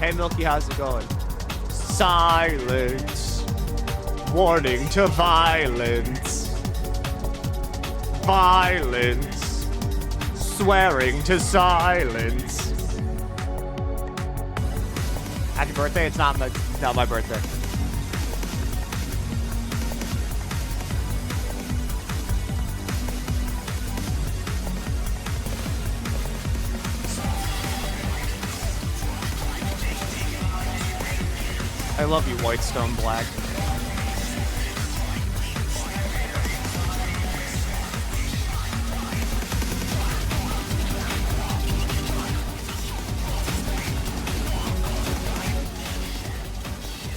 Hey, Milky, how's it going? Silence. Warning to violence. Violence. Swearing to silence. Happy birthday? It's not my birthday. I love you, White Stone Black.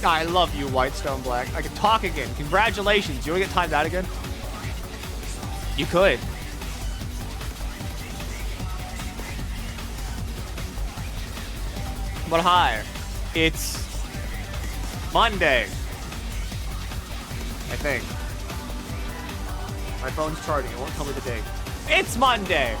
I love you, White Stone Black. I can talk again. Congratulations. You want to get timed out again? You could. But hi. It's Monday. I think. My phone's charging. It won't tell me the date. It's Monday.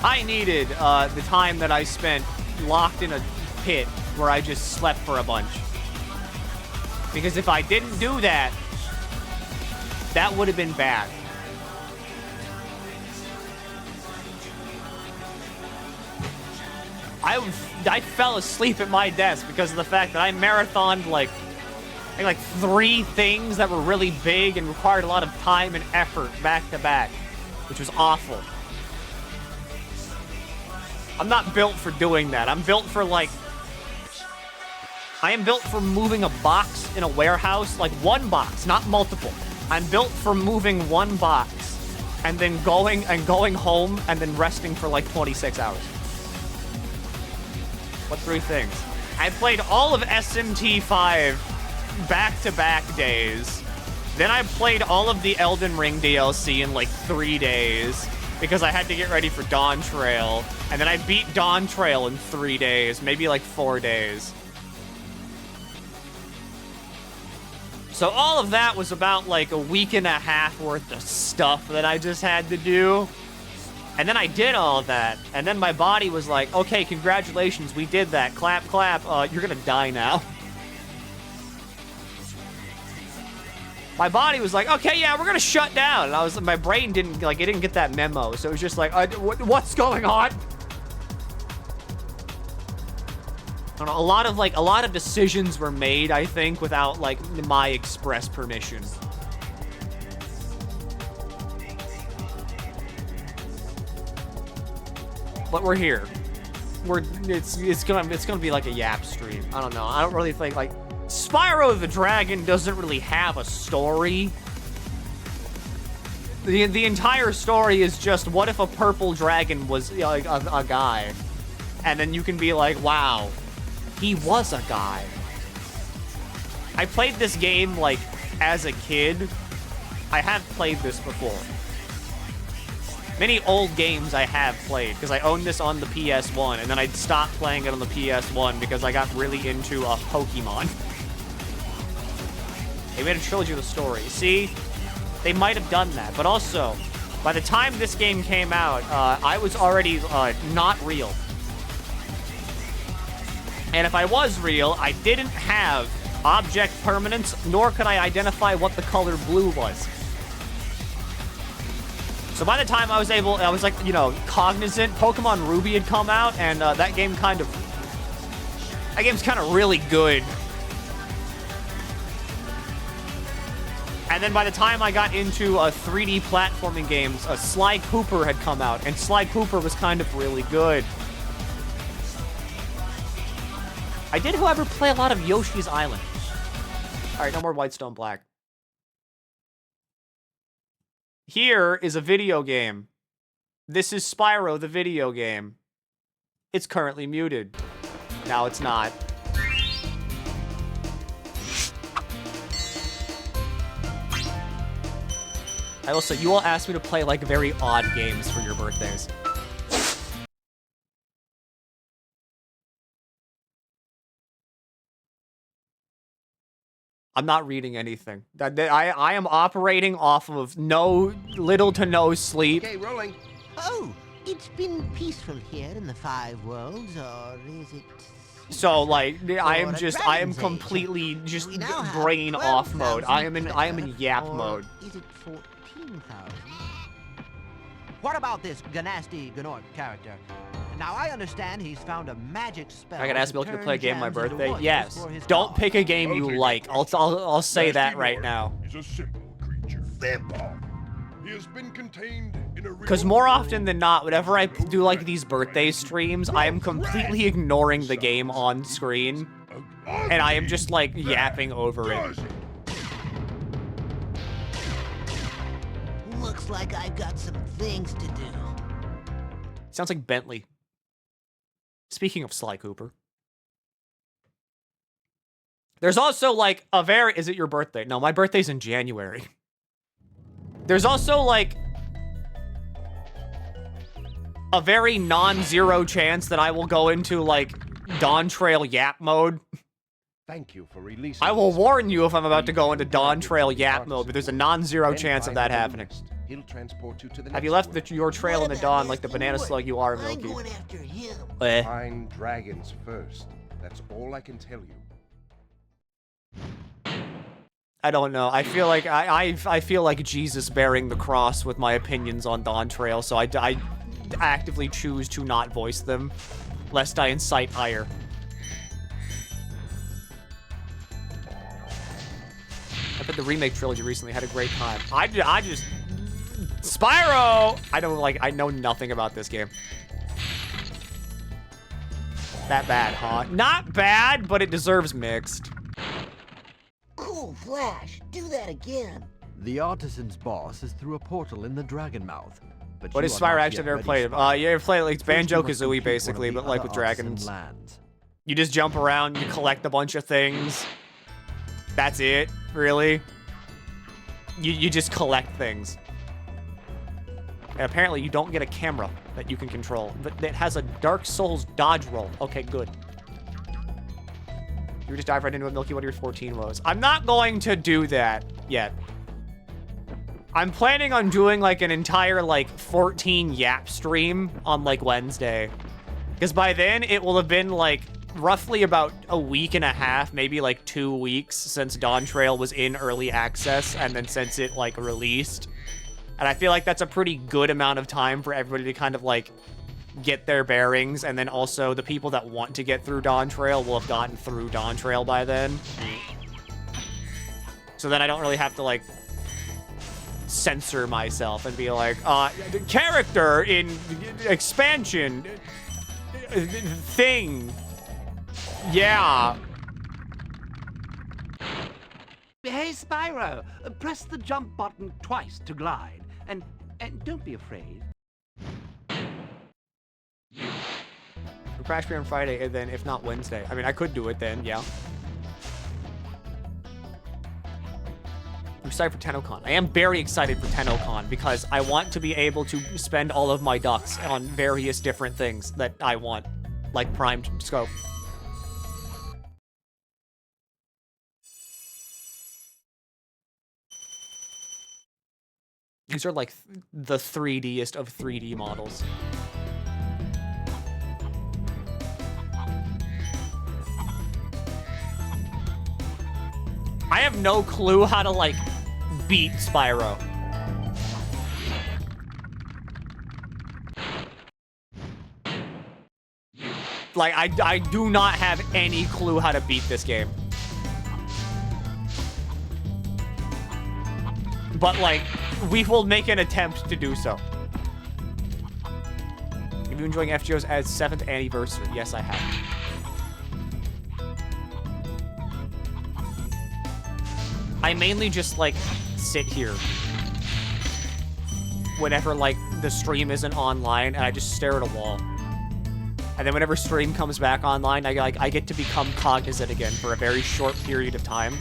I needed the time that I spent locked in a pit where I just slept for a bunch. Because if I didn't do that, that would have been bad. I fell asleep at my desk because of the fact that I marathoned like 3 things that were really big and required a lot of time and effort back to back, which was awful. I'm not built for doing that. I'm built for I am built for moving a box in a warehouse, like one box, not multiple. I'm built for moving one box and then going home and then resting for like 26 hours. What 3 things? I played all of SMT5 back-to-back days. Then I played all of the Elden Ring DLC in like 3 days because I had to get ready for Dawn Trail. And then I beat Dawn Trail in 3 days, maybe like 4 days. So all of that was about like a week and a half worth of stuff that I just had to do. And then I did all of that. And then my body was like, okay, congratulations, we did that. Clap, clap. You're gonna die now. My body was like, okay, yeah, we're gonna shut down. And my brain didn't, it didn't get that memo. So it was just like, what's going on? I don't know, a lot of decisions were made, I think, without, my express permission. But we're here. It's gonna be like a YAP stream. I don't know. I don't really think, Spyro the Dragon doesn't really have a story. The entire story is just, what if a purple dragon was, a guy? And then you can be like, wow, he was a guy. I played this game, as a kid. I have played this before. Many old games I have played, because I owned this on the PS1, and then I stopped playing it on the PS1 because I got really into Pokemon. They made a trilogy of the story. See? They might have done that. But also, by the time this game came out, I was already not real. And if I was real, I didn't have object permanence, nor could I identify what the color blue was. So by the time I was cognizant, Pokemon Ruby had come out, and that game's kind of really good. And then by the time I got into 3D platforming games, Sly Cooper had come out, and Sly Cooper was kind of really good. I did, however, play a lot of Yoshi's Island. Alright, no more Whitestone Black. Here is a video game. This is Spyro the video game. It's currently muted. Now it's not. I will say, you all asked me to play, very odd games for your birthdays. I'm not reading anything. I am operating off of little to no sleep. Okay, rolling. Oh, it's been peaceful here in the Five Worlds, or is it? So like I am Dragon's completely Age. just We now have brain off mode. 12,000 I am in YAP or mode. Is it 14,000? What about this Ganasty Gnorc character? Now I understand he's found a magic spell. I gotta ask Milky to play a game on my gems into birthday. wood Yes. for his Don't dog. pick a game you like. I'll say that right now. He's a simple creature. Simple. He has been contained in a Because more often than not, whenever I do like these birthday streams, I am completely ignoring the game on screen, and I am just like yapping over it. Looks like I've got some things to do. Sounds like Bentley. Speaking of Sly Cooper. There's also like a very... Is it your birthday? No, my birthday's in January. There's also like a very non-zero chance that I will go into like Dawn Trail Yap mode. Thank you for releasing. I will warn you if I'm about to go into Dawn Trail Yap mode, but there's a non-zero chance of that happening. He'll transport you to the Have you next left world. your trail in the What dawn about like the this banana Lord? slug you are, I'm Milky? going after him. Find dragons first. That's all I can tell you. I don't know. I feel like I feel like Jesus bearing the cross with my opinions on Dawn Trail, so I actively choose to not voice them, lest I incite ire. I bet the remake trilogy recently had a great time. I just Spyro. I know nothing about this game. That bad, huh? Not bad, but it deserves mixed. Cool Flash, do that again. The artisan's boss is through a portal in the dragon mouth. But What you is are Spyro? not Actually, yet I've never ready, played it. Spyro. You ever play like First, you must Banjo-Kazooie, complete one of basically, the but like other with artisan dragons. lands. You just jump around, you collect a bunch of things. That's it, really. You just collect things. And apparently you don't get a camera that you can control. That has a Dark Souls dodge roll. Okay, good. You just dive right into a Milky, what are your 14 woes? I'm not going to do that yet. I'm planning on doing like an entire like 14 YAP stream on like Wednesday. Because by then it will have been like roughly about a week and a half, maybe like 2 weeks since Dawn Trail was in early access and then since it like released. And I feel like that's a pretty good amount of time for everybody to kind of like get their bearings, and then also the people that want to get through Dawn Trail will have gotten through Dawn Trail by then. So then I don't really have to like censor myself and be like, the character in expansion thing. Yeah. Hey, Spyro, press the jump button twice to glide, and don't be afraid. We crash here on Friday, and then if not Wednesday. I mean, I could do it then, yeah. I'm excited for TennoCon. I am very excited for TennoCon because I want to be able to spend all of my ducks on various different things that I want, like primed scope. These are like the 3Dest of 3D models. I have no clue how to like beat Spyro. Like I do not have any clue how to beat this game. But like, we will make an attempt to do so. Are you enjoying FGO's as 7th anniversary? Yes, I have. I mainly just like sit here whenever like the stream isn't online, and I just stare at a wall. And then whenever stream comes back online, I get to become cognizant again for a very short period of time.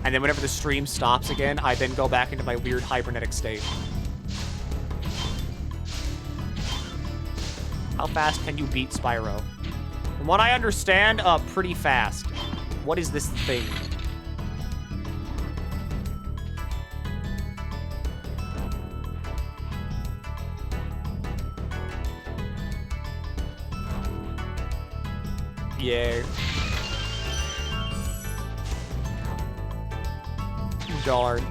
And then whenever the stream stops again, I then go back into my weird hibernetic state. How fast can you beat Spyro? From what I understand, pretty fast. What is this thing? Yeah. Darn.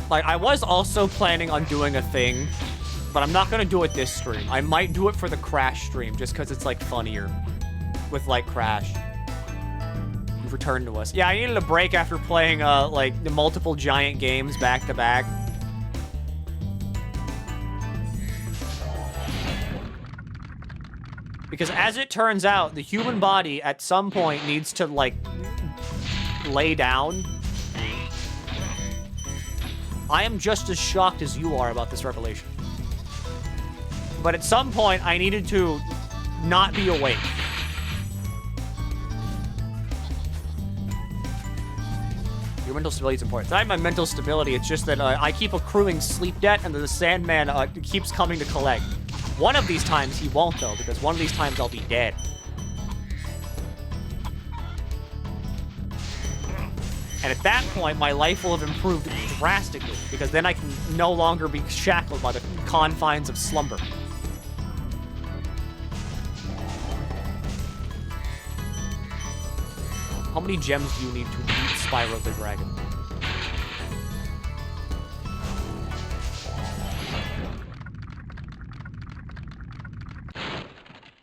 Like, I was also planning on doing a thing, but I'm not gonna do it this stream. I might do it for the Crash stream, just because it's, like, funnier with, like, Crash. You've returned to us. Yeah, I needed a break after playing, like, the multiple giant games back-to-back. Because as it turns out, the human body at some point needs to, like, lay down. I am just as shocked as you are about this revelation. But at some point, I needed to not be awake. Your mental stability is important. It's not my mental stability, it's just that I keep accruing sleep debt, and the Sandman keeps coming to collect. One of these times he won't, though, because one of these times I'll be dead. And at that point, my life will have improved drastically, because then I can no longer be shackled by the confines of slumber. How many gems do you need to beat Spyro the Dragon?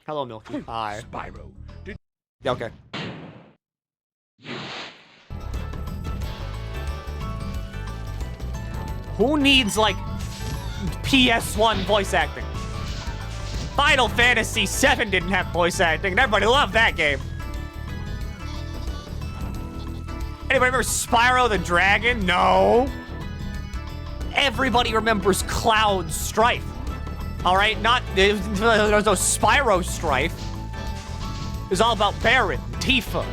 Hello, Milky. Hi. Spyro, Okay. Who needs, like, PS1 voice acting? Final Fantasy VII didn't have voice acting, and everybody loved that game. Anybody remember Spyro the Dragon? No. Everybody remembers Cloud Strife. All right, there was no Spyro Strife. It was all about Barret, Tifa,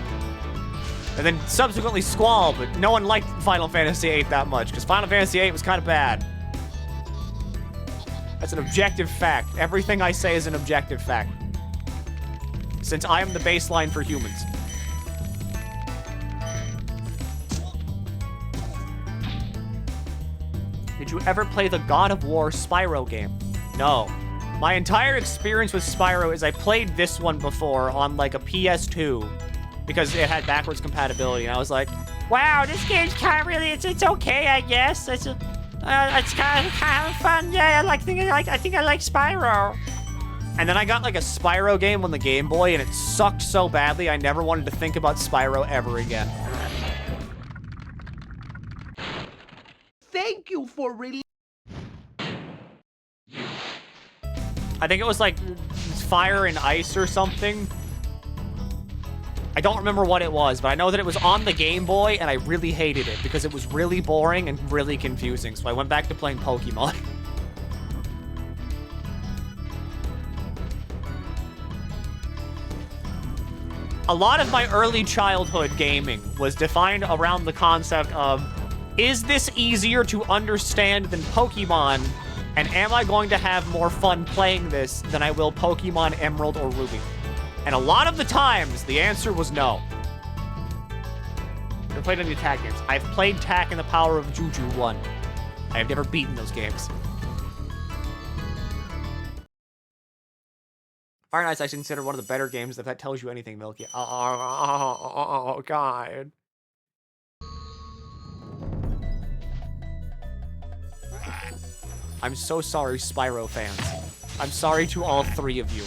and then subsequently Squall, but no one liked Final Fantasy VIII that much, because Final Fantasy VIII was kind of bad. That's an objective fact. Everything I say is an objective fact. Since I am the baseline for humans. Did you ever play the God of War Spyro game? No. My entire experience with Spyro is I played this one before on, like, a PS2 because it had backwards compatibility, and I was like, wow, this game's kind of really, it's okay, I guess. It's kind of fun. Yeah, I think I like Spyro. And then I got, like, a Spyro game on the Game Boy, and it sucked so badly I never wanted to think about Spyro ever again. Thank you for I think it was like Fire and Ice or something. I don't remember what it was, but I know that it was on the Game Boy, and I really hated it because it was really boring and really confusing. So I went back to playing Pokemon. A lot of my early childhood gaming was defined around the concept of, is this easier to understand than Pokemon? And am I going to have more fun playing this than I will Pokemon Emerald or Ruby? And a lot of the times, the answer was no. Never played any tag games. I've played Tak and the Power of Juju 1. I have never beaten those games. Fire and Ice I consider one of the better games, if that tells you anything, Milky. Oh, God. I'm so sorry, Spyro fans. I'm sorry to all three of you.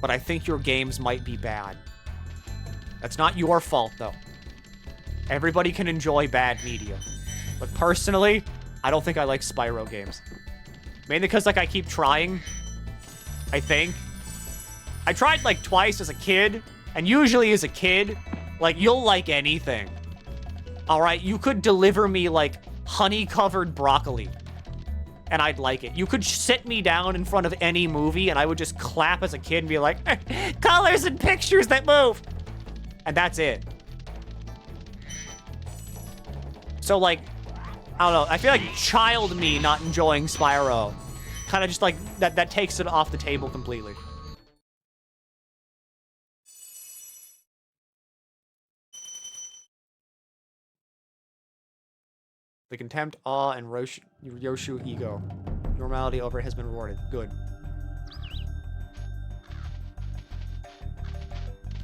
But I think your games might be bad. That's not your fault, though. Everybody can enjoy bad media. But personally, I don't think I like Spyro games. Mainly because, like, I keep trying. I think. I tried, like, twice as a kid. And usually as a kid, like, you'll like anything. All right? You could deliver me, like, honey-covered broccoli. And I'd like it. You could sit me down in front of any movie, and I would just clap as a kid and be like, colors and pictures that move. And that's it. So, like, I don't know. I feel like child me not enjoying Spyro kind of just, like, that takes it off the table completely. The contempt, awe, and Yoshu ego. Normality over it has been rewarded. Good.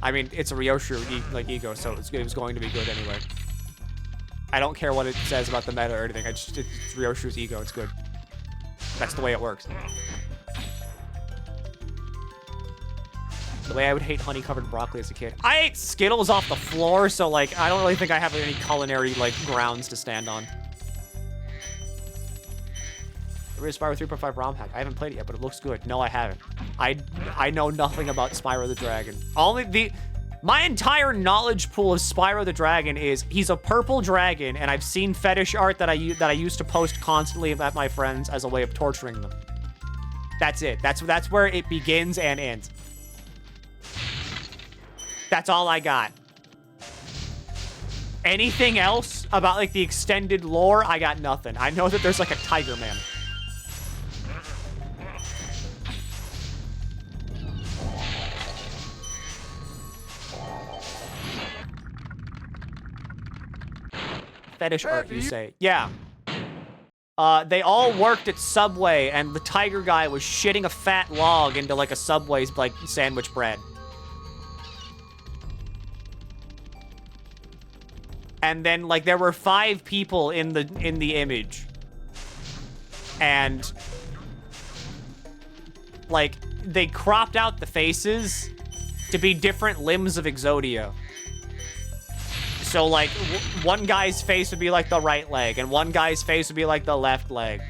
I mean, it's a Ryoshu ego, so it was going to be good anyway. I don't care what it says about the meta or anything. It's Ryoshu's ego. It's good. That's the way it works. The way I would hate honey-covered broccoli as a kid. I ate Skittles off the floor, so, like, I don't really think I have any culinary, like, grounds to stand on. Spyro 3.5 ROM hack. I haven't played it yet, but it looks good. No, I haven't. I know nothing about Spyro the Dragon. My entire knowledge pool of Spyro the Dragon is he's a purple dragon, and I've seen fetish art that I used to post constantly at my friends as a way of torturing them. That's it. That's where it begins and ends. That's all I got. Anything else about, like, the extended lore, I got nothing. I know that there's, like, a Tiger Man. Fetish art, you say? Yeah. They all worked at Subway, and the tiger guy was shitting a fat log into, like, a Subway's, like, sandwich bread. And then, like, there were 5 people in the image. And, like, they cropped out the faces to be different limbs of Exodia. So, like, one guy's face would be, like, the right leg, and one guy's face would be, like, the left leg.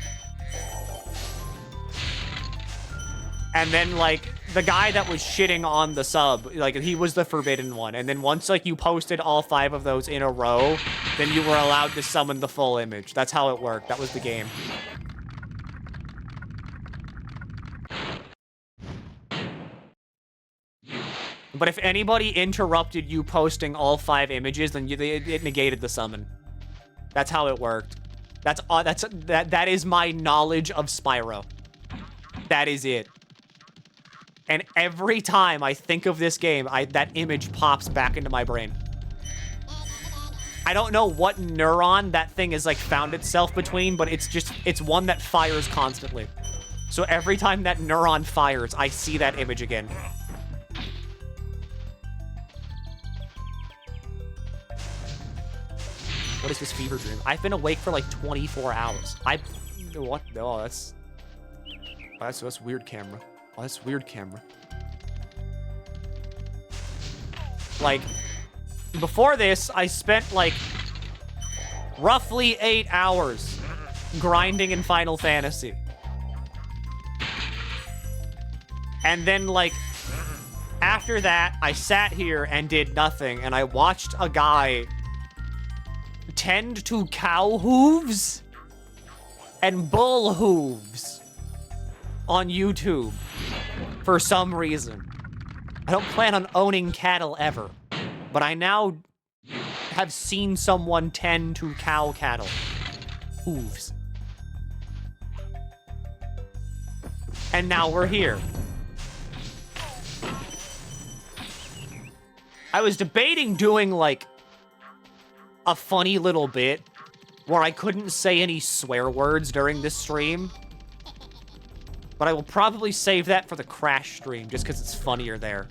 And then, like, the guy that was shitting on the sub, like, he was the forbidden one. And then once, like, you posted all 5 of those in a row, then you were allowed to summon the full image. That's how it worked. That was the game. But if anybody interrupted you posting all 5 images, then it negated the summon. That's how it worked. That is my knowledge of Spyro. That is it. And every time I think of this game, that image pops back into my brain. I don't know what neuron that thing has, like, found itself between, but it's one that fires constantly. So every time that neuron fires, I see that image again. What is this fever dream? I've been awake for like 24 hours. What? No, that's weird camera. Oh, that's weird camera. Like, before this, I spent like roughly 8 hours grinding in Final Fantasy. And then, like, after that, I sat here and did nothing, and I watched a guy tend to cow hooves and bull hooves on YouTube for some reason. I don't plan on owning cattle ever, but I now have seen someone tend to cow cattle hooves. And now we're here. I was debating doing, like, a funny little bit where I couldn't say any swear words during this stream. But I will probably save that for the Crash stream, just because it's funnier there.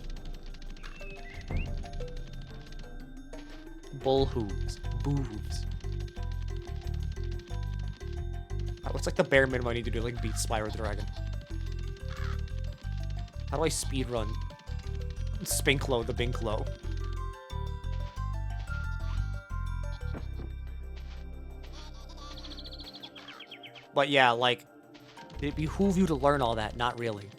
Bull hooves. Boo hooves. What's, like, the bare minimum I need to do to, like, beat Spyro the Dragon? How do I speedrun Spinklo the Binklo? But yeah, like, it behoove you to learn all that, not really.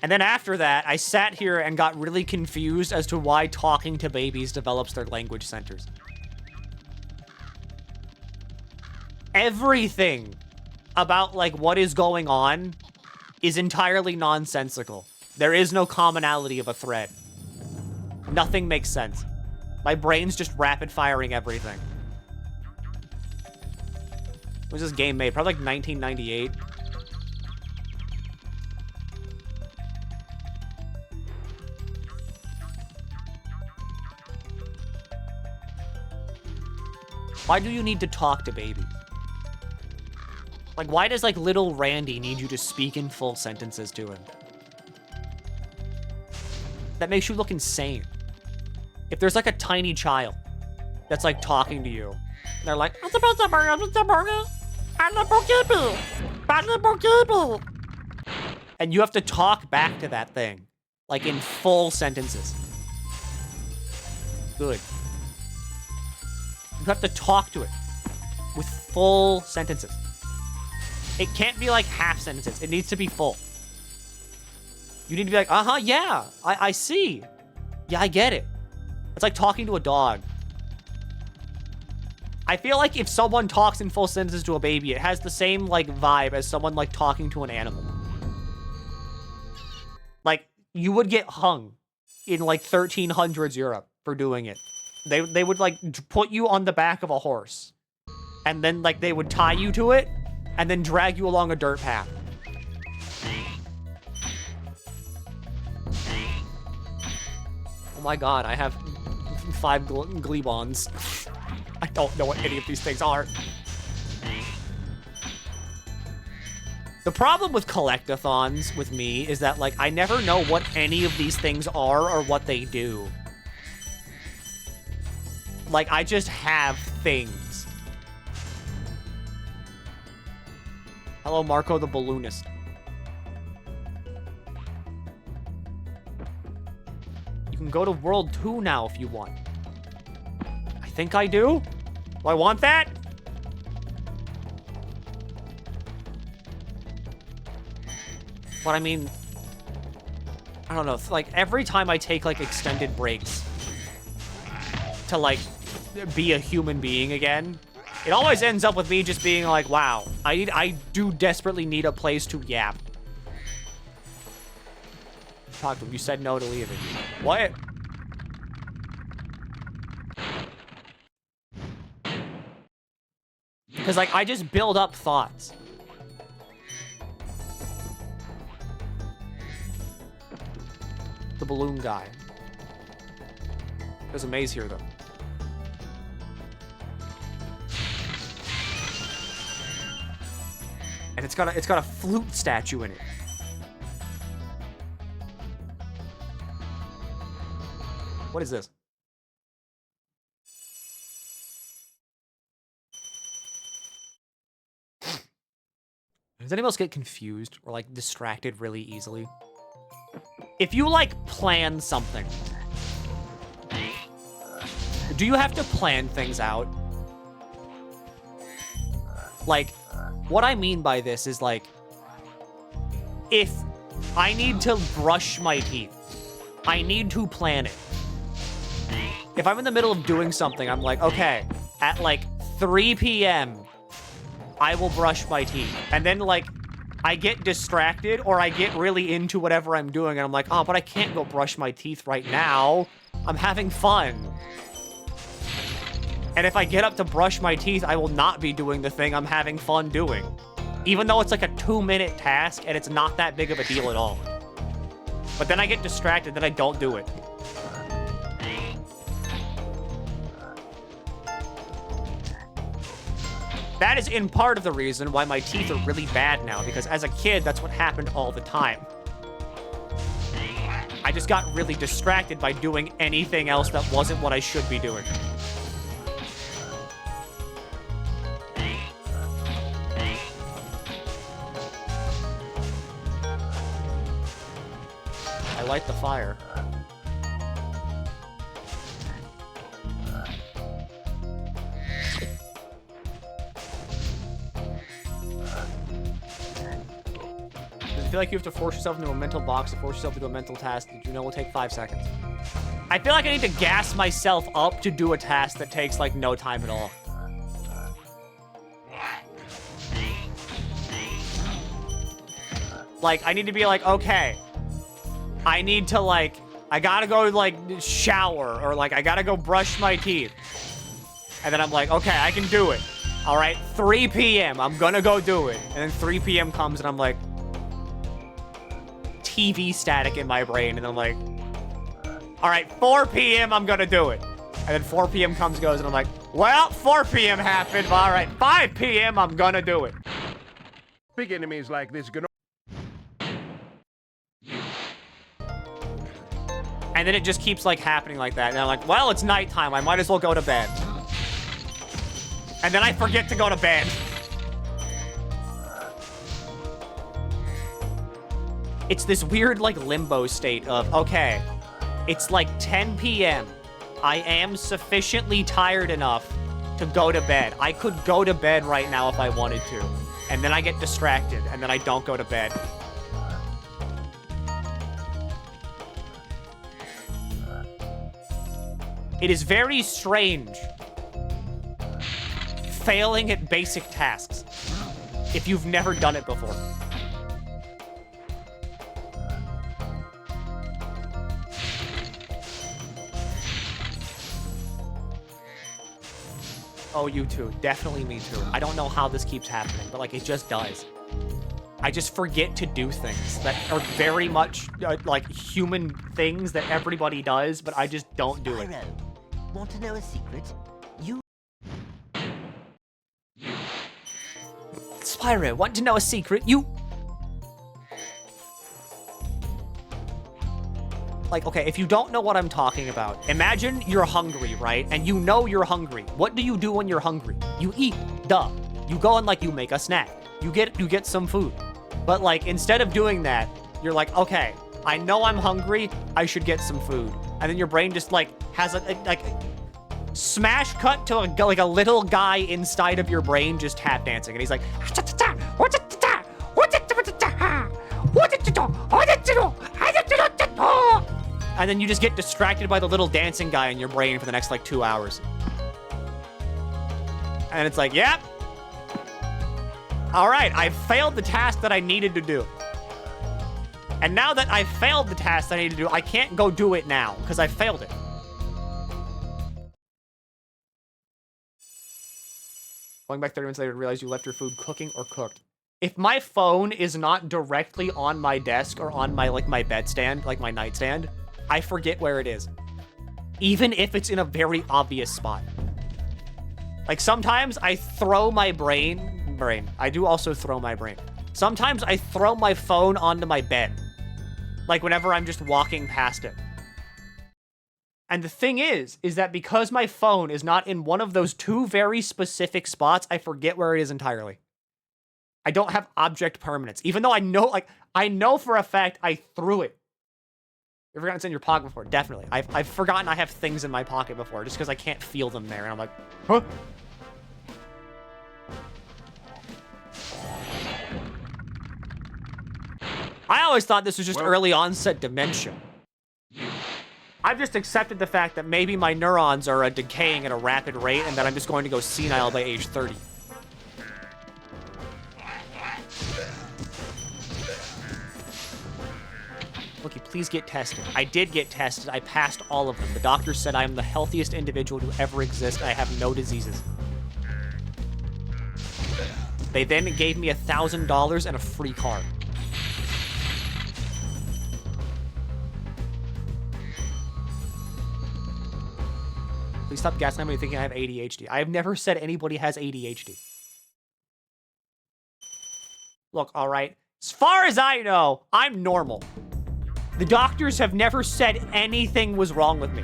And then after that, I sat here and got really confused as to why talking to babies develops their language centers. Everything about, like, what is going on is entirely nonsensical. There is no commonality of a thread. Nothing makes sense. My brain's just rapid-firing everything. When was this game made? Probably like 1998. Why do you need to talk to baby? Like, why does, like, little Randy need you to speak in full sentences to him? That makes you look insane. If there's, like, a tiny child that's, like, talking to you, and they're like, and you have to talk back to that thing, like, in full sentences. Good. You have to talk to it with full sentences. It can't be like half sentences. It needs to be full. You need to be like, uh-huh, yeah, I see. Yeah, I get it. It's like talking to a dog. I feel like if someone talks in full sentences to a baby, it has the same, like, vibe as someone, like, talking to an animal. Like, you would get hung in, like, 1300s Europe for doing it. They would, like, put you on the back of a horse. And then, like, they would tie you to it, and then drag you along a dirt path. Oh my god, I have 5 Gleebons. I don't know what any of these things are. The problem with collectathons with me is that, like, I never know what any of these things are or what they do. Like, I just have things. Hello, Marco the Balloonist. You can go to World 2 now if you want. I think I do? Do I want that? But I mean, I don't know. Like, every time I take, like, extended breaks to, like, be a human being again, it always ends up with me just being like, wow, I do desperately need a place to yap. Talk to him. You said no to leaving. What? Because, like, I just build up thoughts. The balloon guy. There's a maze here, though. And it's got a flute statue in it. What is this? Does anyone else get confused or, like, distracted really easily? If you, like, plan something, do you have to plan things out? Like, what I mean by this is, like, if I need to brush my teeth, I need to plan it. If I'm in the middle of doing something, I'm like, okay, at, like, 3 p.m., I will brush my teeth. And then, like, I get distracted or I get really into whatever I'm doing, and I'm like, oh, but I can't go brush my teeth right now. I'm having fun. And if I get up to brush my teeth, I will not be doing the thing I'm having fun doing. Even though it's like a 2-minute task and it's not that big of a deal at all. But then I get distracted, then I don't do it. That is in part of the reason why my teeth are really bad now, because as a kid, that's what happened all the time. I just got really distracted by doing anything else that wasn't what I should be doing. I light the fire. Does it feel like you have to force yourself into a mental box to force yourself to do a mental task that you know will take 5 seconds? I feel like I need to gas myself up to do a task that takes, like, no time at all. Like, I need to be like, okay, I need to, like, I gotta go, like, shower, or, like, I gotta go brush my teeth. And then I'm like, okay, I can do it. All right, 3 p.m., I'm gonna go do it. And then 3 p.m. comes, and I'm like, TV static in my brain, and I'm like, all right, 4 p.m., I'm gonna do it. And then 4 p.m. comes, goes, and I'm like, Well, 4 p.m. happened. All right, 5 p.m. I'm gonna do it. Big enemies like this gonna... And then it just keeps like happening like that. And I'm like, well, it's nighttime. I might as well go to bed. And then I forget to go to bed. It's this weird like limbo state of, okay, it's like 10 p.m. I am sufficiently tired enough to go to bed. I could go to bed right now if I wanted to. And then I get distracted, and then I don't go to bed. It is very strange failing at basic tasks if you've never done it before. Oh, you too. Definitely me too. I don't know how this keeps happening, but like it just does. I just forget to do things that are very much like human things that everybody does, but I just don't do it. Spyro, want to know a secret? Spyro, want to know a secret? Like, okay, if you don't know what I'm talking about, imagine you're hungry, right? And you know you're hungry. What do you do when you're hungry? You eat, duh. You go and like, you make a snack. You get some food. But like, instead of doing that, you're like, okay, I know I'm hungry, I should get some food. And then your brain just like, has a like, smash cut to like a little guy inside of your brain just tap dancing. And he's like, and then you just get distracted by the little dancing guy in your brain for the next like 2 hours. And it's like, yep. All right, I failed the task that I needed to do. And now that I failed the task that I need to do, I can't go do it now because I failed it. Going back 30 minutes later to realize you left your food cooking or cooked. If my phone is not directly on my desk or on my like my bedstand, like my nightstand, I forget where it is. Even if it's in a very obvious spot. Like sometimes I throw my brain. I do also throw my brain. Sometimes I throw my phone onto my bed. Like whenever I'm just walking past it. And the thing is that because my phone is not in one of those two very specific spots, I forget where it is entirely. I don't have object permanence, even though I know for a fact I threw it. You've forgotten it's in your pocket before, definitely. I've forgotten I have things in my pocket before just because I can't feel them there, and I'm like, huh? I always thought this was just early onset dementia. I've just accepted the fact that maybe my neurons are decaying at a rapid rate and that I'm just going to go senile by age 30. Milky, please get tested. I did get tested. I passed all of them. The doctor said I am the healthiest individual to ever exist. I have no diseases. They then gave me $1,000 and a free car. Please stop gaslighting me thinking I have ADHD. I have never said anybody has ADHD. Look, all right. As far as I know, I'm normal. The doctors have never said anything was wrong with me.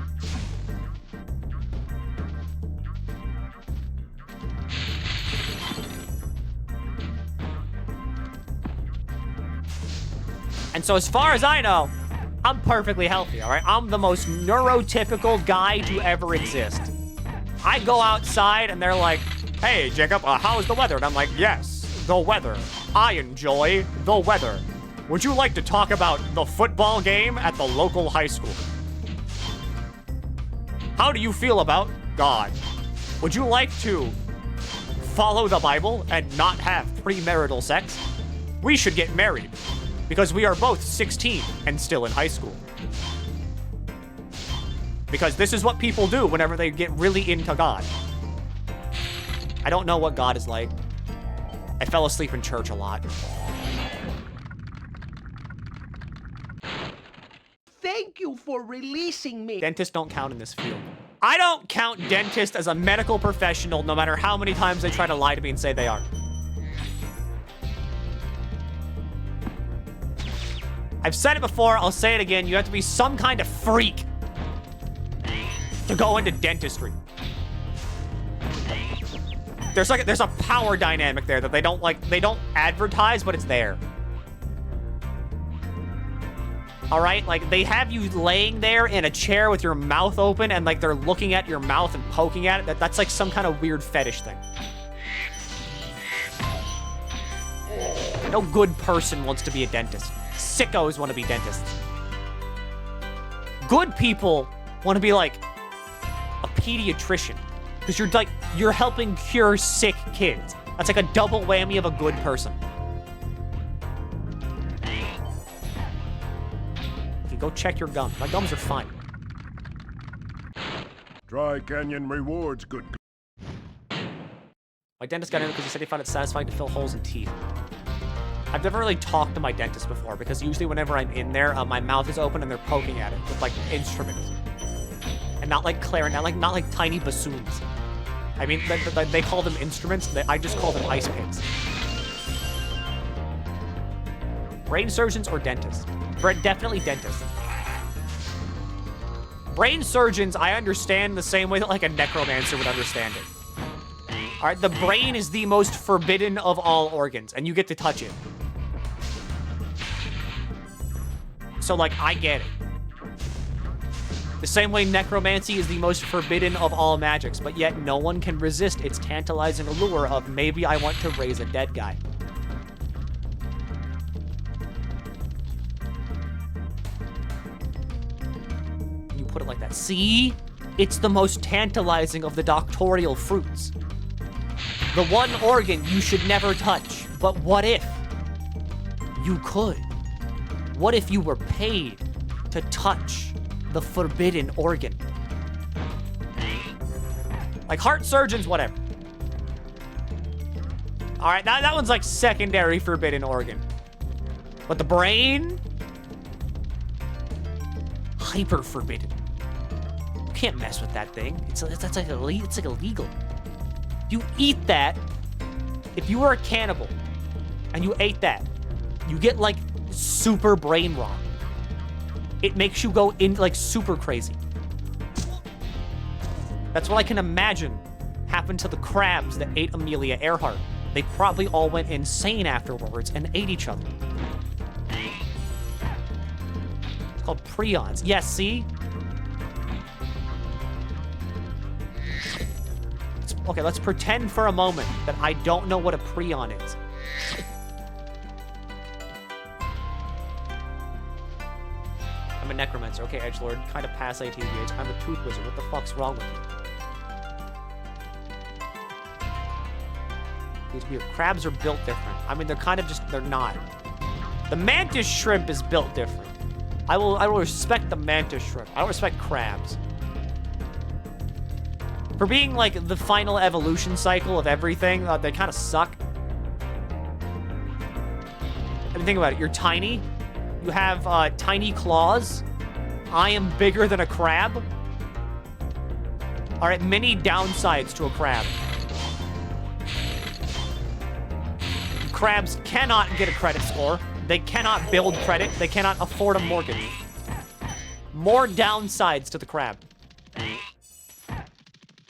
And so as far as I know, I'm perfectly healthy, all right? I'm the most neurotypical guy to ever exist. I go outside and they're like, hey, Jacob, how's the weather? And I'm like, yes, the weather. I enjoy the weather. Would you like to talk about the football game at the local high school? How do you feel about God? Would you like to follow the Bible and not have premarital sex? We should get married because we are both 16 and still in high school. Because this is what people do whenever they get really into God. I don't know what God is like. I fell asleep in church a lot. Thank you for releasing me. Dentists don't count in this field. I don't count dentist as a medical professional, no matter how many times they try to lie to me and say they are. I've said it before, I'll say it again. You have to be some kind of freak to go into dentistry. There's a power dynamic there that they don't advertise, but it's there. All right, like they have you laying there in a chair with your mouth open and like they're looking at your mouth and poking at it. That's like some kind of weird fetish thing. No good person wants to be a dentist. Sickos want to be dentists. Good people want to be like a pediatrician because you're helping cure sick kids. That's like a double whammy of a good person. Go check your gums. My gums are fine. Dry Canyon rewards, good. My dentist got in because he said he found it satisfying to fill holes in teeth. I've never really talked to my dentist before because usually whenever I'm in there, my mouth is open and they're poking at it with like instruments. And not like clarinet, not like tiny bassoons. I mean, they call them instruments. I just call them ice picks. Brain surgeons or dentists? Definitely dentists. Brain surgeons, I understand the same way that like a necromancer would understand it. All right, the brain is the most forbidden of all organs, and you get to touch it. So like, I get it. The same way necromancy is the most forbidden of all magics, but yet no one can resist its tantalizing allure of maybe I want to raise a dead guy. Put it like that. See? It's the most tantalizing of the doctorial fruits. The one organ you should never touch. But what if you could? What if you were paid to touch the forbidden organ? Like heart surgeons, whatever. All right, that one's like secondary forbidden organ. But the brain? Hyper forbidden. You can't mess with that thing. It's like illegal. You eat that. If you were a cannibal and you ate that, you get like super brain rot. It makes you go in like super crazy. That's what I can imagine happened to the crabs that ate Amelia Earhart. They probably all went insane afterwards and ate each other. It's called prions. Yes, see? Okay, let's pretend for a moment that I don't know what a prion is. I'm a necromancer. Okay, edgelord. Kind of pass ATVH. I'm a tooth wizard. What the fuck's wrong with you? These weird crabs are built different. I mean, they're kind of just, they're not. The mantis shrimp is built different. I will respect the mantis shrimp. I don't respect crabs. For being, like, the final evolution cycle of everything, they kind of suck. I mean, think about it. You're tiny. You have tiny claws. I am bigger than a crab. All right, many downsides to a crab. Crabs cannot get a credit score. They cannot build credit. They cannot afford a mortgage. More downsides to the crab.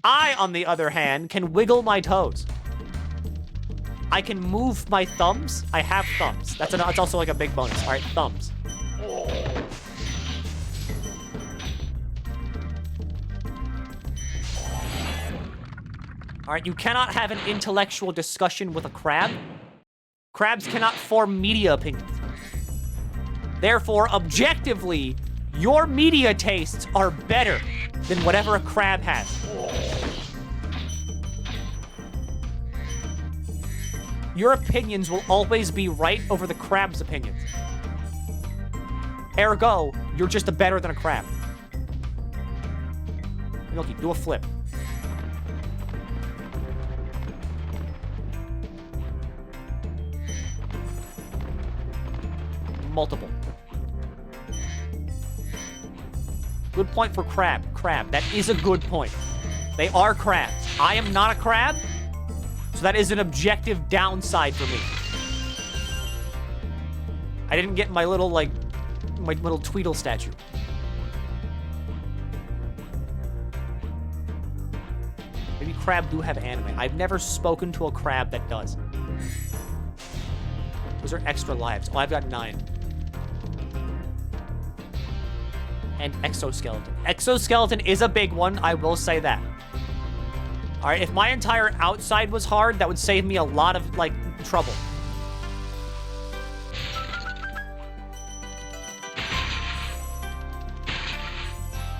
I, on the other hand, can wiggle my toes. I can move my thumbs. I have thumbs. That's also like a big bonus. All right, thumbs. All right, you cannot have an intellectual discussion with a crab. Crabs cannot form media opinions. Therefore, objectively, your media tastes are better than whatever a crab has. Your opinions will always be right over the crab's opinions. Ergo, you're just better than a crab. Milky, do a flip. Multiple. Good point for crab. Crab. That is a good point. They are crabs. I am not a crab, so that is an objective downside for me. I didn't get my little, like, my little Tweedle statue. Maybe crab do have anime. I've never spoken to a crab that does. Those are extra lives. Oh, I've got 9. And exoskeleton. Exoskeleton is a big one, I will say that. Alright, if my entire outside was hard, that would save me a lot of, like, trouble.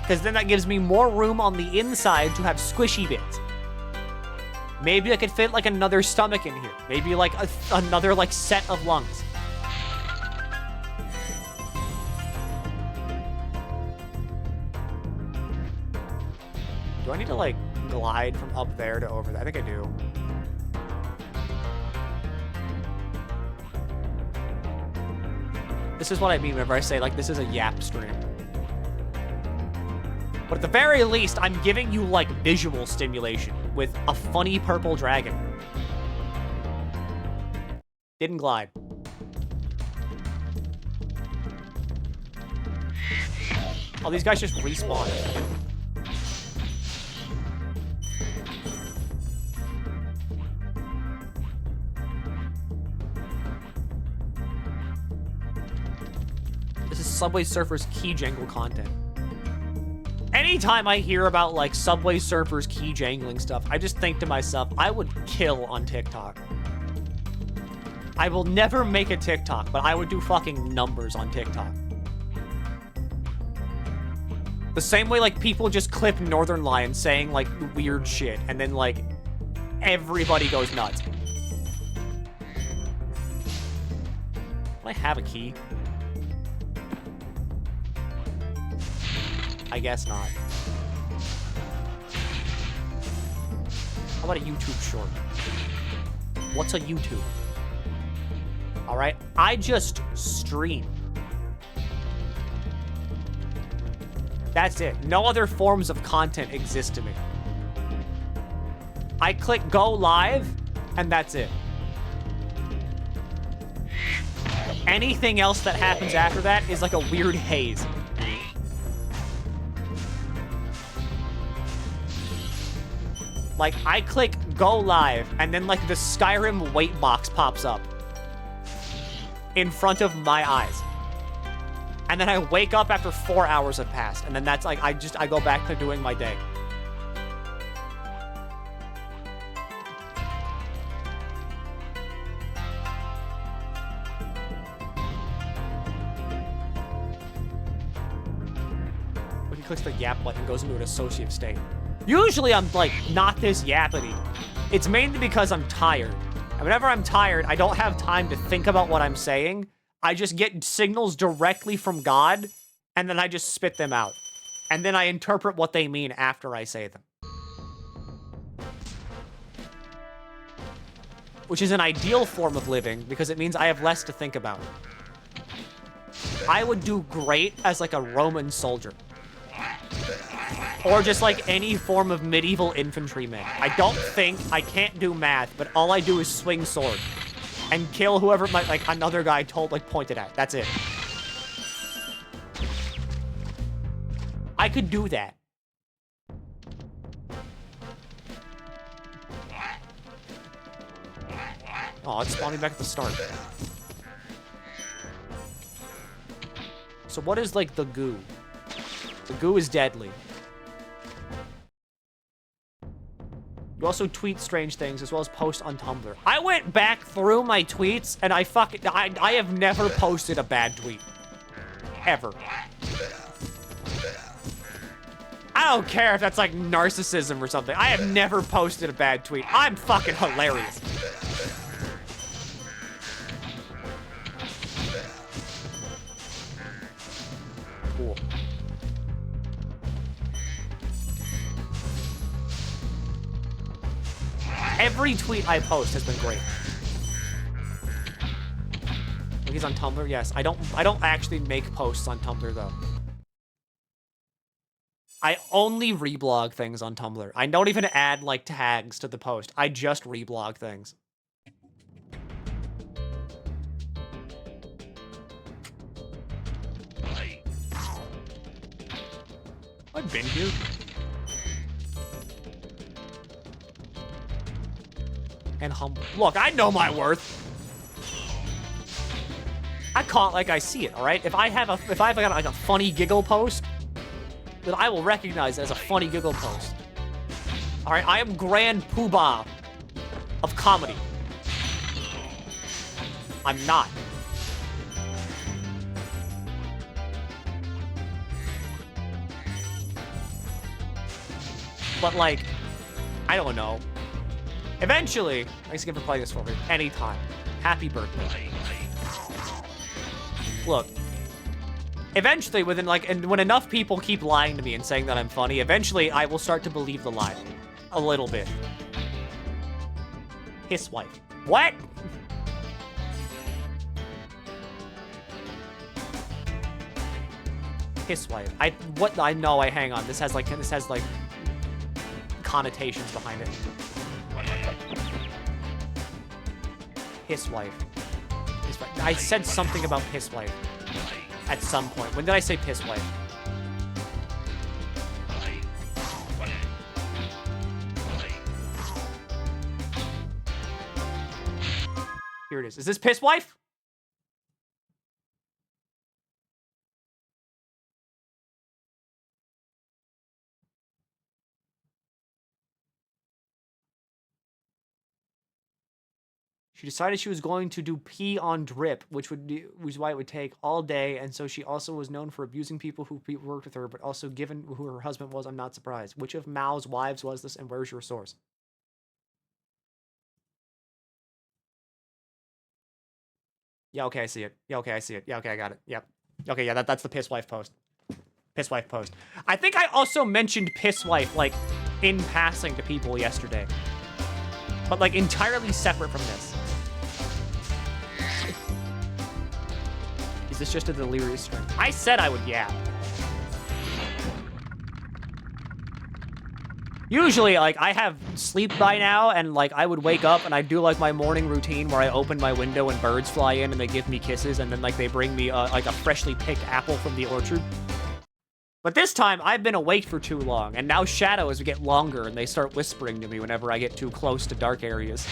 Because then that gives me more room on the inside to have squishy bits. Maybe I could fit, like, another stomach in here. Maybe, like, another, like, set of lungs. Do I need to, like, glide from up there to over there? I think I do. This is what I mean whenever I say, like, this is a YAP stream. But at the very least, I'm giving you, like, visual stimulation with a funny purple dragon. Didn't glide. Oh, these guys just respawn. This is Subway Surfers key jangle content. Anytime I hear about, like, Subway Surfers key jangling stuff, I just think to myself, I would kill on TikTok. I will never make a TikTok, but I would do fucking numbers on TikTok. The same way, like, people just clip Northern Lion saying, like, weird shit, and then, like, everybody goes nuts. Do I have a key? I guess not. How about a YouTube short? What's a YouTube? Alright, I just stream. That's it. No other forms of content exist to me. I click go live, and that's it. Anything else that happens after that is like a weird haze. Like, I click go live, and then, like, the Skyrim weight box pops up in front of my eyes. And then I wake up after 4 hours have passed, and then that's, like, I go back to doing my day. When he clicks the YAP button, goes into an associative state. Usually I'm, like, not this yappity. It's mainly because I'm tired. And whenever I'm tired, I don't have time to think about what I'm saying. I just get signals directly from God, and then I just spit them out. And then I interpret what they mean after I say them. Which is an ideal form of living, because it means I have less to think about. I would do great as, like, a Roman soldier. Or just, like, any form of medieval infantryman. I can't do math, but all I do is swing sword. And kill whoever, like, another guy pointed at. That's it. I could do that. Oh, it spawned me back at the start. So what is, like, the goo? The goo is deadly. You also tweet strange things, as well as post on Tumblr. I went back through my tweets, and I have never posted a bad tweet. Ever. I don't care if that's, like, narcissism or something. I have never posted a bad tweet. I'm fucking hilarious. Cool. Every tweet I post has been great. He's on Tumblr, yes. I don't actually make posts on Tumblr though. I only reblog things on Tumblr. I don't even add, like, tags to the post. I just reblog things. I've been here. And humble. Look, I know my worth. I call it like I see it, all right? If I've got like a funny giggle post, then I will recognize it as a funny giggle post. All right, I am Grand Poobah of comedy. I'm not. But like, I don't know. Eventually, thanks again for playing this for me. Anytime. Happy birthday. Look. Eventually, within like, and when enough people keep lying to me and saying that I'm funny, eventually I will start to believe the lie. A little bit. His wife. What? His wife. Hang on. This has like connotations behind it. His wife. His wife. I said something about his wife at some point. When did I say piss wife? Here it is. Is this piss wife? She decided she was going to do pee on drip, which was why it would take all day, and so she also was known for abusing people who worked with her, but also given who her husband was, I'm not surprised. Which of Mao's wives was this, and where's your source? Yeah, okay, I see it. Yeah, okay, I see it. Yeah, okay, I got it. Yep. Okay, yeah, that's the piss wife post. Piss wife post. I think I also mentioned piss wife, like, in passing to people yesterday. But, like, entirely separate from this. Is this just a delirious string? I said I would yap. Usually, like, I have sleep by now, and, like, I would wake up and I do, like, my morning routine where I open my window and birds fly in and they give me kisses, and then, like, they bring me, like, a freshly picked apple from the orchard. But this time, I've been awake for too long, and now shadows get longer, and they start whispering to me whenever I get too close to dark areas.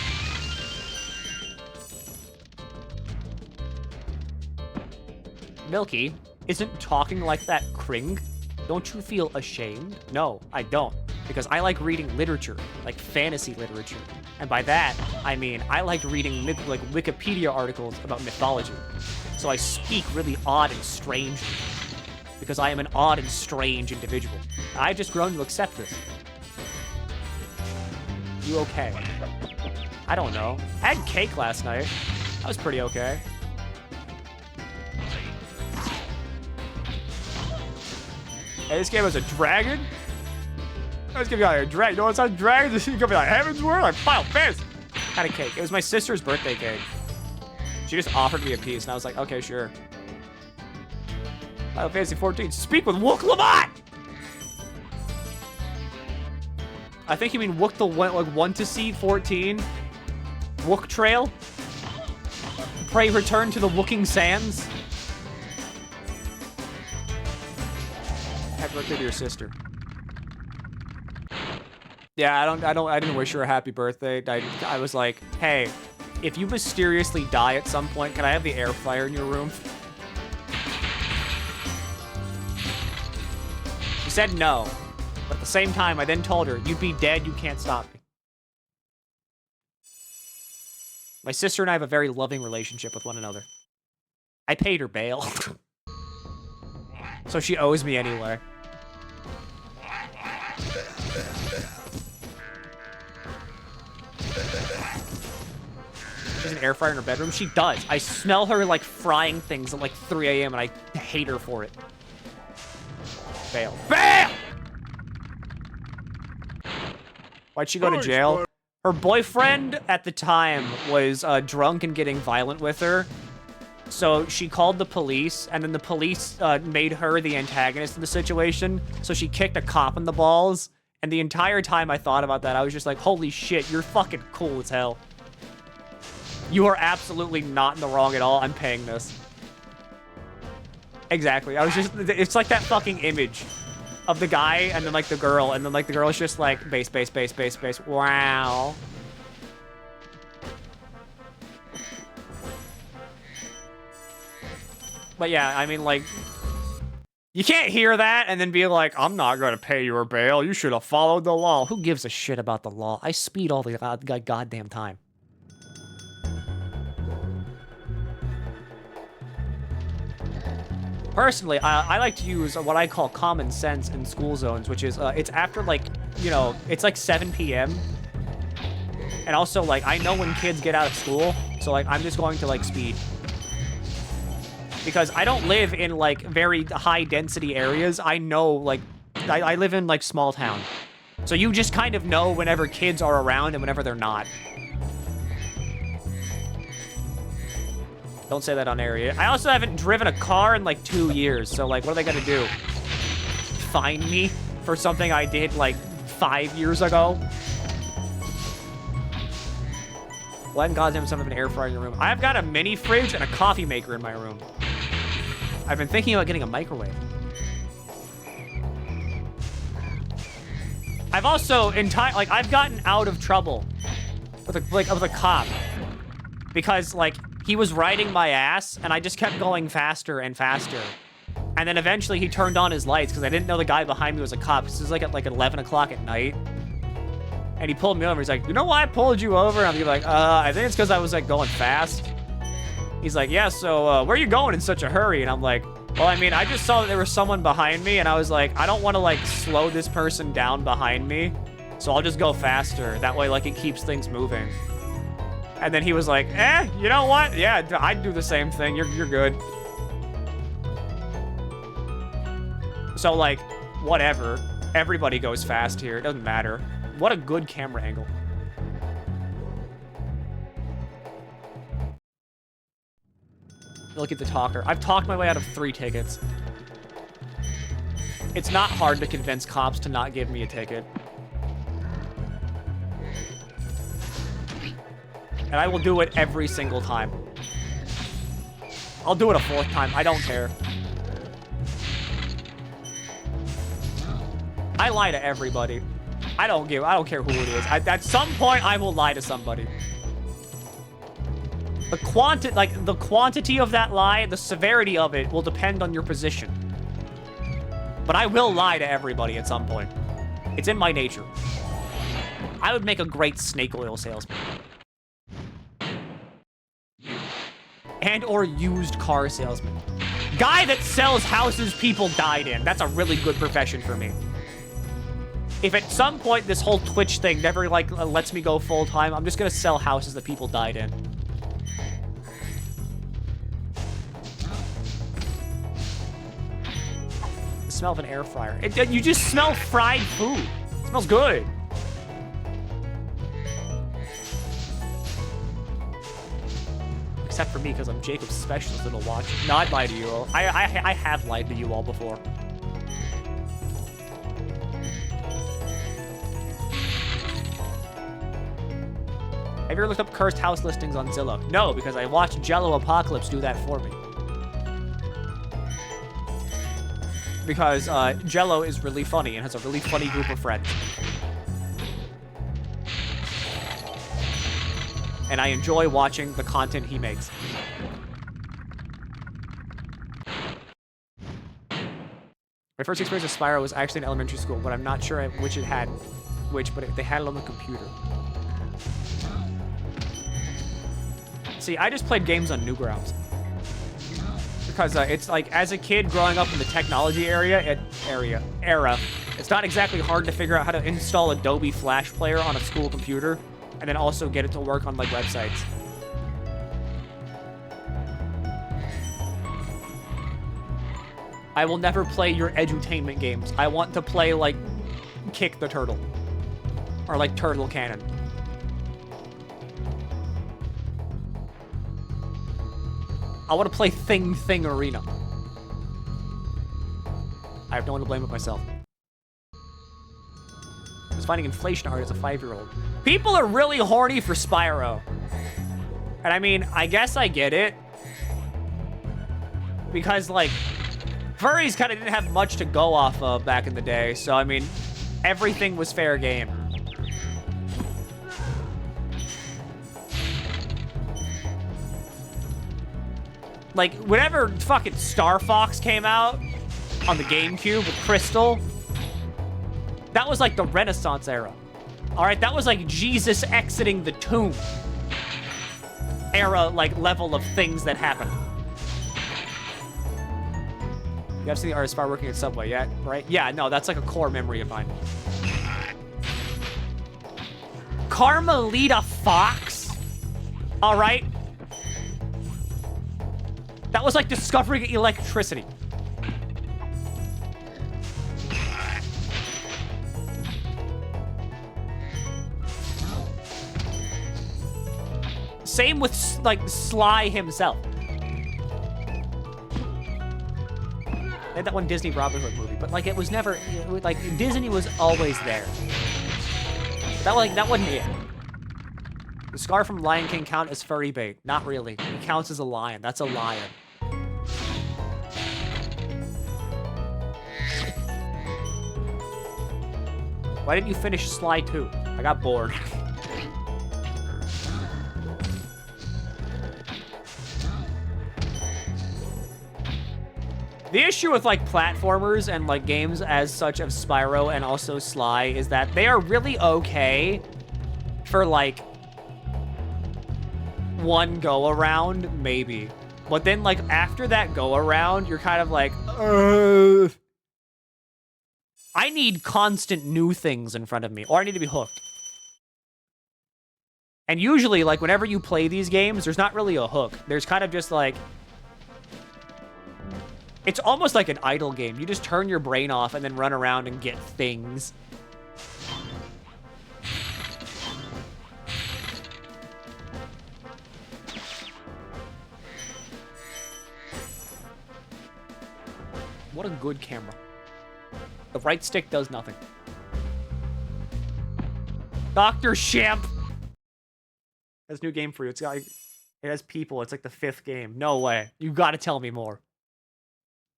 Milky isn't talking like that Kring. Don't you feel ashamed? No, I don't. Because I like reading literature, like fantasy literature. And by that, I mean I like reading like Wikipedia articles about mythology. So I speak really odd and strange. Because I am an odd and strange individual. I've just grown to accept this. You okay? I don't know. I had cake last night. That was pretty okay. Hey, this game has a dragon? I was gonna be like a dragon. You know what's on dragon? This is gonna be like Heaven's Word, like Final Fantasy. Had a cake. It was my sister's birthday cake. She just offered me a piece, and I was like, okay, sure. Final Fantasy 14. Speak with Wook Lamont! I think you mean Wook the one, like 1 to C 14. Wook Trail. Pray return to the Wooking Sands. Happy birthday to your sister. Yeah, I didn't wish her a happy birthday. I was like, hey, if you mysteriously die at some point, can I have the air fryer in your room? She said no. But at the same time, I then told her, you'd be dead, you can't stop me. My sister and I have a very loving relationship with one another. I paid her bail. So she owes me anyway. She has an air fryer in her bedroom? She does. I smell her, like, frying things at, like, 3 a.m. and I hate her for it. Bail. Bail! Why'd she go to jail? Her boyfriend at the time was drunk and getting violent with her. So she called the police, and then the police made her the antagonist in the situation. So she kicked a cop in the balls. And the entire time I thought about that, I was just like, holy shit, you're fucking cool as hell. You are absolutely not in the wrong at all. I'm paying this. Exactly. I was just, it's like that fucking image of the guy and then like the girl, and then like the girl is just like base, base, base, base, base. Wow. But yeah, I mean, like, you can't hear that and then be like, I'm not gonna pay your bail. You should have followed the law. Who gives a shit about the law? I speed all the goddamn time. Personally, I like to use what I call common sense in school zones, which is, it's after, like, you know, it's like 7 p.m. And also, like, I know when kids get out of school, so, like, I'm just going to, like, speed. Because I don't live in, like, very high-density areas. I know, like, I live in, like, small town. So you just kind of know whenever kids are around and whenever they're not. Don't say that on area. I also haven't driven a car in, like, 2 years. So, like, what are they gonna do? Fine me for something I did, like, 5 years ago? Why in God's name some of an air fryer in your room? I've got a mini fridge and a coffee maker in my room. I've been thinking about getting a microwave. I've also I've gotten out of trouble with a cop because like he was riding my ass and I just kept going faster and faster. And then eventually he turned on his lights because I didn't know the guy behind me was a cop. This was like at 11 o'clock at night. And he pulled me over. He's like, you know why I pulled you over? And I'm like, I think it's because I was like going fast. He's like, yeah, so where are you going in such a hurry? And I'm like, well, I mean, I just saw that there was someone behind me and I was like, I don't want to like slow this person down behind me. So I'll just go faster. That way, like, it keeps things moving. And then he was like, you know what? Yeah, I'd do the same thing. You're good. So, like, whatever. Everybody goes fast here. It doesn't matter. What a good camera angle. Look at the talker. I've talked my way out of 3 tickets. It's not hard to convince cops to not give me a ticket. And I will do it every single time. I'll do it a 4th time. I don't care. I lie to everybody. I don't care who it is. At some point, I will lie to somebody. The quantity of that lie, the severity of it will depend on your position. But I will lie to everybody at some point. It's in my nature. I would make a great snake oil salesman. And or used car salesman. Guy that sells houses people died in. That's a really good profession for me. If at some point this whole Twitch thing never, like, lets me go full-time, I'm just gonna sell houses that people died in. The smell of an air fryer. You just smell fried food. It smells good. Except for me, because I'm Jacob's specialist that'll watch. No, I'd lie to you all. I have lied to you all before. Have you ever looked up cursed house listings on Zillow? No, because I watched Jello Apocalypse do that for me. Because Jello is really funny and has a really funny group of friends. And I enjoy watching the content he makes. My first experience with Spyro was actually in elementary school, but I'm not sure which it had which, but they had it on the computer. See, I just played games on Newgrounds. Because it's like, as a kid growing up in the technology era, it's not exactly hard to figure out how to install Adobe Flash Player on a school computer, and then also get it to work on, like, websites. I will never play your edutainment games. I want to play, like, Kick the Turtle. Or, like, Turtle Cannon. I want to play Thing Arena. I have no one to blame but myself. I was finding inflation art as a 5-year-old. People are really horny for Spyro. And I mean, I guess I get it. Because, like, furries kind of didn't have much to go off of back in the day. So, I mean, everything was fair game. Like, whenever fucking Star Fox came out on the GameCube with Crystal, that was like the Renaissance era. All right, that was like Jesus exiting the tomb era, like, level of things that happened. You guys see the artist Spyro working at Subway, yeah? Right? Yeah, no, that's like a core memory of mine. Carmelita Fox? All right. That was like discovering electricity. Same with, like, Sly himself. They had that one Disney Robin Hood movie, but, like, it was never, like, Disney was always there. That wasn't it. The scar from Lion King count as furry bait? Not really. It counts as a lion. That's a lion. Why didn't you finish Sly 2? I got bored. The issue with, like, platformers and, like, games as such of Spyro and also Sly is that they are really okay for, like, one go-around, maybe. But then, like, after that go-around, you're kind of like, I need constant new things in front of me, or I need to be hooked. And usually, like, whenever you play these games, there's not really a hook. There's kind of just, like... It's almost like an idle game. You just turn your brain off and then run around and get things. What a good camera. The right stick does nothing. Dr. Shamp! That's a new game for you. It's got, it has people. It's like the 5th game. No way. You gotta tell me more.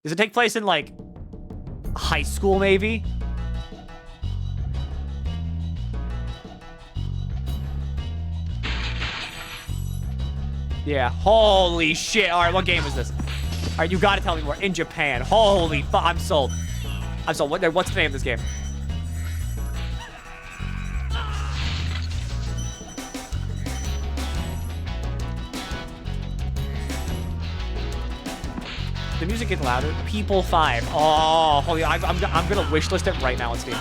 Does it take place in, like, high school, maybe? Yeah. Holy shit. All right, what game is this? All right, you gotta tell me more. In Japan. Holy fuck. I'm sold. I'm sold. What's the name of this game? The music gets louder. People 5. Oh, holy! I'm gonna wishlist it right now on Steam.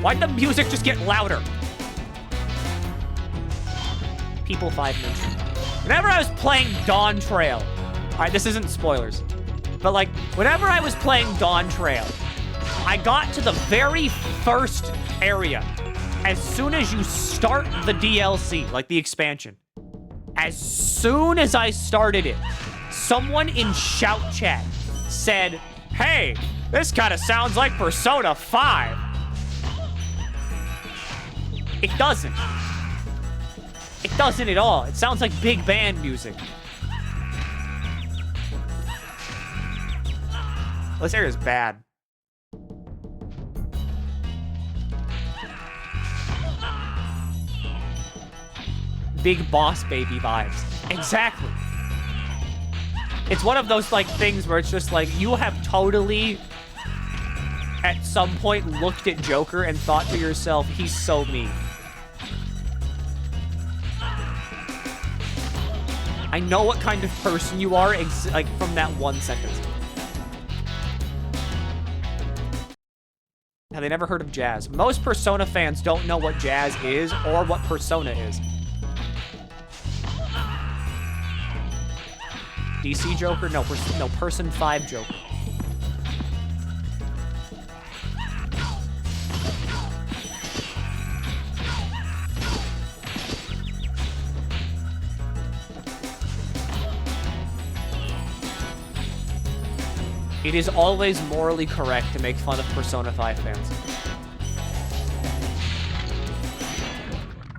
Why'd the music just get louder? People 5 minutes. Whenever I was playing Dawn Trail, all right, this isn't spoilers, but like whenever I was playing Dawn Trail, I got to the very first area. As soon as you start the DLC, like the expansion, as soon as I started it, someone in Shout Chat said, hey, this kind of sounds like Persona 5. It doesn't. It doesn't at all. It sounds like big band music. This area is bad. Big Boss Baby vibes. Exactly. It's one of those, like, things where it's just like, you have totally, at some point, looked at Joker and thought to yourself, he's so mean. I know what kind of person you are, like, from that one sentence. Have they never heard of jazz? Most Persona fans don't know what jazz is or what Persona is. DC Joker? No, Person 5 Joker. It is always morally correct to make fun of Persona 5 fans.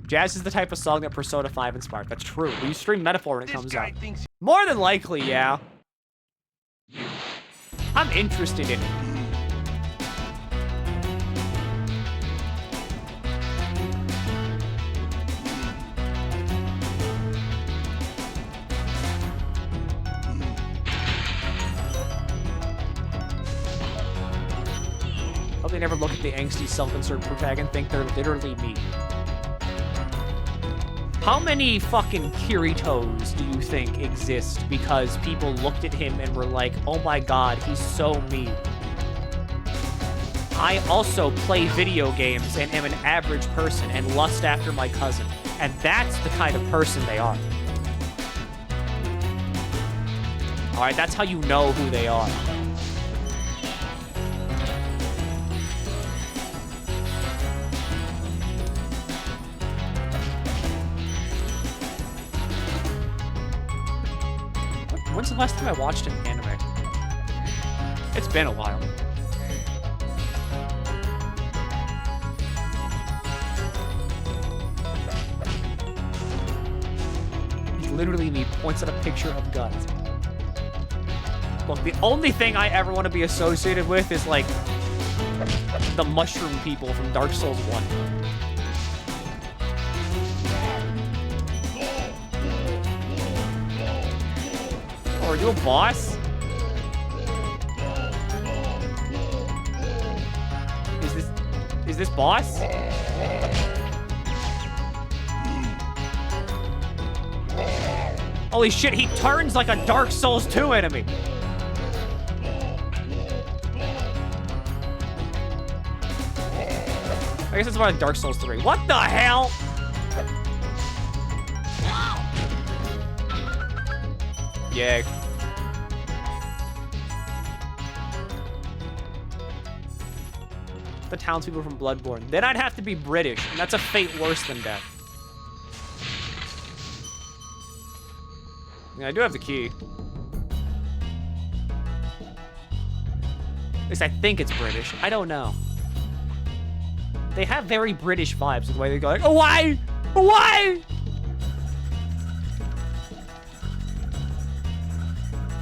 Jazz is the type of song that Persona 5 inspired. That's true. You stream Metaphor when it comes out. More than likely, yeah. I'm interested in it. Hope they never look at the angsty self-insert protagonist and think they're literally me. How many fucking Kiritos do you think exist because people looked at him and were like, oh my god, he's so me. I also play video games and am an average person and lust after my cousin. And that's the kind of person they are. Alright, that's how you know who they are. When's the last time I watched an anime? It's been a while. He literally me points at a picture of guns. Look, the only thing I ever want to be associated with is like the mushroom people from Dark Souls 1. Are you a boss? Is this boss? Holy shit, he turns like a Dark Souls 2 enemy. I guess it's about like Dark Souls 3. What the hell? Yeah. The townspeople from Bloodborne. Then I'd have to be British, and that's a fate worse than death. Yeah, I do have the key. At least I think it's British. I don't know. They have very British vibes with the way they go like, oh, why? Why?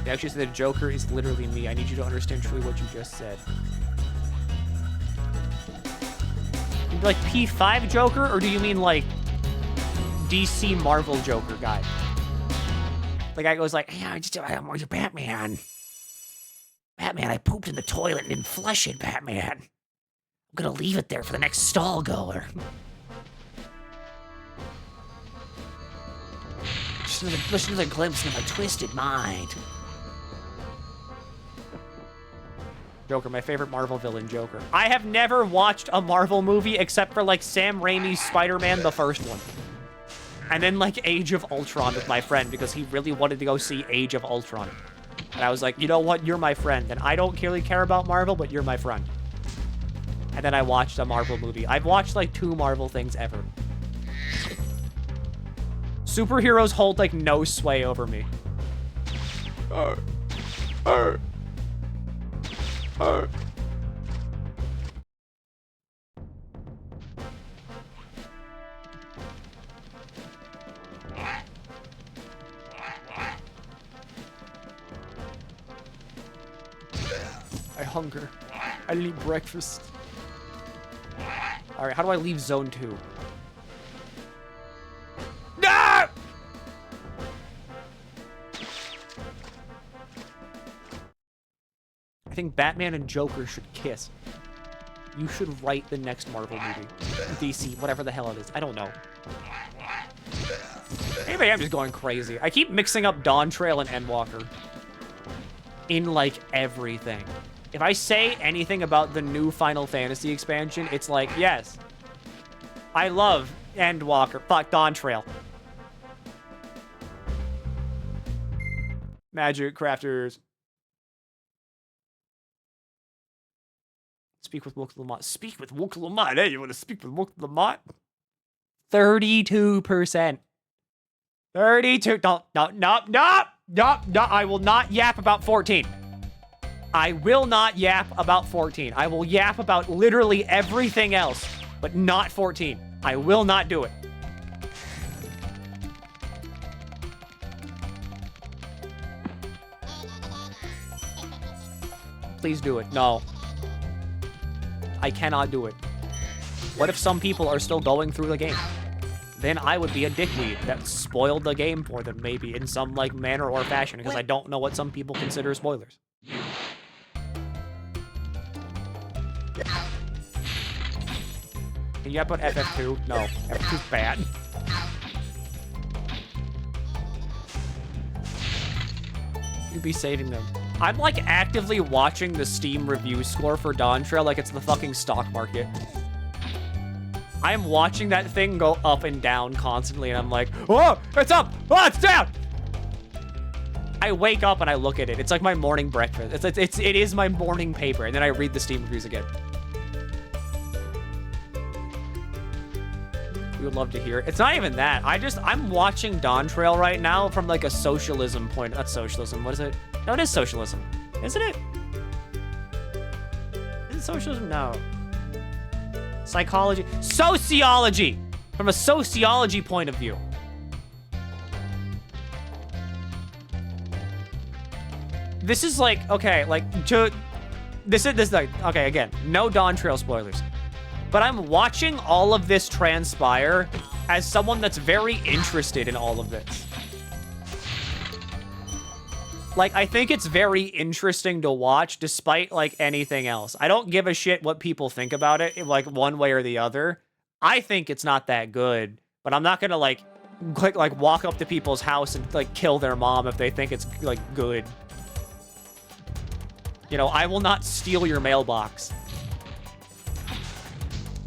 They actually said the Joker is literally me. I need you to understand truly what you just said. You like P5 Joker, or do you mean like DC Marvel Joker guy? The guy goes like, yeah, I'm Batman. Batman, I pooped in the toilet and didn't flush it, Batman. I'm gonna leave it there for the next stall goer. Just another glimpse into my twisted mind. Joker, my favorite Marvel villain, Joker. I have never watched a Marvel movie except for, like, Sam Raimi's Spider-Man, the first one. And then, like, Age of Ultron with my friend because he really wanted to go see Age of Ultron. And I was like, you know what? You're my friend. And I don't really care about Marvel, but you're my friend. And then I watched a Marvel movie. I've watched, like, 2 Marvel things ever. Superheroes hold, like, no sway over me. I hunger. I need breakfast. Alright, how do I leave zone 2? No! I think Batman and Joker should kiss. You should write the next Marvel movie. DC, whatever the hell it is. I don't know. Maybe I'm just going crazy. I keep mixing up Dawn Trail and Endwalker. In, like, everything. If I say anything about the new Final Fantasy expansion, it's like, yes. I love Endwalker. Fuck, Dawn Trail. Magic crafters. Speak with Wook Lamont. Speak with Wook Lamont. Hey, you want to speak with Wook Lamont? 32%. 32. No. I will not yap about 14. I will not yap about 14. I will yap about literally everything else, but not 14. I will not do it. Please do it. No. I cannot do it. What if some people are still going through the game? Then I would be a dickweed that spoiled the game for them, maybe, in some, like, manner or fashion, because I don't know what some people consider spoilers. Can you put FF2? No. FF2's bad. You'd be saving them. I'm, like, actively watching the Steam review score for Dawn Trail like it's the fucking stock market. I'm watching that thing go up and down constantly, and I'm like, oh, it's up! Oh, it's down! I wake up and I look at it. It's like my morning breakfast. It is my morning paper, and then I read the Steam reviews again. We would love to hear it. It's not even that. I'm watching Dawn Trail right now from like a socialism point. Not socialism. What is it? No, it is socialism. Isn't it? Is it socialism? No. Psychology. Sociology! From a sociology point of view. This is like, okay, like, this is like, okay, again, no Dawn Trail spoilers. But I'm watching all of this transpire as someone that's very interested in all of this. Like, I think it's very interesting to watch despite, like, anything else. I don't give a shit what people think about it, like, one way or the other. I think it's not that good, but I'm not gonna, like walk up to people's house and, like, kill their mom if they think it's, like, good. You know, I will not steal your mailbox.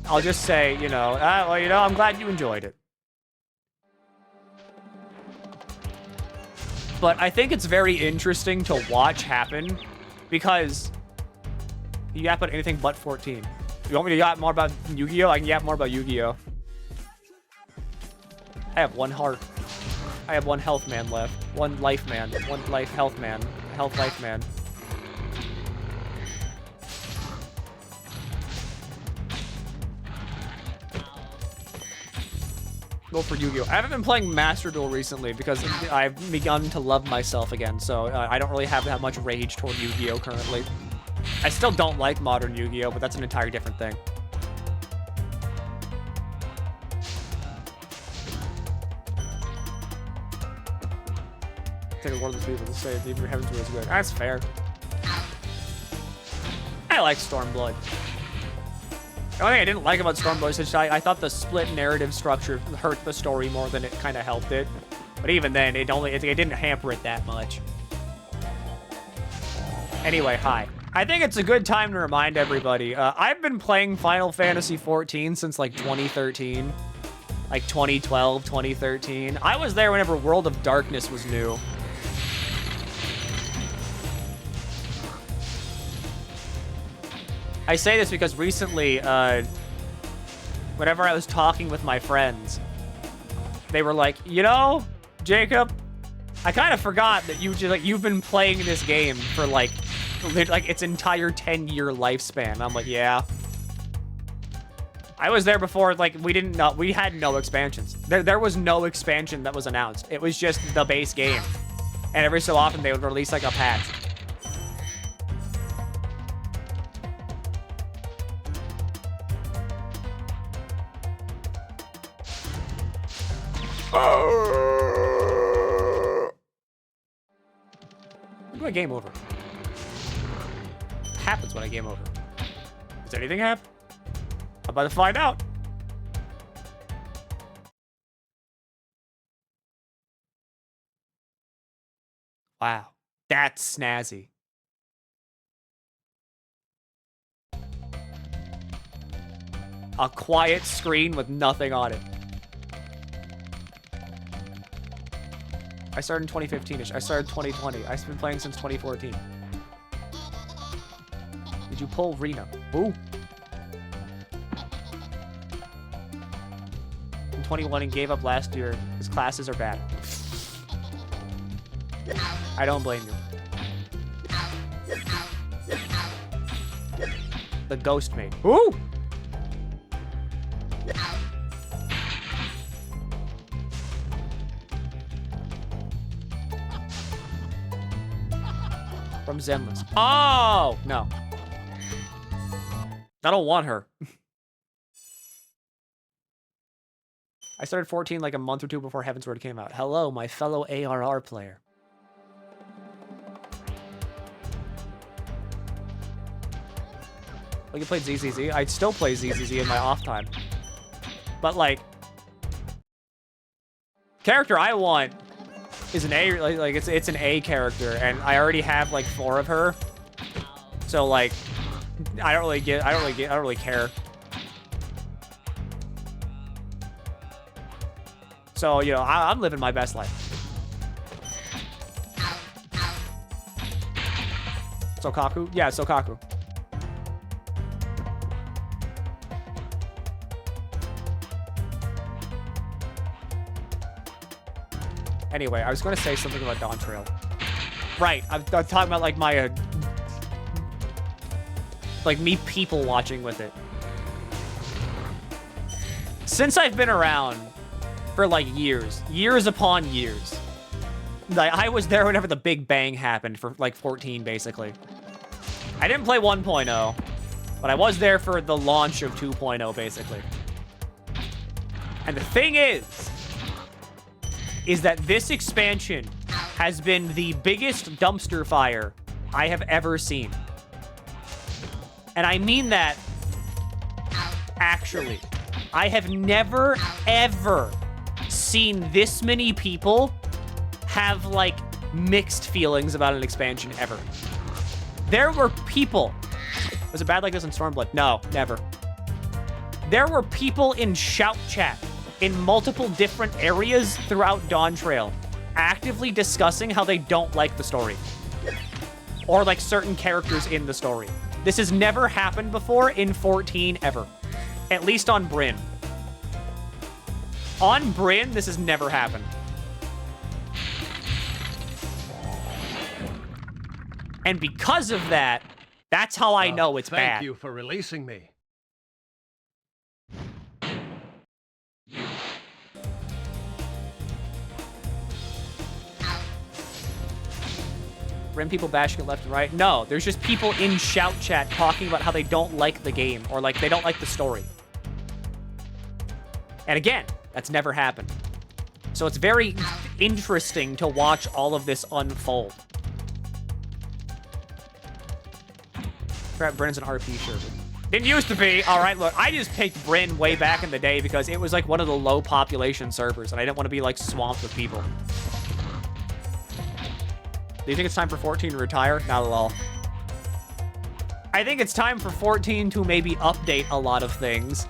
I'll just say, you know, well, you know, I'm glad you enjoyed it. But I think it's very interesting to watch happen because you yap about anything but 14. You want me to yap more about Yu-Gi-Oh? I can yap more about Yu-Gi-Oh. I have one heart. I have one health man left. One life man. One life health man. Health life man. Go for Yu-Gi-Oh! I haven't been playing Master Duel recently because I've begun to love myself again, so I don't really have that much rage toward Yu-Gi-Oh! Currently. I still don't like modern Yu-Gi-Oh!, but that's an entirely different thing. I think one of those people to say the Heaven's Wheel is good. That's fair. I like Stormblood. The only thing I didn't like about Stormblood is I thought the split narrative structure hurt the story more than it kind of helped it. But even then, it didn't hamper it that much. Anyway, hi. I think it's a good time to remind everybody. I've been playing Final Fantasy XIV since like 2013. Like 2012, 2013. I was there whenever World of Darkness was new. I say this because recently, whenever I was talking with my friends, they were like, you know, Jacob, I kind of forgot that you've been playing this game for like its entire 10-year lifespan. I'm like, yeah. I was there before, like, we had no expansions. There was no expansion that was announced. It was just the base game. And every so often they would release like a patch. When do I game over? What happens when I game over? Does anything happen? I'm about to find out. Wow, that's snazzy. A quiet screen with nothing on it. I started in 2015-ish. I started 2020. I've been playing since 2014. Did you pull Reno? Ooh. In 21 and gave up last year. His classes are bad. I don't blame you. The ghost mate. Ooh! From Zenless. Oh! No. I don't want her. I started 14 like a month or two before Heavensward came out. Hello, my fellow ARR player. Like, you played ZZZ? I'd still play ZZZ in my off time. But, like, character I want is an A, like it's an A character, and I already have, like, 4 of her. So, like, I don't really care. So, you know, I'm living my best life. Sokaku? Yeah, Sokaku. Anyway, I was going to say something about Dawn Trail. Right, I'm talking about, like, my, like, me people watching with it. Since I've been around for, like, years upon years, like, I was there whenever the Big Bang happened for, like, 14, basically. I didn't play 1.0, but I was there for the launch of 2.0, basically. And the thing is that this expansion has been the biggest dumpster fire I have ever seen. And I mean that, actually. I have never, ever seen this many people have, like, mixed feelings about an expansion ever. There were people... Was it bad like this in Stormblood? No, never. There were people in Shout Chat in multiple different areas throughout Dawn Trail actively discussing how they don't like the story. Or, like, certain characters in the story. This has never happened before in 14 ever. At least on Bryn. On Bryn, this has never happened. And because of that, that's how I know it's bad. Thank you for releasing me. Bryn people bashing it left and right. No, there's just people in Shout Chat talking about how they don't like the game or, like, they don't like the story. And again, that's never happened. So it's very interesting to watch all of this unfold. Crap, Bryn's an RP server. Didn't used to be. All right, look, I just picked Bryn way back in the day because it was, like, one of the low population servers, and I didn't want to be, like, swamped with people. Do you think it's time for 14 to retire? Not at all. I think it's time for 14 to maybe update a lot of things.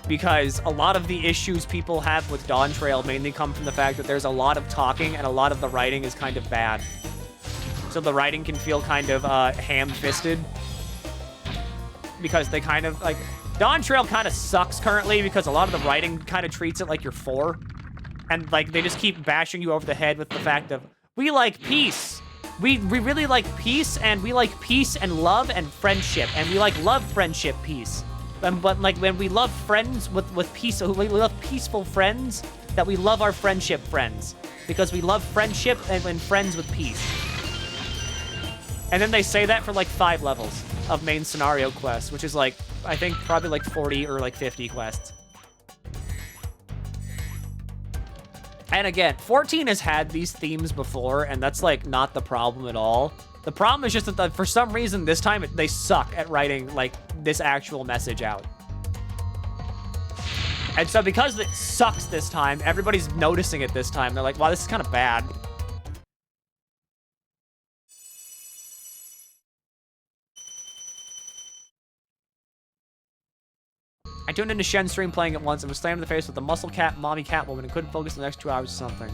Because a lot of the issues people have with Dawn Trail mainly come from the fact that there's a lot of talking and a lot of the writing is kind of bad. So the writing can feel kind of ham-fisted. Because they kind of, like... Dawn Trail kind of sucks currently because a lot of the writing kind of treats it like you're 4. And, like, they just keep bashing you over the head with the fact of, we like peace. We really like peace, and we like peace and love and friendship. And we, like, love friendship, peace. But, like, when we love friends with peace, we love peaceful friends, that we love our friendship friends. Because we love friendship and friends with peace. And then they say that for, like, 5 levels of main scenario quests, which is, like, I think probably, like, 40 or, like, 50 quests. And again, 14 has had these themes before, and that's, like, not the problem at all. The problem is just that, for some reason, this time, they suck at writing, like, this actual message out. And so because it sucks this time, everybody's noticing it this time. They're like, wow, this is kind of bad. I tuned into Shen's stream playing it once and was slammed in the face with a muscle cat, mommy cat woman and couldn't focus the next 2 hours or something.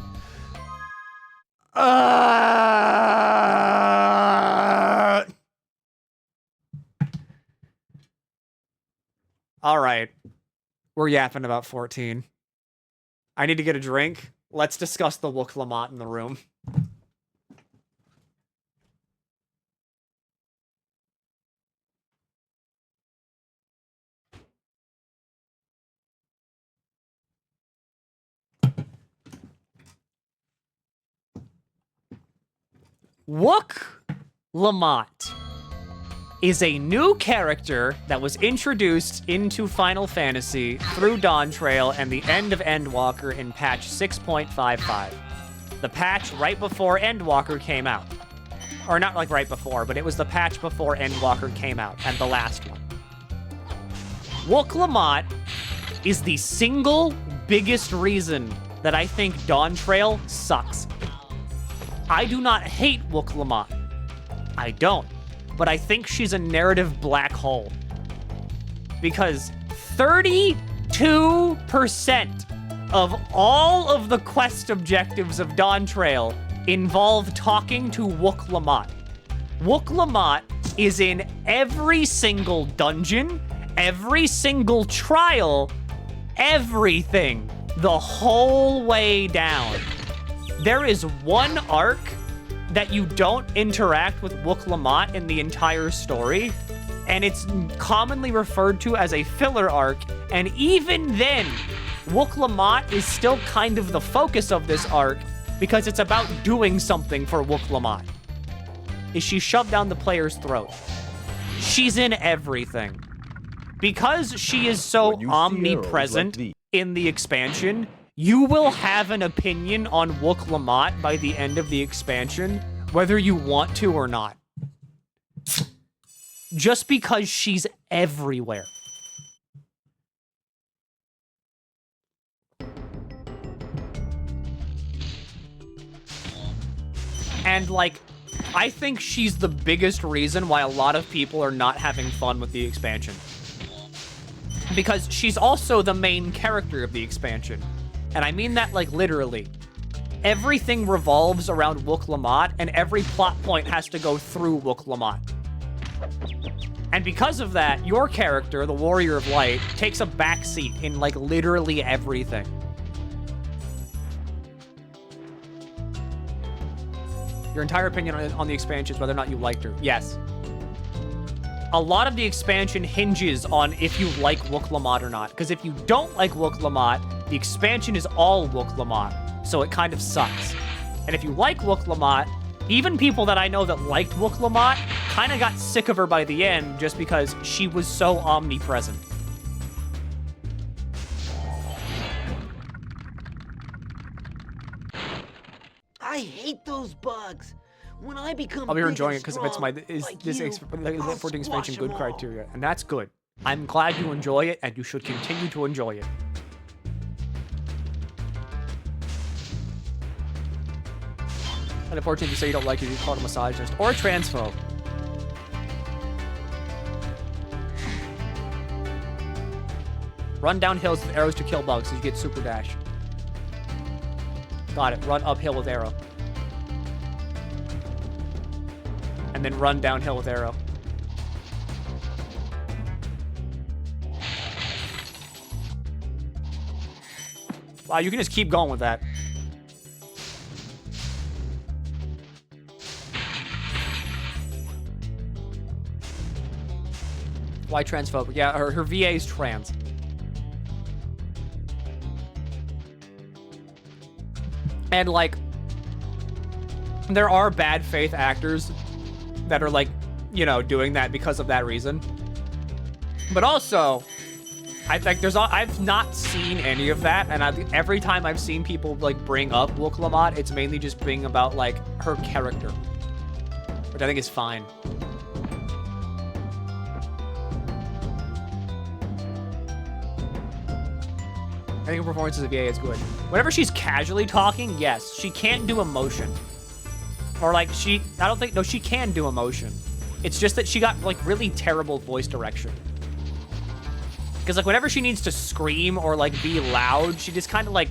All right. We're yapping about 14. I need to get a drink. Let's discuss the Wook Lamont in the room. Wook Lamont is a new character that was introduced into Final Fantasy through Dawn Trail and the end of Endwalker in patch 6.55. The patch right before Endwalker came out. Or not like right before, but it was the patch before Endwalker came out, and the last one. Wook Lamont is the single biggest reason that I think Dawn Trail sucks. I do not hate Wook Lamont. I don't. But I think she's a narrative black hole. Because 32% of all of the quest objectives of Dawn Trail involve talking to Wook Lamont. Wook Lamont is in every single dungeon, every single trial, everything, the whole way down. There is one arc that you don't interact with Wook Lamont in the entire story, and it's commonly referred to as a filler arc, and even then, Wook Lamont is still kind of the focus of this arc because it's about doing something for Wook Lamont. Is she shoved down the player's throat? She's in everything. Because she is so omnipresent in the expansion, you will have an opinion on Wook Lamont by the end of the expansion, whether you want to or not. Just because she's everywhere. And, like, I think she's the biggest reason why a lot of people are not having fun with the expansion. Because she's also the main character of the expansion. And I mean that, like, literally. Everything revolves around Wook Lamont, and every plot point has to go through Wook Lamont. And because of that, your character, the Warrior of Light, takes a backseat in, like, literally everything. Your entire opinion on the expansion is whether or not you liked her. Yes. A lot of the expansion hinges on if you like Wook Lamont or not. Because if you don't like Wook Lamont, the expansion is all Wook Lamont. So it kind of sucks. And if you like Wook Lamont, even people that I know that liked Wook Lamont kind of got sick of her by the end just because she was so omnipresent. I hate those bugs. When I become I'll be big enjoying it and because it's strong, my like you, I'll 14 expansion squash good 'em all. criteria, and that's good. I'm glad you enjoy it, and you should continue to enjoy it. And unfortunately, you say you don't like it, you call it a misogynist or a transphobe. Run down hills with arrows to kill bugs so you get super dash. Got it. Run uphill with arrow. And then run downhill with arrow. Wow, you can just keep going with that. Why transphobic? Yeah, her VA is trans. And, like, there are bad faith actors that are, like, you know, doing that because of that reason. But also, I think I've not seen any of that, and every time I've seen people, like, bring up Wook Lamont, it's mainly just being about, like, her character. Which I think is fine. I think her performance as a VA is good. Whenever she's casually talking, yes, she can't do emotion. Or, like, she can do emotion. It's just that she got, like, really terrible voice direction. Because, like, whenever she needs to scream or, like, be loud, she just kind of, like,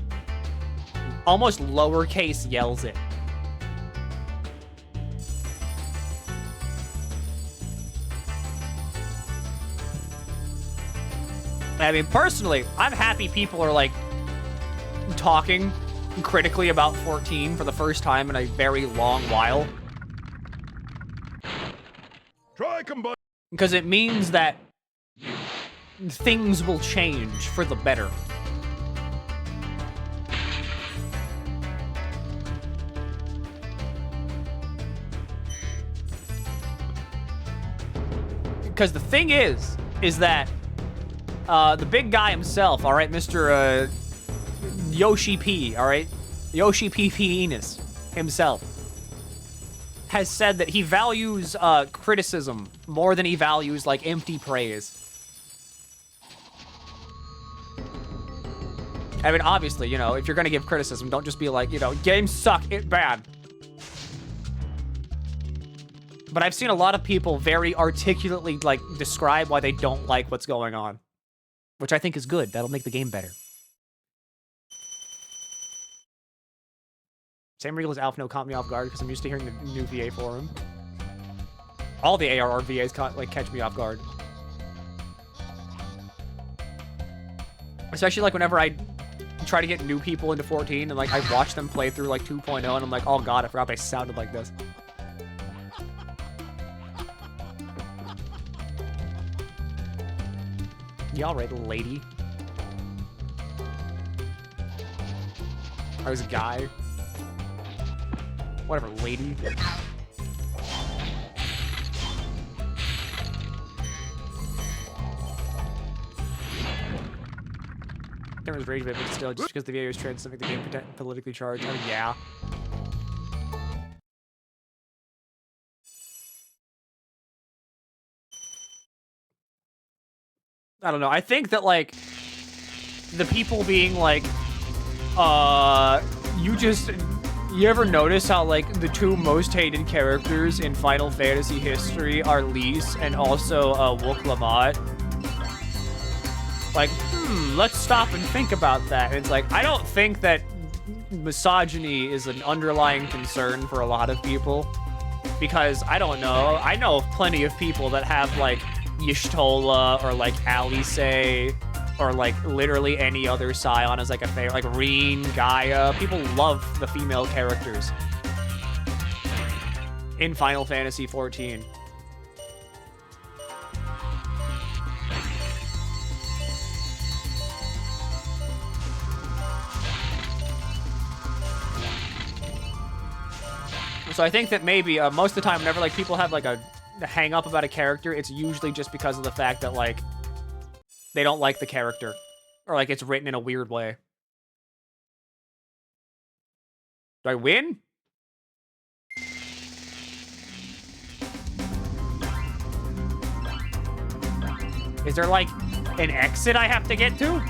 almost lowercase yells it. I mean, personally, I'm happy people are, like, talking critically about 14 for the first time in a very long while. Try combine. Because it means that things will change for the better. Because the thing is that the big guy himself, all right, Mr. Yoshi P, all right? Yoshi P. Enos himself has said that he values criticism more than he values, like, empty praise. I mean, obviously, you know, if you're gonna give criticism, don't just be like, you know, games suck, it's bad. But I've seen a lot of people very articulately, like, describe why they don't like what's going on. Which I think is good. That'll make the game better. Sam Regal's Alpha No caught me off guard because I'm used to hearing the new VA for him. All the ARR VAs catch me off guard. Especially, like, whenever I try to get new people into 14 and, like, I watch them play through, like, 2.0 and I'm like, oh god, I forgot they sounded like this. Yeah, alright, lady. I was a guy. Whatever, lady. There was rage, but still, just because the video was trying to make the game politically charged. Oh, yeah. I don't know. I think that, like, the people being like, you ever notice how, like, the two most hated characters in Final Fantasy history are Lise and also, Wook Lamont? Like, let's stop and think about that. It's like, I don't think that misogyny is an underlying concern for a lot of people. Because, I don't know, I know of plenty of people that have, like, Y'shtola or, like, Alice or, like, literally any other Scion as, like, a favorite. Like, Reen, Gaia. People love the female characters in Final Fantasy XIV. So I think that maybe most of the time, whenever, like, people have, like, a hang up about a character, it's usually just because of the fact that, like, they don't like the character. Or, like, it's written in a weird way. Do I win? Is there, like, an exit I have to get to?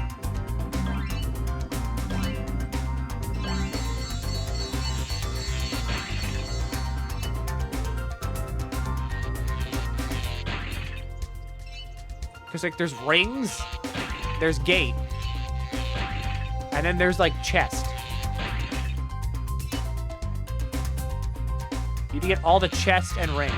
Because, like, there's rings, there's gate, and then there's, like, chest. You need to get all the chest and rings.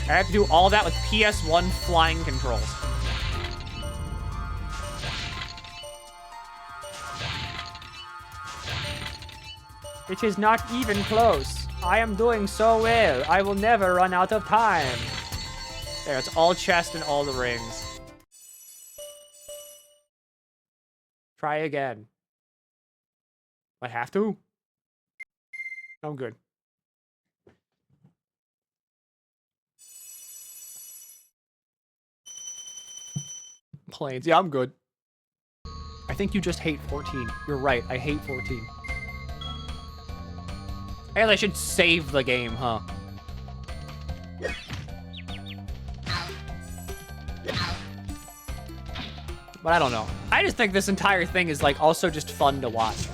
I have to do all that with PS1 flying controls. It is not even close. I am doing so well. I will never run out of time. There, it's all chest and all the rings. Try again. I have to? I'm good. Planes. Yeah, I'm good. I think you just hate 14. You're right. I hate 14. I guess I should save the game, huh? But I don't know. I just think this entire thing is, like, also just fun to watch.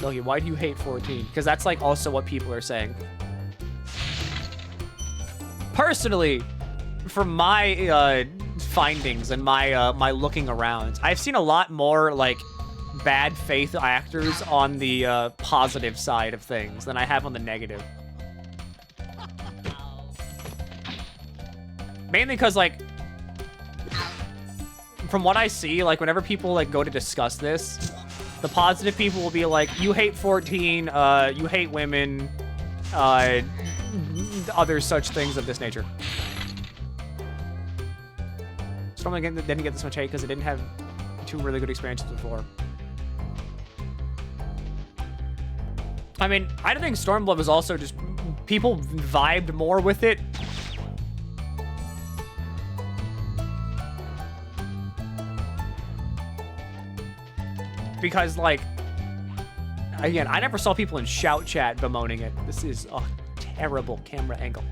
Milky, why do you hate 14? Because that's, like, also what people are saying. Personally, from my, findings and my my looking around, I've seen a lot more, like, bad faith actors on the positive side of things than I have on the negative. Mainly because, like, from what I see, like, whenever people, like, go to discuss this, the positive people will be like, you hate 14, you hate women, other such things of this nature. Stormblood didn't get this much hate because it didn't have 2 really good expansions before. I mean, I don't think Stormblood was also just... People vibed more with it. Because, like... Again, I never saw people in shout chat bemoaning it. This is a terrible camera angle.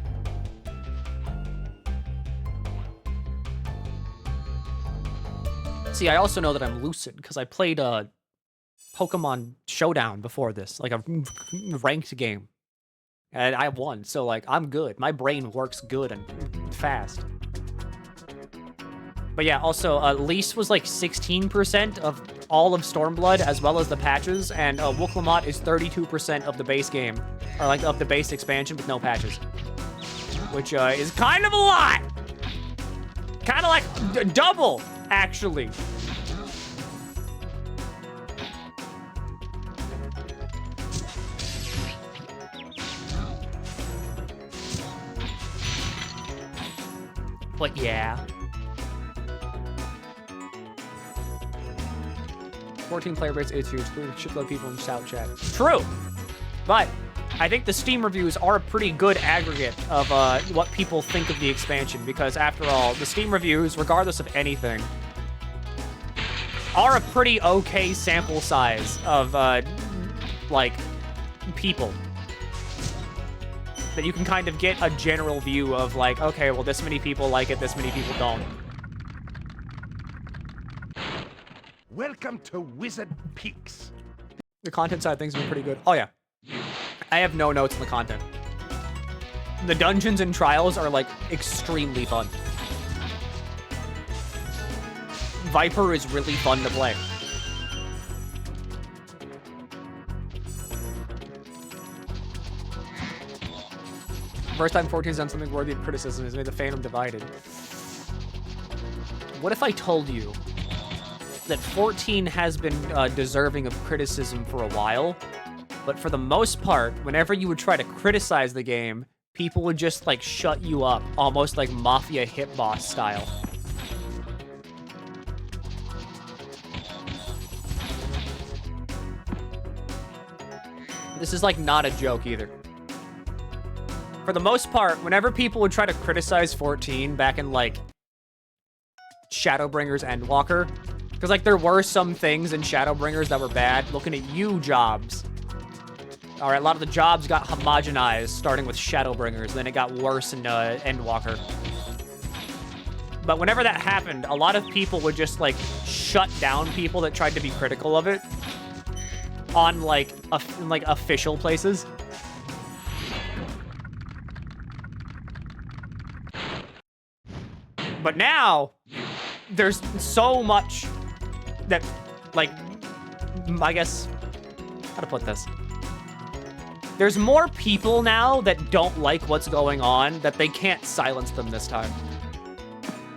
See, I also know that I'm lucid because I played Pokemon Showdown before this, like a ranked game. And I won, so like I'm good. My brain works good and fast. But yeah, also Lease was like 16% of all of Stormblood as well as the patches, and Wooklamot is 32% of the base game, or like of the base expansion with no patches, which is kind of a lot. Kind of like double, actually. But yeah. 14 player base is huge. Shitload of people in shout chat. True. But I think the Steam reviews are a pretty good aggregate of what people think of the expansion, because after all, the Steam reviews, regardless of anything, are a pretty okay sample size of, like, people. That you can kind of get a general view of, like, okay, well, this many people like it, this many people don't. Welcome to Wizard Peaks. The content side of things have been pretty good. Oh, yeah. I have no notes on the content. The dungeons and trials are, like, extremely fun. Viper is really fun to play. First time 14's done something worthy of criticism has made the fandom divided. What if I told you that 14 has been deserving of criticism for a while, but for the most part, whenever you would try to criticize the game, people would just, like, shut you up, almost like Mafia Hit Boss style. This is, like, not a joke either. For the most part, whenever people would try to criticize 14 back in, like, Shadowbringers Endwalker, because, like, there were some things in Shadowbringers that were bad. Looking at you, jobs. All right, a lot of the jobs got homogenized, starting with Shadowbringers, then it got worse in Endwalker. But whenever that happened, a lot of people would just, like, shut down people that tried to be critical of it on, like, official places. But now, there's so much that, like, I guess, how to put this? There's more people now that don't like what's going on that they can't silence them this time.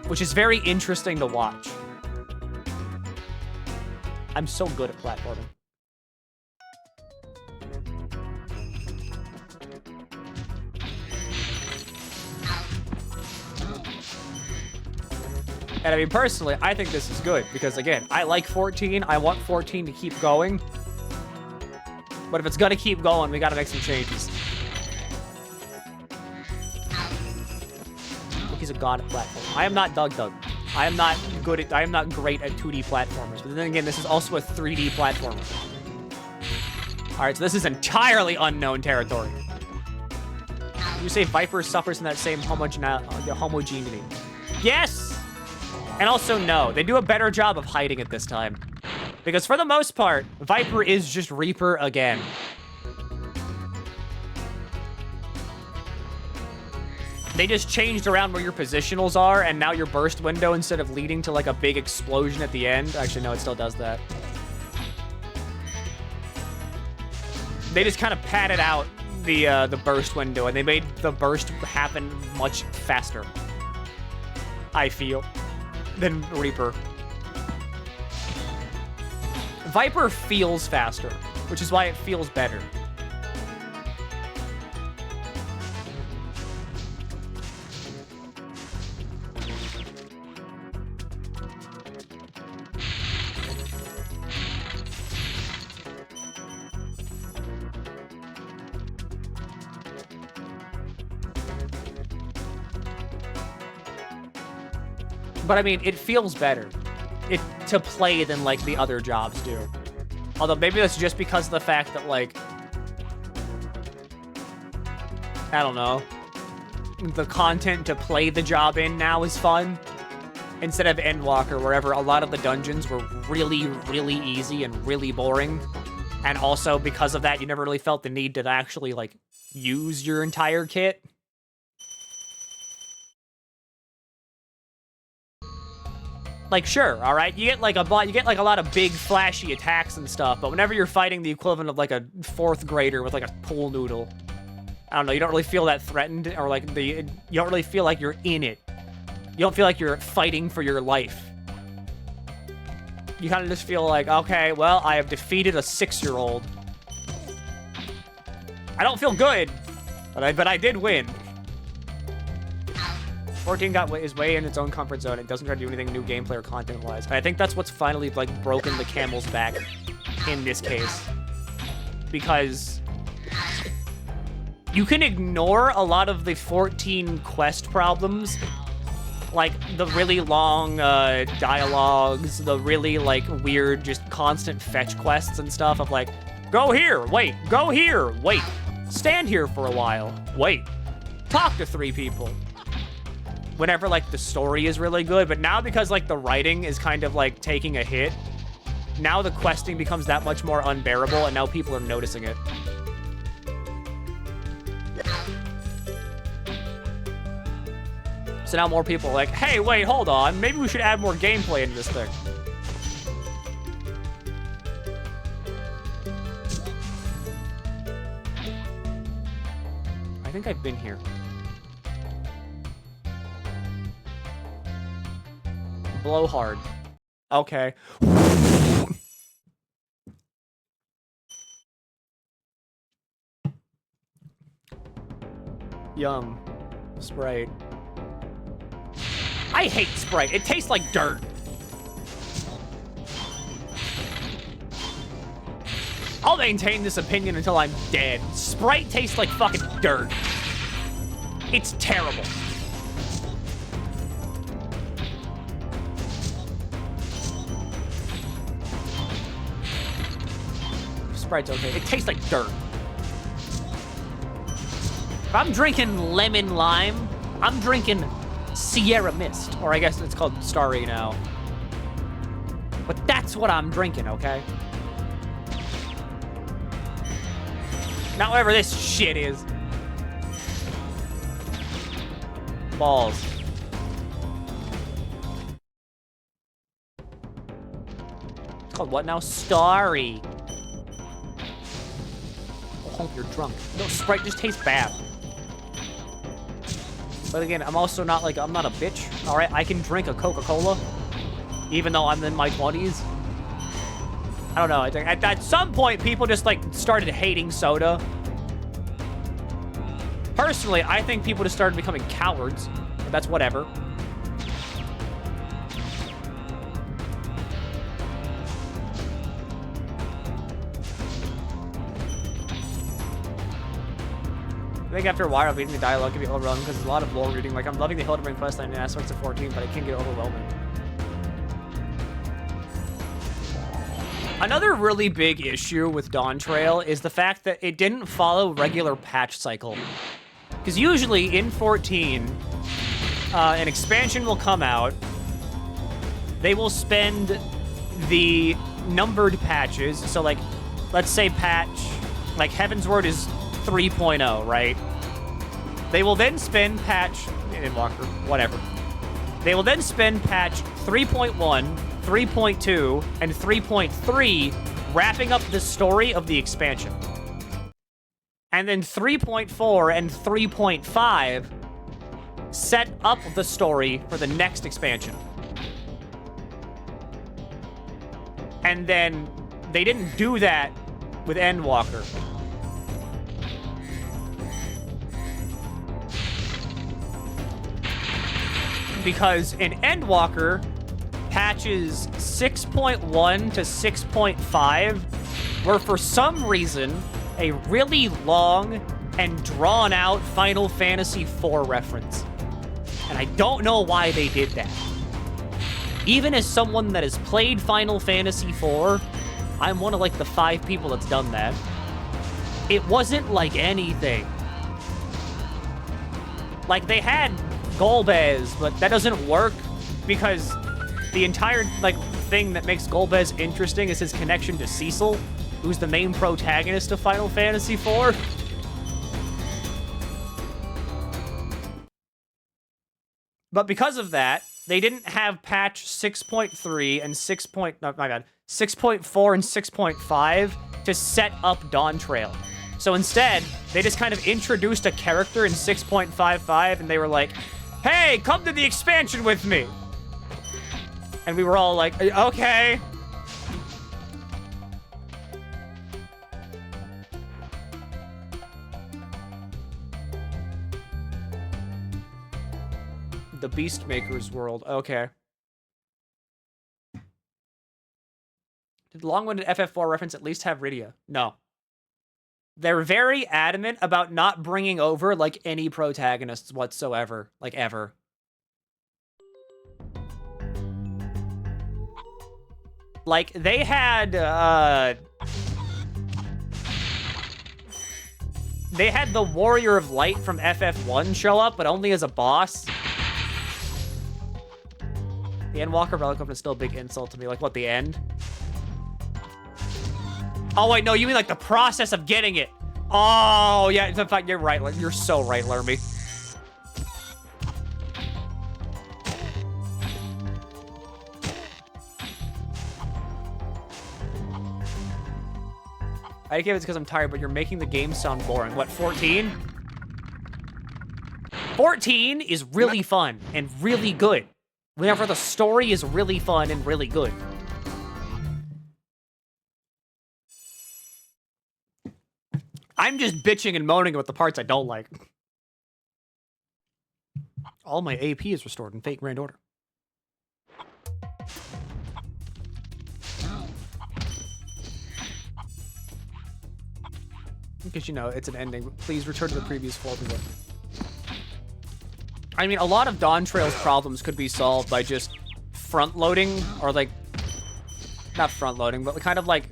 Which is very interesting to watch. I'm so good at platforming. And I mean, personally, I think this is good because, again, I like 14. I want 14 to keep going. But if it's gonna keep going, we gotta make some changes. He's a god at platforming. I am not Doug. I am not great at 2D platformers. But then again, this is also a 3D platformer. All right, so this is entirely unknown territory. You say Viper suffers from that same homogeneity. Yes! And also, no. They do a better job of hiding it this time. Because for the most part, Viper is just Reaper again. They just changed around where your positionals are, and now your burst window, instead of leading to, like, a big explosion at the end... Actually, no, it still does that. They just kind of padded out the burst window, and they made the burst happen much faster, I feel, than Reaper. Viper feels faster, which is why it feels better. But I mean, it feels better to play than, like, the other jobs do. Although maybe that's just because of the fact that, like, I don't know, the content to play the job in now is fun. Instead of Endwalker, wherever a lot of the dungeons were really, really easy and really boring. And also, because of that, you never really felt the need to actually, like, use your entire kit. Like, sure, all right, you get like a lot of big flashy attacks and stuff, but whenever you're fighting the equivalent of like a 4th grader with like a pool noodle, I don't know, you don't really feel that threatened, or like you don't really feel like you're in it. You don't feel like you're fighting for your life. You kind of just feel like, okay, well, I have defeated a 6-year-old. I don't feel good, but I did win. 14 is way in its own comfort zone. It doesn't try to do anything new gameplay or content-wise. And I think that's what's finally, like, broken the camel's back in this case. Because you can ignore a lot of the 14 quest problems, like the really long dialogues, the really, like, weird, just constant fetch quests and stuff of, like, go here, wait, go here, wait, stand here for a while, wait, talk to 3 people. Whenever, like, the story is really good, but now because, like, the writing is kind of, like, taking a hit, now the questing becomes that much more unbearable, and now people are noticing it. So now more people are like, hey, wait, hold on, maybe we should add more gameplay into this thing. I think I've been here. Blow hard. Okay. Yum. Sprite. I hate Sprite. It tastes like dirt. I'll maintain this opinion until I'm dead. Sprite tastes like fucking dirt. It's terrible. Sprite's okay. It tastes like dirt. If I'm drinking lemon lime, I'm drinking Sierra Mist. Or I guess it's called Starry now. But that's what I'm drinking, okay? Not whatever this shit is. Balls. It's called what now? Starry. I hope you're drunk. No, Sprite just tastes bad. But again, I'm also not like, I'm not a bitch. All right, I can drink a Coca-Cola, even though I'm in my 20s. I don't know. I think at some point, people just like started hating soda. Personally, I think people just started becoming cowards. But that's whatever. I think after a while, reading the dialogue can be overwhelming because there's a lot of lore reading. Like, I'm loving the Hildebrand questline in aspects of 14, but it can get overwhelming. Another really big issue with Dawn Trail is the fact that it didn't follow regular patch cycle. Because usually in 14, an expansion will come out. They will spend the numbered patches. So, like, let's say patch, like, Heaven's Word is 3.0, right? They will then spend patch, Walker, whatever. They will then spend patch 3.1, 3.2, and 3.3 wrapping up the story of the expansion. And then 3.4 and 3.5 set up the story for the next expansion. And then they didn't do that with Endwalker. Because in Endwalker, patches 6.1 to 6.5 were for some reason a really long and drawn-out Final Fantasy IV reference. And I don't know why they did that. Even as someone that has played Final Fantasy IV, I'm one of like the 5 people that's done that. It wasn't like anything. Like, they had Golbez, but that doesn't work because the entire, like, thing that makes Golbez interesting is his connection to Cecil, who's the main protagonist of Final Fantasy IV. But because of that, they didn't have patch 6.3 and 6.4 and 6.5 to set up Dawn Trail. So instead, they just kind of introduced a character in 6.55, and they were like, hey, come to the expansion with me. And we were all like, okay. The Beastmaker's world. Okay. Did Long-Winded FF4 reference at least have Rydia? No. They're very adamant about not bringing over, like, any protagonists whatsoever. Like, ever. Like, they had, they had the Warrior of Light from FF1 show up, but only as a boss. The Endwalker Relic Weapon is still a big insult to me. Like, what, the end? Oh, wait, no, you mean, like, the process of getting it. Oh, yeah, in fact, you're right. You're so right, Lermy. I give it because I'm tired, but you're making the game sound boring. What, 14? 14 is really fun and really good. Whenever the story is really fun and really good. I'm just bitching and moaning about the parts I don't like. All my AP is restored in Fate Grand Order. Because, you know, it's an ending. Please return to the previous folder. I mean, a lot of Dawn Trail's problems could be solved by just front-loading, or, like, not front-loading, but kind of, like,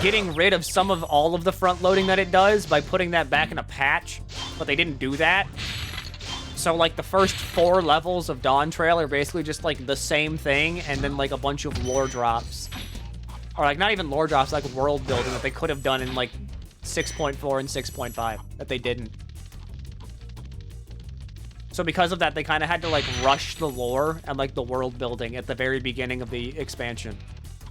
getting rid of some of all of the front-loading that it does by putting that back in a patch, but they didn't do that. So, like, the first 4 levels of Dawn Trail are basically just, like, the same thing, and then, like, a bunch of lore drops. Or, like, not even lore drops, like, world building that they could have done in, like, 6.4 and 6.5, that they didn't. So because of that, they kind of had to, like, rush the lore and, like, the world building at the very beginning of the expansion,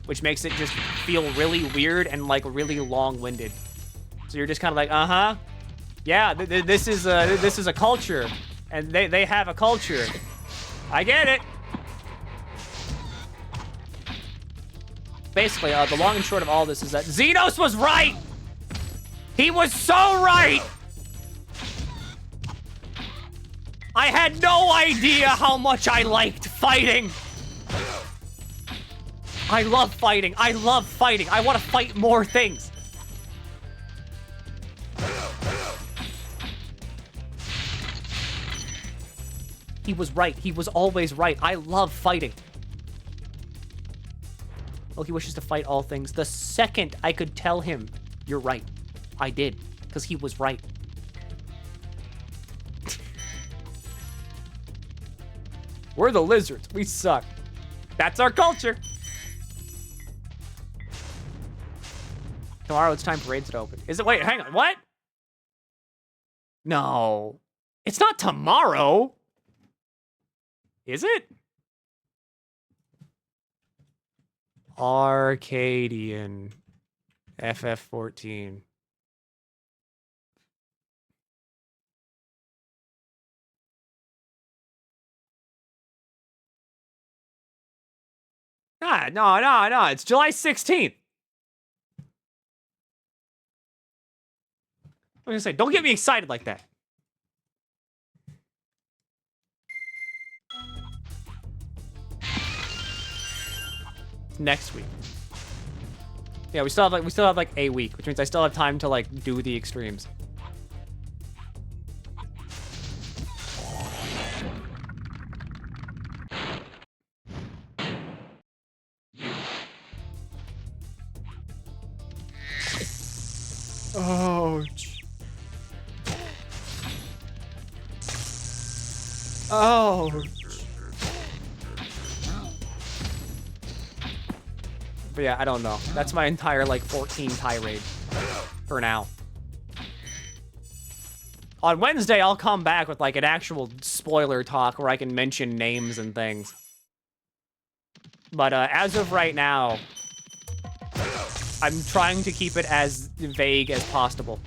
which makes it just feel really weird and, like, really long-winded. So you're just kind of like, uh-huh. Yeah, this is a culture, and they have a culture. I get it. Basically, the long and short of all this is that Xenos was right! He was so right! I had no idea how much I liked fighting! I love fighting. I love fighting. I want to fight more things. He was right. He was always right. I love fighting. Well, he wishes to fight all things. The second I could tell him, you're right, I did, because he was right. We're the lizards. We suck. That's our culture. Tomorrow it's time for raids to open. Is it? Wait, hang on. What? No. It's not tomorrow. Is it? Arcadian. FF14. No. It's July 16th. I was gonna say, don't get me excited like that. Next week. Yeah, we still have like a week, which means I still have time to like do the extremes. Ouch. Oh. But yeah, I don't know. That's my entire, like, 14 tirade. For now. On Wednesday, I'll come back with, like, an actual spoiler talk where I can mention names and things. But, as of right now, I'm trying to keep it as vague as possible.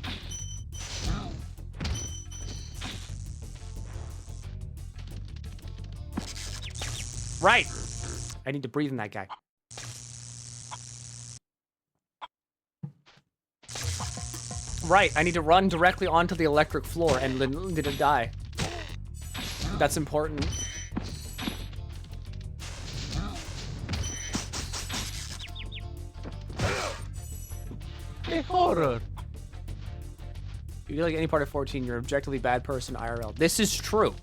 Right. I need to breathe in that guy. Right, I need to run directly onto the electric floor and didn't die. That's important. A horror. If you like any part of 14, you're an objectively bad person IRL. This is true.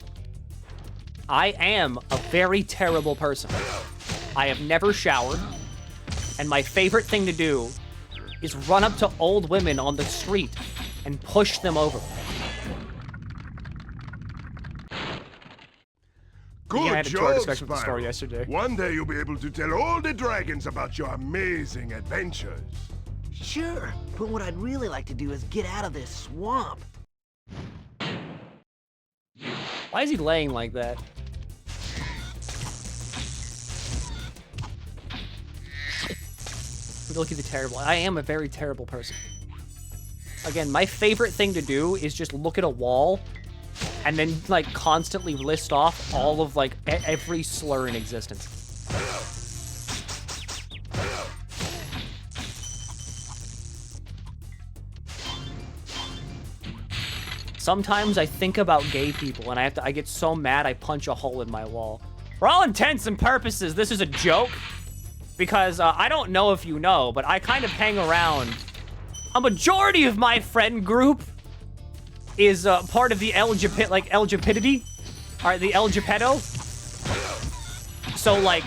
I am a very terrible person. I have never showered, and my favorite thing to do is run up to old women on the street and push them over. Good I had a tour job, discussion with the store Spyro. yesterday. One day you'll be able to tell all the dragons about your amazing adventures. Sure, but what I'd really like to do is get out of this swamp. Why is he laying like that? Milky the terrible. I am a very terrible person. Again, my favorite thing to do is just look at a wall and then, like, constantly list off all of, like, every slur in existence. Sometimes I think about gay people and I get so mad I punch a hole in my wall. For all intents and purposes, this is a joke. Because I don't know if you know, but I kind of hang around. A majority of my friend group is part of the LGPidity. Alright, the LGPedo. So, like,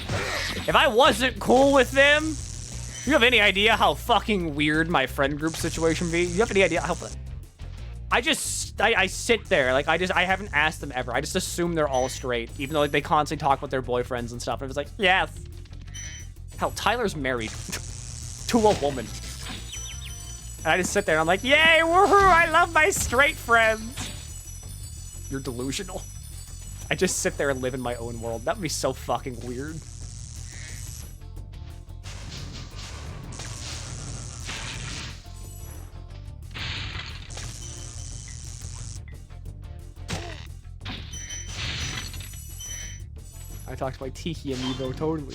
if I wasn't cool with them, you have any idea how fucking weird my friend group situation be? You have any idea how... I sit there, like, I haven't asked them ever. I just assume they're all straight, even though, like, they constantly talk about their boyfriends and stuff. And it was like, yes. Hell, Tyler's married to a woman. And I just sit there and I'm like, yay, woohoo, I love my straight friends. You're delusional. I just sit there and live in my own world. That would be so fucking weird. I talked to my Tiki amiibo, totally.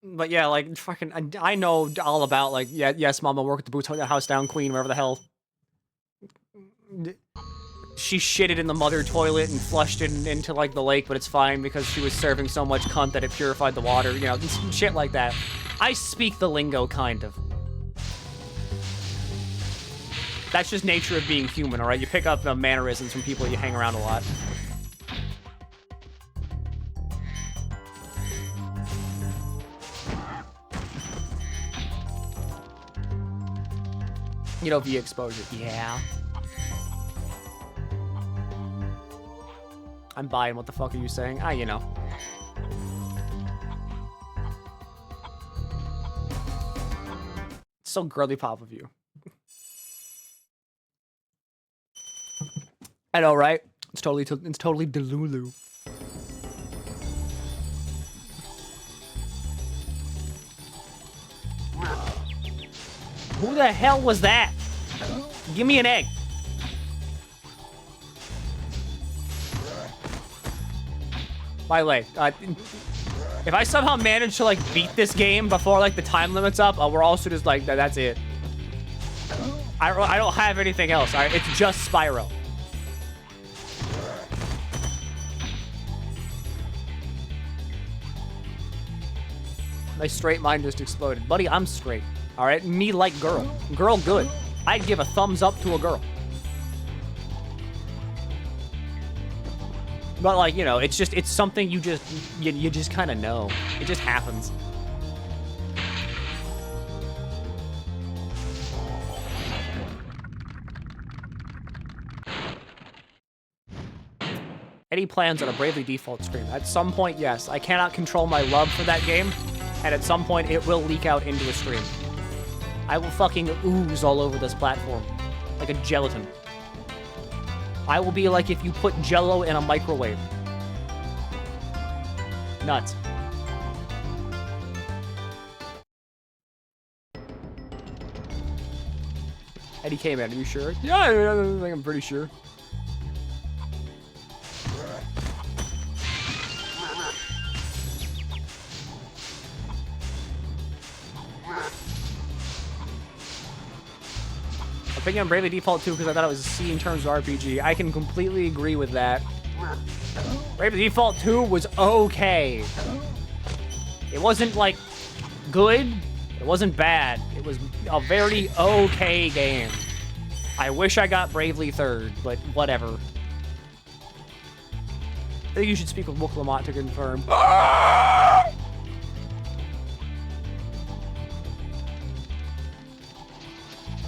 But yeah, like, fucking, I know all about, like, yeah, yes, mama, work at the Boots House Down Queen, wherever the hell. She shitted in the mother toilet and flushed it into, like, the lake, but it's fine because she was serving so much cunt that it purified the water, you know, shit like that. I speak the lingo, kind of. That's just nature of being human, alright? You pick up the mannerisms from people you hang around a lot. You know, via exposure. Yeah. I'm buying. What the fuck are you saying? Ah, you know. It's so girly pop of you. I know, right? It's totally Delulu. Who the hell was that? Give me an egg. By the way, if I somehow manage to, like, beat this game before, like, the time limit's up, we're also just like, that's it. I don't have anything else. All right? It's just Spyro. My straight mind just exploded. Buddy, I'm straight. All right? Me like girl. Girl good. I'd give a thumbs up to a girl. But like, you know, it's something you just kind of know. It just happens. Any plans on a Bravely Default stream? At some point, yes. I cannot control my love for that game, and at some point, it will leak out into a stream. I will fucking ooze all over this platform, like a gelatin. I will be like if you put Jell-O in a microwave. Nuts. Eddie K, man, are you sure? Yeah, I think I'm pretty sure. I'm picking on Bravely Default 2 because I thought it was a C in terms of RPG. I can completely agree with that. Bravely Default 2 was okay. It wasn't, like, good. It wasn't bad. It was a very okay game. I wish I got Bravely 3rd, but whatever. I think you should speak with Wook Lamont to confirm.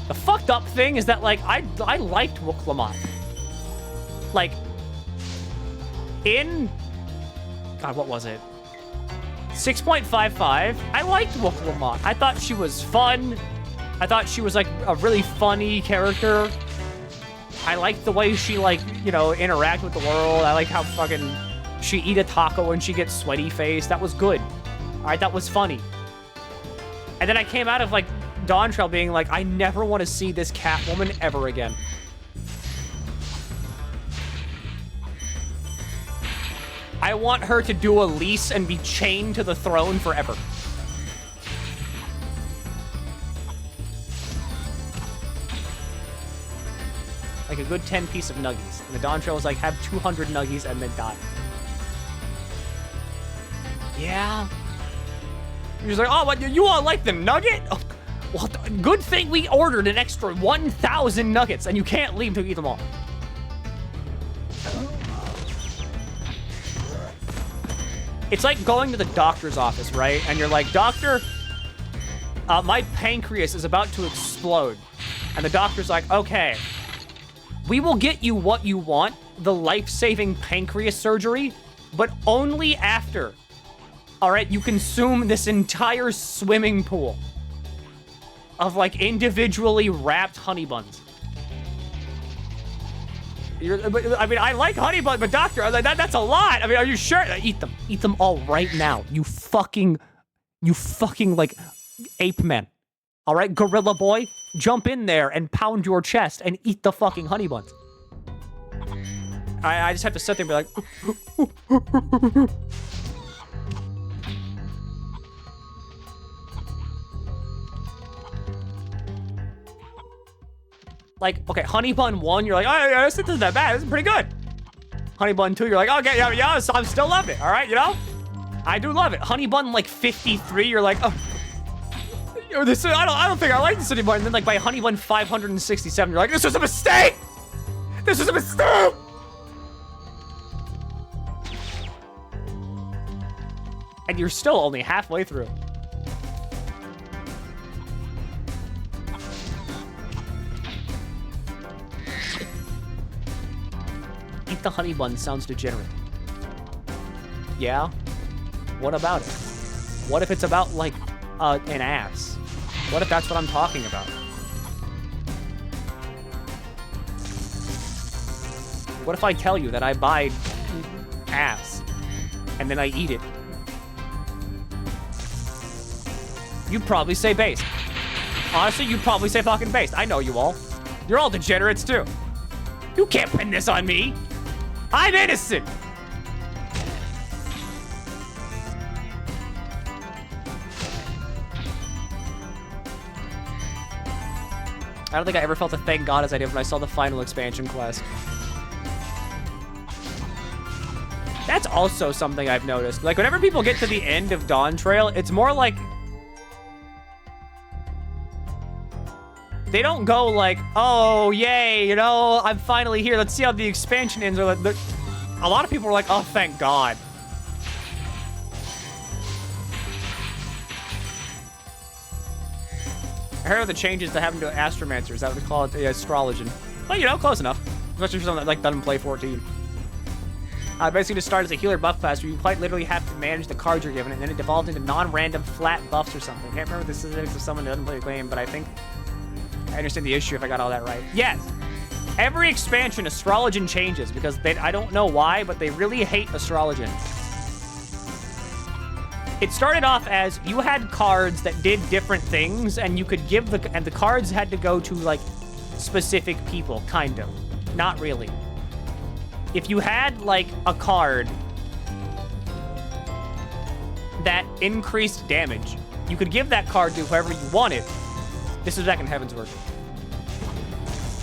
The fucked up thing is that, like, I liked Wook Lamont. Like, in... God, what was it? 6.55, I liked Wook Lamont. I thought she was fun. I thought she was, like, a really funny character. I liked the way she, like, you know, interacted with the world. I like how fucking she eat a taco and she gets sweaty face. That was good. All right, that was funny. And then I came out of, like, Dawn Trail being like, I never want to see this Catwoman ever again. I want her to do a lease and be chained to the throne forever. Like a good 10 piece of nuggies. And the Dawn Trail was like, have 200 nuggies and then die. Yeah. You're just like, oh, what, you all like the nugget? Oh, well, good thing we ordered an extra 1,000 nuggets and you can't leave to eat them all. It's like going to the doctor's office, right? And you're like, doctor, my pancreas is about to explode. And the doctor's like, okay, we will get you what you want, the life-saving pancreas surgery, but only after, all right, you consume this entire swimming pool of, like, individually wrapped honey buns. I mean, I like honey buns, but doctor, that's a lot. I mean, are you sure? Eat them. Eat them all right now. You fucking, like, ape men. All right, gorilla boy, jump in there and pound your chest and eat the fucking honey buns. I just have to sit there and be like... Like, okay, Honey Bun 1, you're like, oh, yeah, this isn't that bad. This is pretty good. Honey Bun 2, you're like, okay, yeah, so I'm still loving it, all right, you know? I do love it. Honey Bun, like, 53, you're like, oh, you know, I don't think I like this anymore. And then, like, by Honey Bun 567, you're like, this was a mistake! This was a mistake! And you're still only halfway through. Eat the honey bun sounds degenerate. Yeah? What about it? What if it's about, like, an ass? What if that's what I'm talking about? What if I tell you that I buy ass and then I eat it? You'd probably say based. Honestly, you'd probably say fucking based. I know you all. You're all degenerates too. You can't pin this on me. I'm innocent! I don't think I ever felt a thank God as I did when I saw the final expansion quest. That's also something I've noticed. Like, whenever people get to the end of Dawn Trail, it's more like... They don't go like, oh, yay, you know, I'm finally here. Let's see how the expansion ends. Or like, A lot of people were like, oh, thank God. I heard of the changes that happened to Astromancers. That would call it the Astrologian. Well, you know, close enough. Especially for someone that like doesn't play 14. Basically just started as a healer buff class where you quite literally have to manage the cards you're given, and then it devolved into non-random flat buffs or something. I can't remember the specifics of someone who doesn't play the game, but I think I understand the issue if I got all that right. Yes! Every expansion, Astrologian changes, because I don't know why, but they really hate Astrologian. It started off as you had cards that did different things, and you could give and the cards had to go to, like, specific people, kind of. Not really. If you had, like, a card that increased damage, you could give that card to whoever you wanted. This was back in Heaven's Work.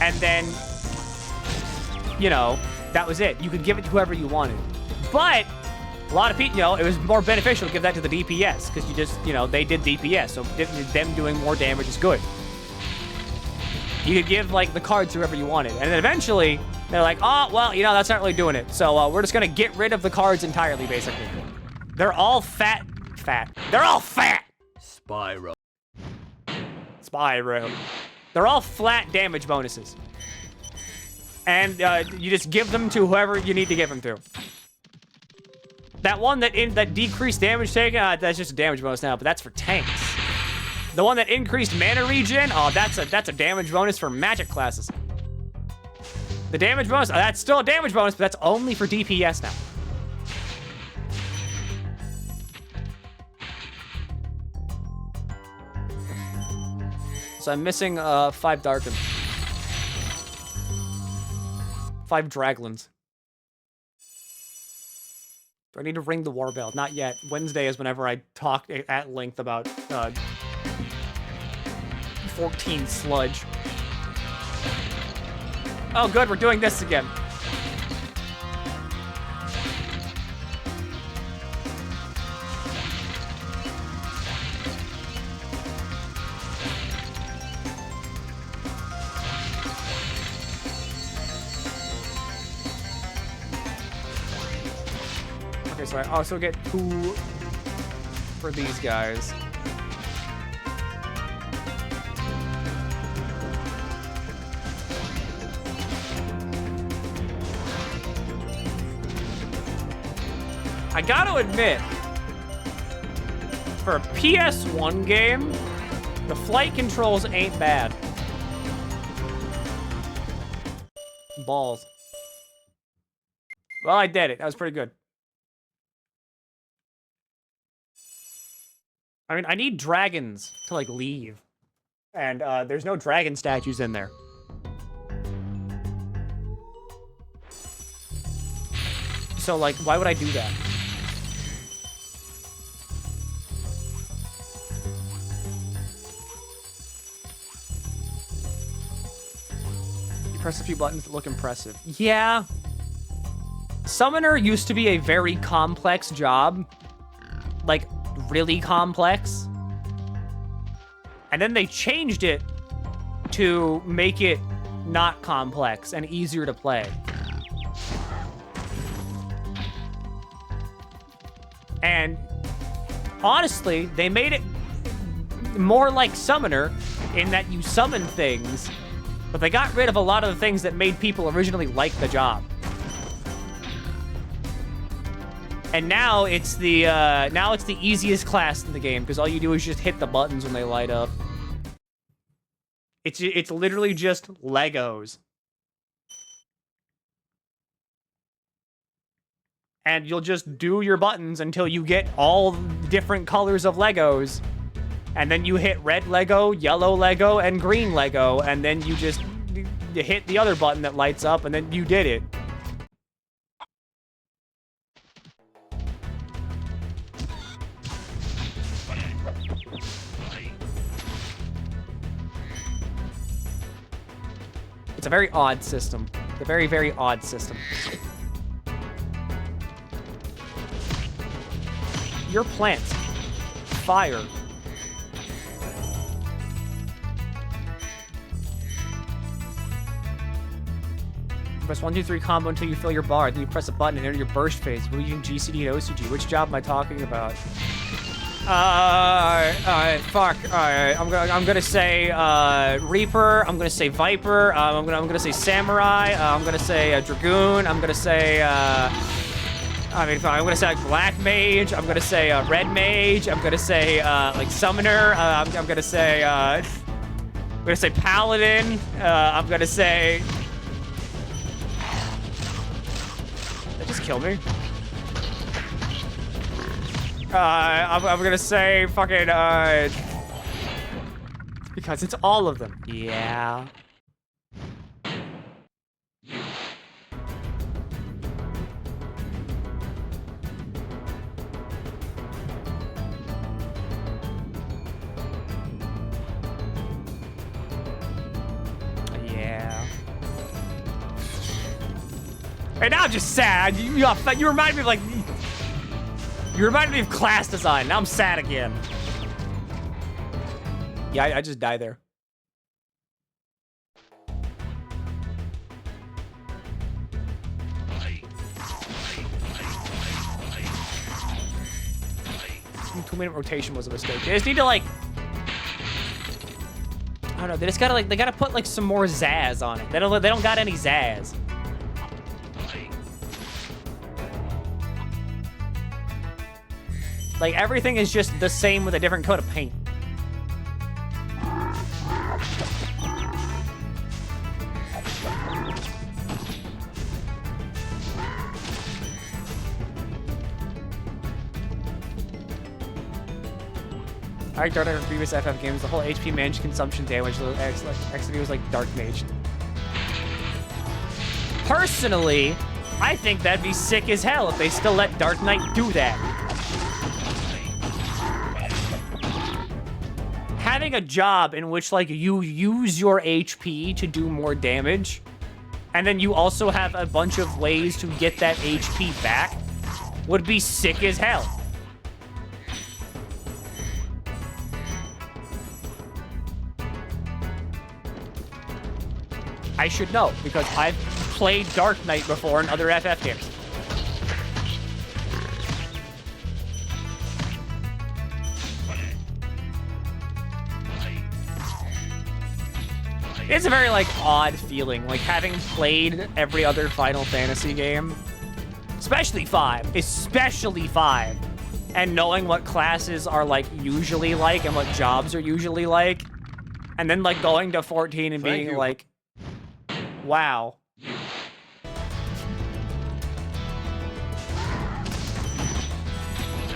And then, you know, that was it. You could give it to whoever you wanted. But a lot of people, you know, it was more beneficial to give that to the DPS, because you just, you know, they did DPS, so them doing more damage is good. You could give, like, the cards to whoever you wanted. And then eventually, they're like, oh, well, you know, that's not really doing it. So we're just going to get rid of the cards entirely, basically. They're all fat. They're all fat! Spyro. They're all flat damage bonuses. And you just give them to whoever you need to give them to. That one that decreased damage taken, that's just a damage bonus now, but that's for tanks. The one that increased mana regen, oh, that's a damage bonus for magic classes. The damage bonus, that's still a damage bonus, but that's only for DPS now. So I'm missing 5 dargons. 5 draglins. Do I need to ring the war bell? Not yet. Wednesday is whenever I talk at length about 14 sludge. Oh, good, we're doing this again. Okay, so I also get 2 for these guys. I gotta admit, for a PS1 game, the flight controls ain't bad. Balls. Well, I did it. That was pretty good. I mean, I need dragons to, like, leave. And, there's no dragon statues in there. So, like, why would I do that? You press a few buttons that look impressive. Yeah. Summoner used to be a very complex job. Like, really complex. And then they changed it to make it not complex and easier to play. And honestly, they made it more like Summoner in that you summon things, but they got rid of a lot of the things that made people originally like the job. And now it's the easiest class in the game, because all you do is just hit the buttons when they light up. It's literally just Legos. And you'll just do your buttons until you get all different colors of Legos. And then you hit red Lego, yellow Lego, and green Lego, and then you just hit the other button that lights up, and then you did it. It's a very odd system. It's a very, very odd system. Your plants. Fire. Press 1, 2, 3 combo until you fill your bar. Then you press a button and enter your burst phase. We're using GCD and OCG. Which job am I talking about? Fuck. I'm gonna say Reaper. I'm gonna say Viper. I'm gonna say Samurai. I'm gonna say Dragoon. I'm gonna say I'm gonna say like Black Mage. I'm gonna say Red Mage. I'm gonna say like Summoner. I'm gonna say Paladin. I'm gonna say. That just killed me. I'm gonna say fucking, because it's all of them. Yeah. Yeah. And now I'm just sad. You remind me of like... You reminded me of class design. Now I'm sad again. Yeah, I just died there. Two-minute rotation was a mistake. They just need to like... I don't know. They just gotta like... They gotta put like some more zazz on it. They don't got any zazz. Like, everything is just the same with a different coat of paint. I like Dark Knight from previous FF games. The whole HP managed consumption damage. The XP was like Dark Mage. Personally, I think that'd be sick as hell if they still let Dark Knight do that. Having a job in which, like, you use your HP to do more damage, and then you also have a bunch of ways to get that HP back, would be sick as hell. I should know, because I've played Dark Knight before in other FF games. It's a very, like, odd feeling, like, having played every other Final Fantasy game, especially 5, and knowing what classes are, like, usually like, and what jobs are usually like, and then, like, going to 14 and being like, wow.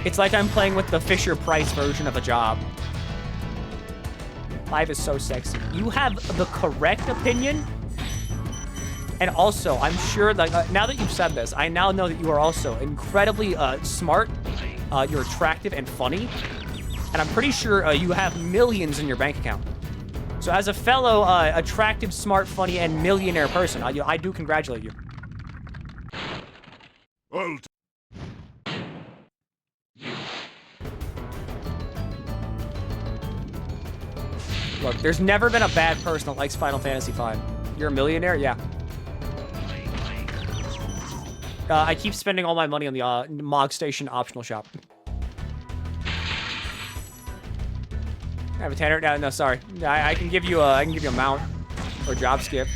It's like I'm playing with the Fisher-Price version of a job. 5 is so sexy. You have the correct opinion. And also, I'm sure that now that you've said this, I now know that you are also incredibly smart. You're attractive and funny. And I'm pretty sure you have millions in your bank account. So as a fellow attractive, smart, funny, and millionaire person, I do congratulate you. Well, Look, there's never been a bad person that likes Final Fantasy V. You're a millionaire? Yeah. I keep spending all my money on the Mog Station optional shop. I have a tanner. No, sorry. I can give you a mount or job skip.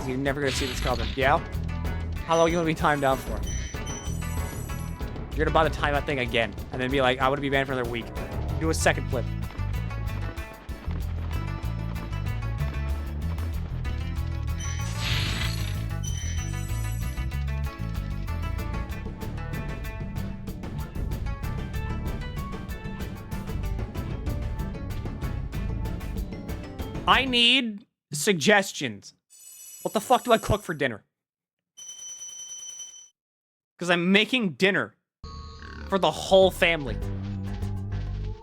You're never gonna see this coming. Yeah? How long are you gonna be timed out for? You're gonna buy the timeout thing again, and then be like, I want to be banned for another week. Do a second flip. I need suggestions. What the fuck do I cook for dinner? Because I'm making dinner for the whole family.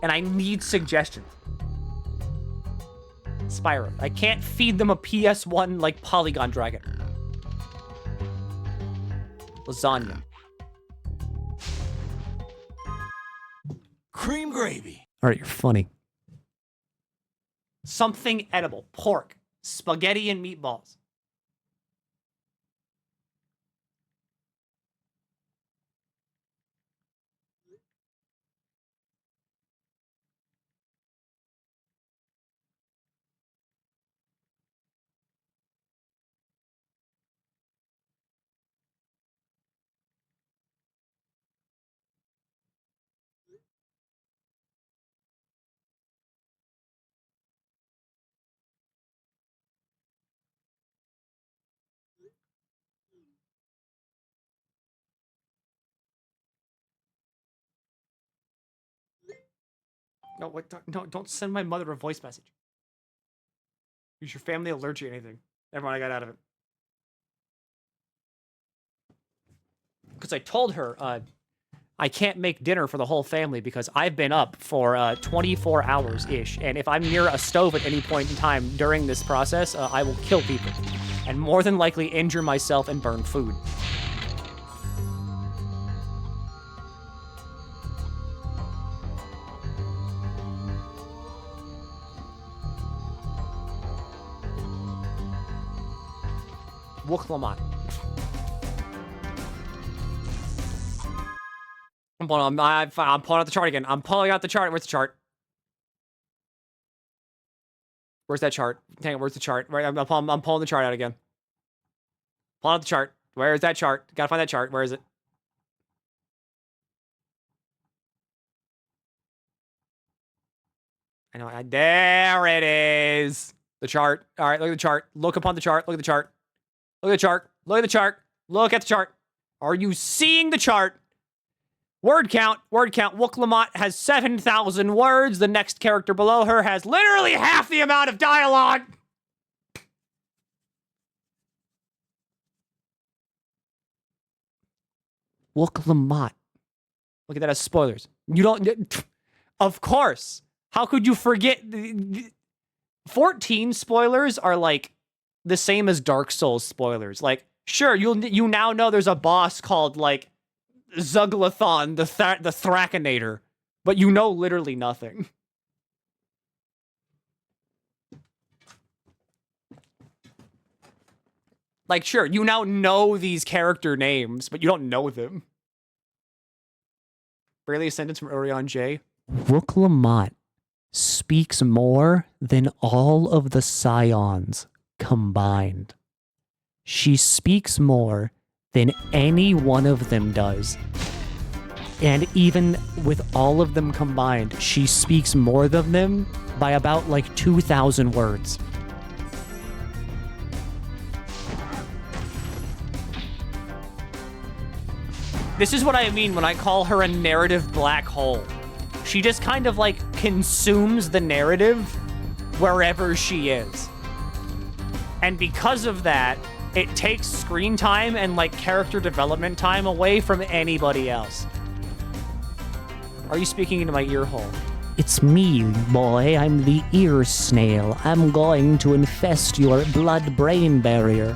And I need suggestions. Spyro. I can't feed them a PS1 like Polygon Dragon. Lasagna. Cream gravy. Alright, you're funny. Something edible. Pork. Spaghetti and meatballs. No, what? No, don't send my mother a voice message. Is your family allergic to anything? Never mind, I got out of it. Because I told her, I can't make dinner for the whole family because I've been up for 24 hours-ish, and if I'm near a stove at any point in time during this process, I will kill people, and more than likely injure myself and burn food. Wooklamat. I'm pulling out the chart again. I'm pulling out the chart. Where's the chart? Where's that chart? Dang it, where's the chart? Right, I'm pulling the chart out again. Pulling out the chart. Where is that chart? Gotta find that chart. Where is it? I know. There it is. The chart. All right, look at the chart. Look upon the chart. Look at the chart. Look at the chart. Look at the chart. Look at the chart. Are you seeing the chart? Word count. Word count. Wooklamat has 7,000 words. The next character below her has literally half the amount of dialogue. Wooklamat. Look at that as spoilers. You don't... Of course. How could you forget... 14 spoilers are like the same as Dark Souls spoilers. Like, sure, you now know there's a boss called, like, Zuglathon, the Thrakinator, but you know literally nothing. Like, sure, you now know these character names, but you don't know them. Barely a sentence from Orion J. Wooklamat speaks more than all of the Scions combined. She speaks more than any one of them does. And even with all of them combined, she speaks more than them by about like 2,000 words. This is what I mean when I call her a narrative black hole. She just kind of like consumes the narrative wherever she is. And because of that, it takes screen time and like character development time away from anybody else. Are you speaking into my ear hole? It's me, boy. I'm the ear snail. I'm going to infest your blood-brain barrier.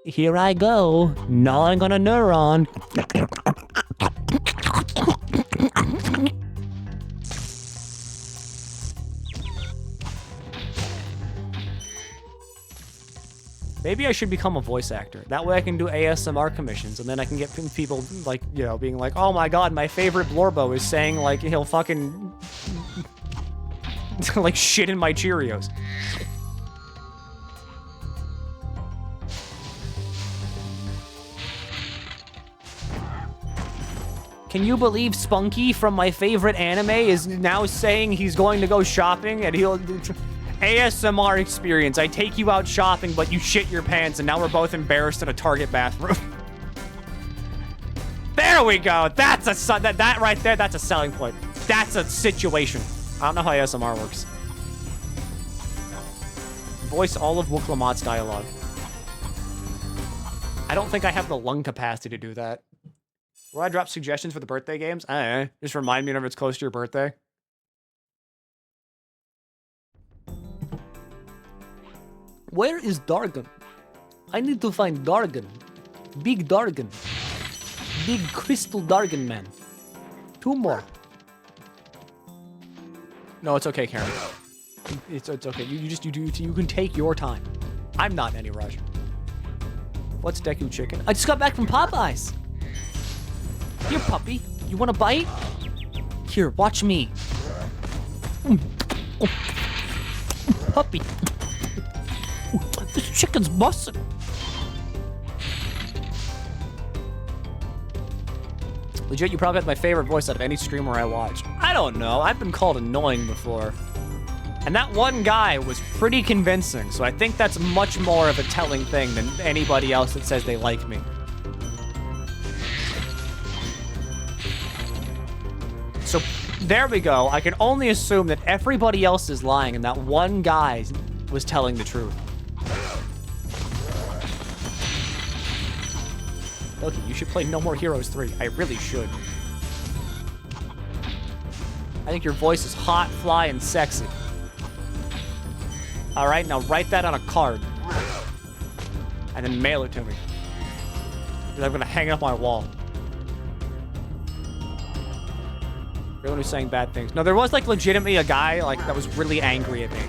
Here I go, gnawing on a neuron. Maybe I should become a voice actor. That way I can do ASMR commissions, and then I can get people, like, you know, being like, oh my god, my favorite Blorbo is saying, like, he'll fucking... like, shit in my Cheerios. Can you believe Spunky from my favorite anime is now saying he's going to go shopping and he'll... ASMR experience. I take you out shopping, but you shit your pants, and now we're both embarrassed in a Target bathroom. There we go. That's a... That right there, that's a selling point. That's a situation. I don't know how ASMR works. Voice all of Wooklamat's dialogue. I don't think I have the lung capacity to do that. Will I drop suggestions for the birthday games? I don't know. Just remind me whenever it's close to your birthday. Where is Dargon? I need to find Dargon. Big Dargon. Big crystal Dargon man. 2 more. No, it's okay, Karen. It's okay. You can take your time. I'm not in any rush. What's Deku chicken? I just got back from Popeyes. Here, puppy. You want a bite? Here, watch me. Puppy. This chicken's busting. Legit, you probably have my favorite voice out of any streamer I watched. I don't know. I've been called annoying before. And that one guy was pretty convincing, so I think that's much more of a telling thing than anybody else that says they like me. So, there we go. I can only assume that everybody else is lying and that one guy was telling the truth. Milky, you should play No More Heroes 3. I really should. I think your voice is hot, fly, and sexy. Alright, now write that on a card. And then mail it to me. Because I'm gonna hang it up on my wall. Everyone who's saying bad things. No, there was like legitimately a guy like that was really angry at me.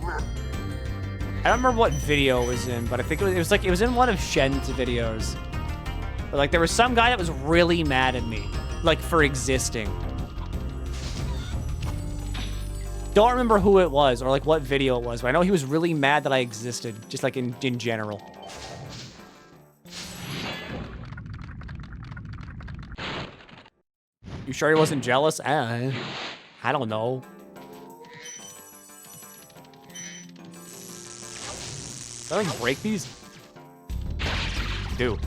I don't remember what video it was in, but I think it was in one of Shen's videos. But like there was some guy that was really mad at me, like for existing. Don't remember who it was or like what video it was, but I know he was really mad that I existed, just like in general. You sure he wasn't jealous? I don't know. Can I like break these? Do.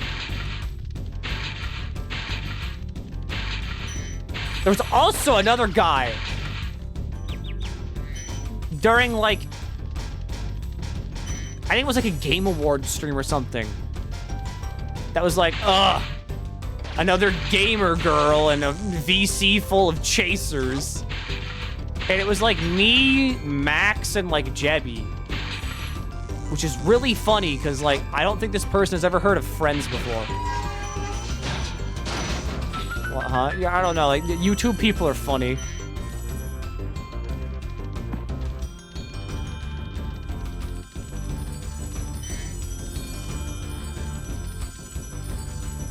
There was also another guy during like, I think it was like a Game Awards stream or something. That was like, ugh, another gamer girl and a VC full of chasers. And it was like me, Max, and like Jebby. Which is really funny because like, I don't think this person has ever heard of Friends before. What, huh? Yeah, I don't know. Like, YouTube people are funny.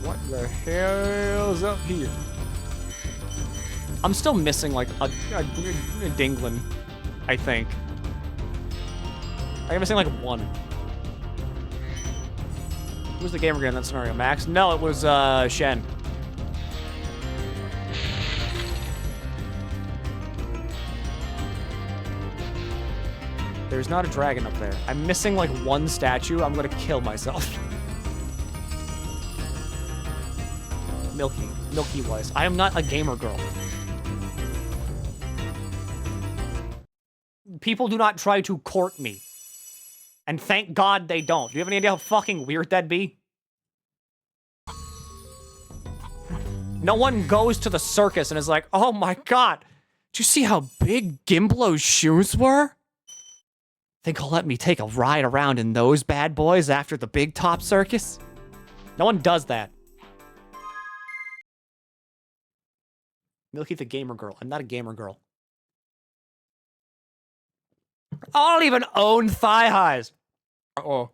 What the hell's up here? I'm still missing like a Dinglin, I think. I'm missing like one. Who was the gamer guy in that scenario? Max? No, it was Shen. There's not a dragon up there. I'm missing like one statue. I'm gonna kill myself. Milky was. I am not a gamer girl. People do not try to court me. And thank God they don't. Do you have any idea how fucking weird that'd be? No one goes to the circus and is like, oh my God, did you see how big Gimblo's shoes were? Think he'll let me take a ride around in those bad boys after the big top circus? No one does that. Milky the gamer girl. I'm not a gamer girl. I don't even own thigh highs. Uh-oh.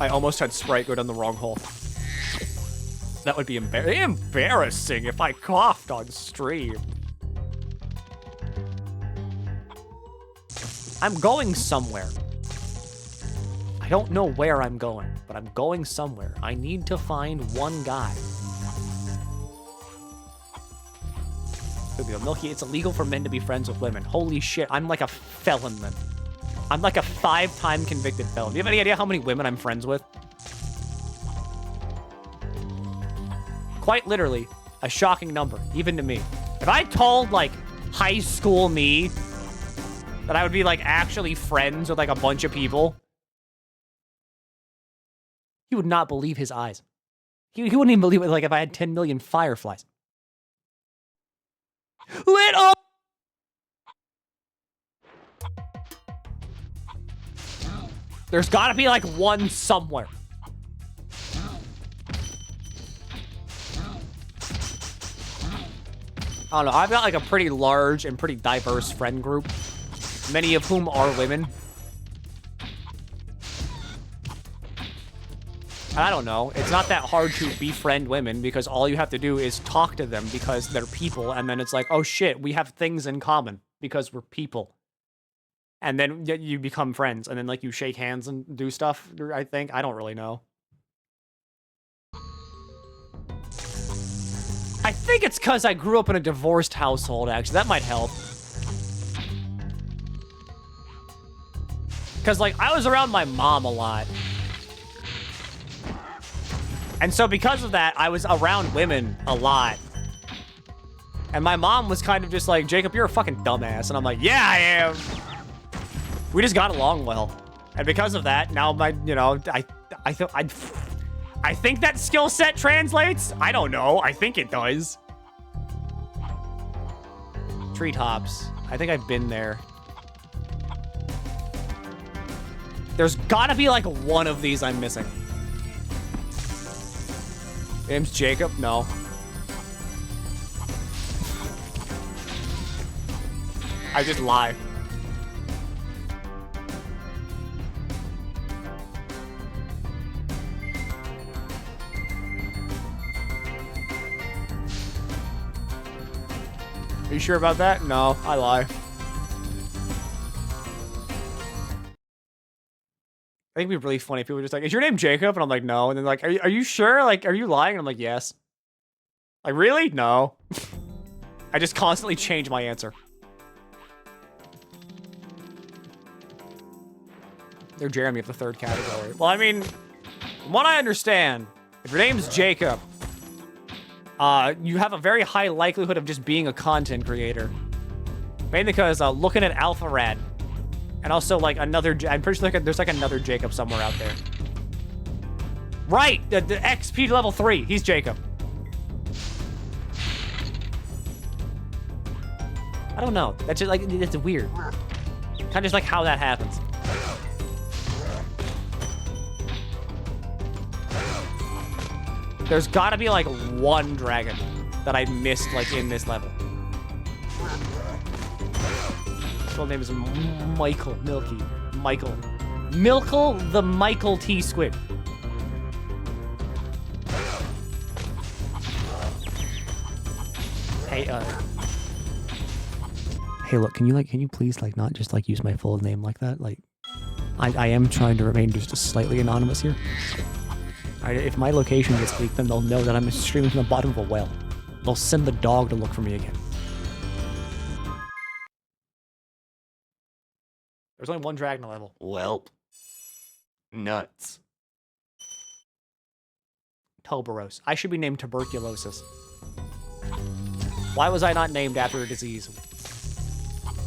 I almost had Sprite go down the wrong hole. That would be embarrassing if I coughed on stream. I'm going somewhere. I don't know where I'm going, but I'm going somewhere. I need to find one guy. Milky, it's illegal for men to be friends with women. Holy shit, I'm like a felon then. I'm like a 5-time convicted felon. Do you have any idea how many women I'm friends with? Quite literally, a shocking number, even to me. If I told, like, high school me that I would be, like, actually friends with, like, a bunch of people, he would not believe his eyes. He wouldn't even believe it, like, if I had 10 million fireflies. Lit up! There's gotta be, like, one somewhere. I don't know. I've got like a pretty large and pretty diverse friend group, many of whom are women. And I don't know. It's not that hard to befriend women because all you have to do is talk to them because they're people. And then it's like, oh shit, we have things in common because we're people. And then you become friends. And then like you shake hands and do stuff, I think. I don't really know. I think it's because I grew up in a divorced household, actually. That might help. Because, like, I was around my mom a lot. And so because of that, I was around women a lot. And my mom was kind of just like, Jacob, you're a fucking dumbass. And I'm like, yeah, I am. We just got along well. And because of that, now my, you know, I think that skill set translates. I don't know. I think it does. Treetops. I think I've been there. There's gotta be like one of these I'm missing. Name's Jacob? No. I just lie. Are you sure about that? No, I lie. I think it'd be really funny if people were just like, is your name Jacob? And I'm like, no. And then like, are you sure? Like, are you lying? And I'm like, yes. Like, really? No. I just constantly change my answer. They're Jeremy of the third category. Well, I mean, from what I understand, if your name's Jacob, you have a very high likelihood of just being a content creator. Mainly because looking at Alpha Rad. And also, like, another... I'm pretty sure there's, like, another Jacob somewhere out there. Right! The XP level 3. He's Jacob. I don't know. That's just, like, it's weird. Kind of just, like, how that happens. There's gotta be, like, one dragon that I missed, like, in this level. His full name is Michael, Milky. Michael. The Michael T. Squid. Hey, hey, look, can you please, like, not just, like, use my full name like that? Like, I am trying to remain just slightly anonymous here. Alright, if my location gets leaked, then they'll know that I'm streaming from the bottom of a well. They'll send the dog to look for me again. There's only one dragon level. Welp. Nuts. Tuberose. I should be named tuberculosis. Why was I not named after a disease?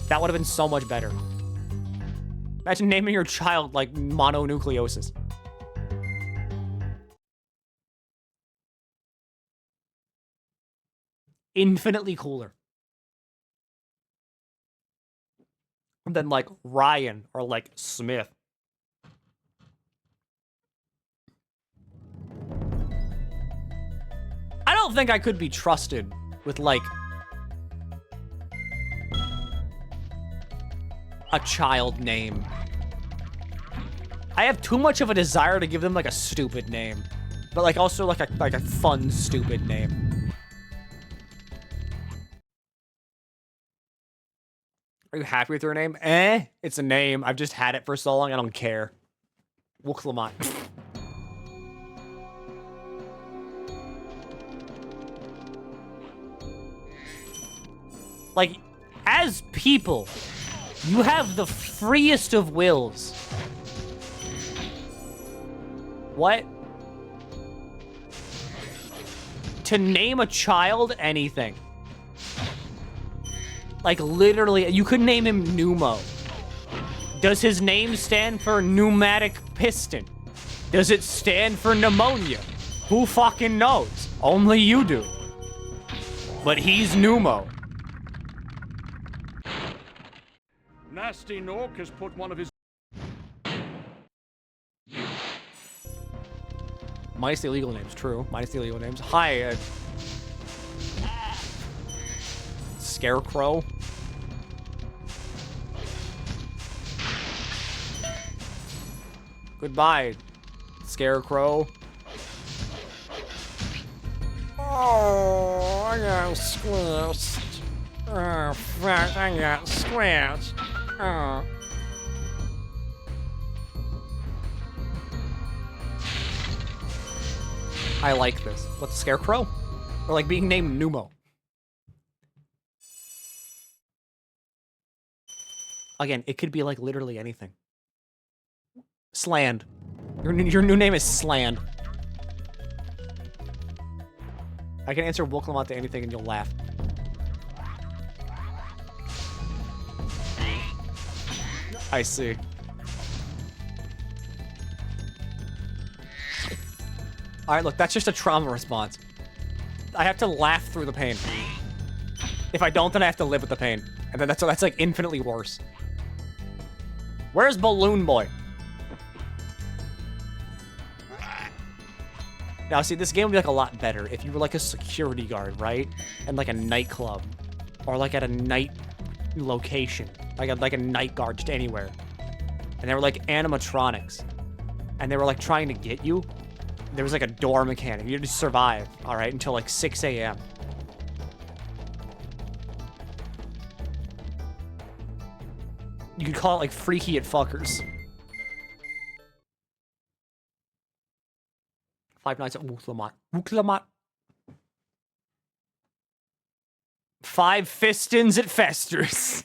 That would have been so much better. Imagine naming your child, like, mononucleosis. Infinitely cooler. Than, like, Ryan or, like, Smith. I don't think I could be trusted with, like, a child name. I have too much of a desire to give them, like, a stupid name. But, like, also, like a fun, stupid name. Are you happy with your name? It's a name. I've just had it for so long, I don't care. Wooklamot. Like, as people, you have the freest of wills. What? To name a child anything. Like, literally, you could name him Pneumo. Does his name stand for pneumatic piston? Does it stand for pneumonia? Who fucking knows? Only you do. But he's Pneumo. Nasty Nork has put one of his... Minus the illegal names, true. Minus the illegal names. Hi, scarecrow. Goodbye, scarecrow. Oh, I got squished. Oh, fuck, I got squished. Oh. I like this. What, the scarecrow? Or like being named Numo? Again, it could be like literally anything. Sland. Your new name is Sland. I can answer Woklamat to anything and you'll laugh. I see. Alright, look, that's just a trauma response. I have to laugh through the pain. If I don't, then I have to live with the pain. And then that's like infinitely worse. Where's Balloon Boy? Now, see, this game would be like a lot better if you were like a security guard, right? And like a nightclub. Or like at a night location. Like a night guard just anywhere. And they were like animatronics. And they were like trying to get you. There was like a door mechanic. You had to survive, all right, until like 6 a.m. You could call it like Freaky at Fuckers. 5 Nights at Woklamat. Woklamat. 5 Fistins at Festers.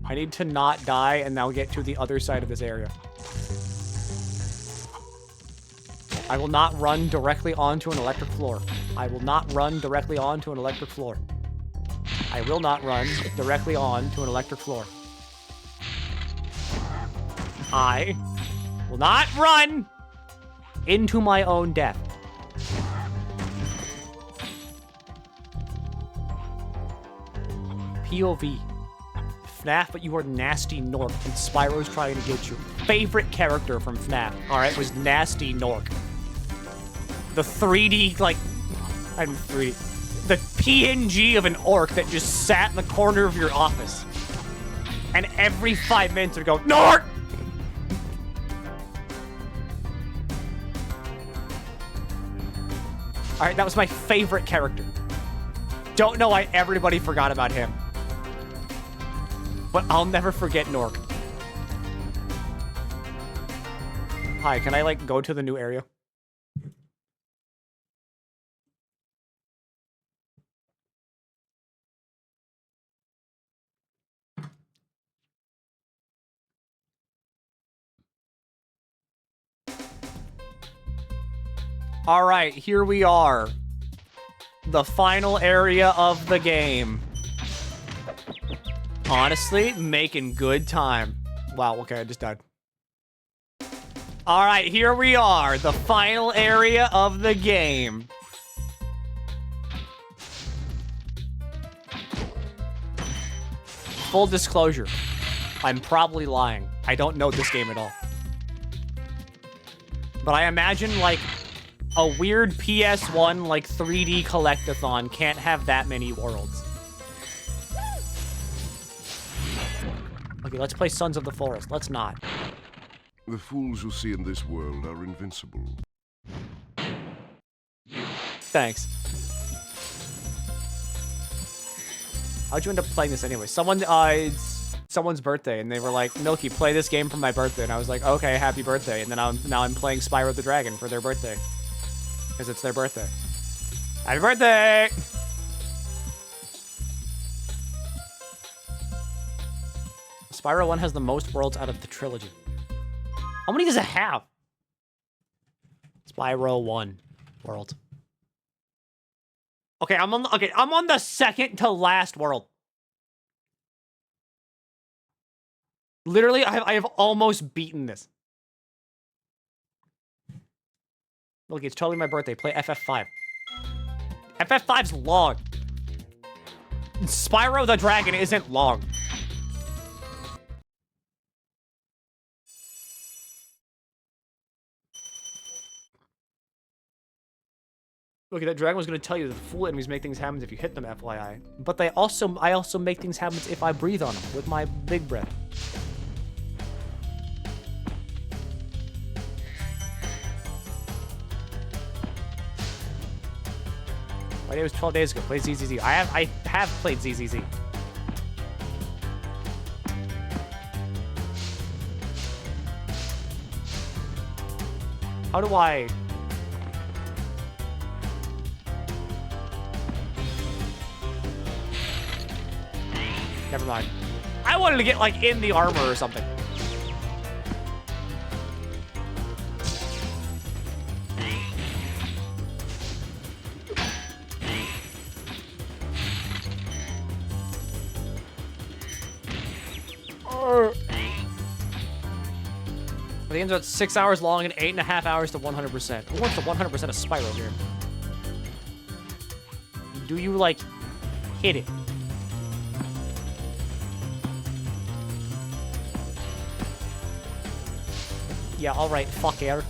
I need to not die and now get to the other side of this area. I will not run directly onto an electric floor. I will not run directly onto an electric floor. I will not run directly onto an electric floor. I will not run into my own death. POV. FNAF, but you are Nasty Nork, and Spyro's trying to get you. Favorite character from FNAF, alright, was Nasty Nork. The 3D, like, I'm 3D. The PNG of an orc that just sat in the corner of your office. And every 5 minutes would go, Nork! Alright, that was my favorite character. Don't know why everybody forgot about him. But I'll never forget Nork. Hi, can I, like, go to the new area? Alright, here we are. The final area of the game. Honestly, making good time. Wow, okay, I just died. Alright, here we are. The final area of the game. Full disclosure. I'm probably lying. I don't know this game at all. But I imagine, like, a weird PS1, like, 3D collectathon can't have that many worlds. Okay, let's play Sons of the Forest. Let's not. The fools you see in this world are invincible. Thanks. How'd you end up playing this anyway? It's someone's birthday, and they were like, Milky, play this game for my birthday. And I was like, okay, happy birthday. And then now I'm playing Spyro the Dragon for their birthday. Because it's their birthday. Happy birthday! Spyro 1 has the most worlds out of the trilogy. How many does it have? Spyro 1 world. Okay, I'm on the second to last world. Literally, I have almost beaten this. Look, it's totally my birthday. Play FF5. FF5's long. Spyro the Dragon isn't long. Okay, that dragon was going to tell you that the fool enemies make things happen if you hit them, FYI. But I also make things happen if I breathe on them with my big breath. My day was 12 days ago. Play ZZZ. I have played ZZZ. How do I... Never mind. I wanted to get, like, in the armor or something. The game's about 6 hours long and 8.5 hours to 100%. Who wants to 100% of Spyro here? Do you, like, hit it? Yeah, alright, fuck air.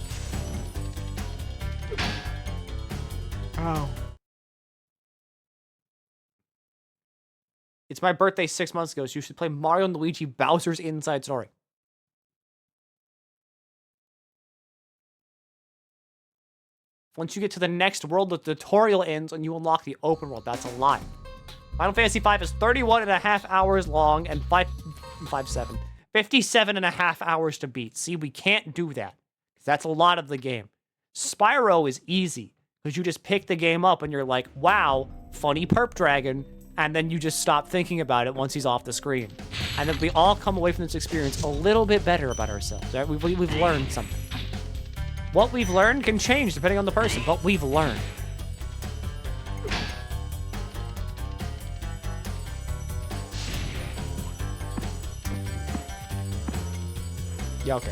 Oh. It's my birthday 6 months ago, so you should play Mario and Luigi Bowser's Inside Story. Once you get to the next world, the tutorial ends and you unlock the open world. That's a lie. Final Fantasy V is 31.5 hours long and 57.5 hours to beat. See, we can't do that. That's a lot of the game. Spyro is easy because you just pick the game up and you're like, wow, funny perp dragon. And then you just stop thinking about it once he's off the screen. And then we all come away from this experience a little bit better about ourselves. Right? We've learned something. What we've learned can change depending on the person, but we've learned. Yeah, okay.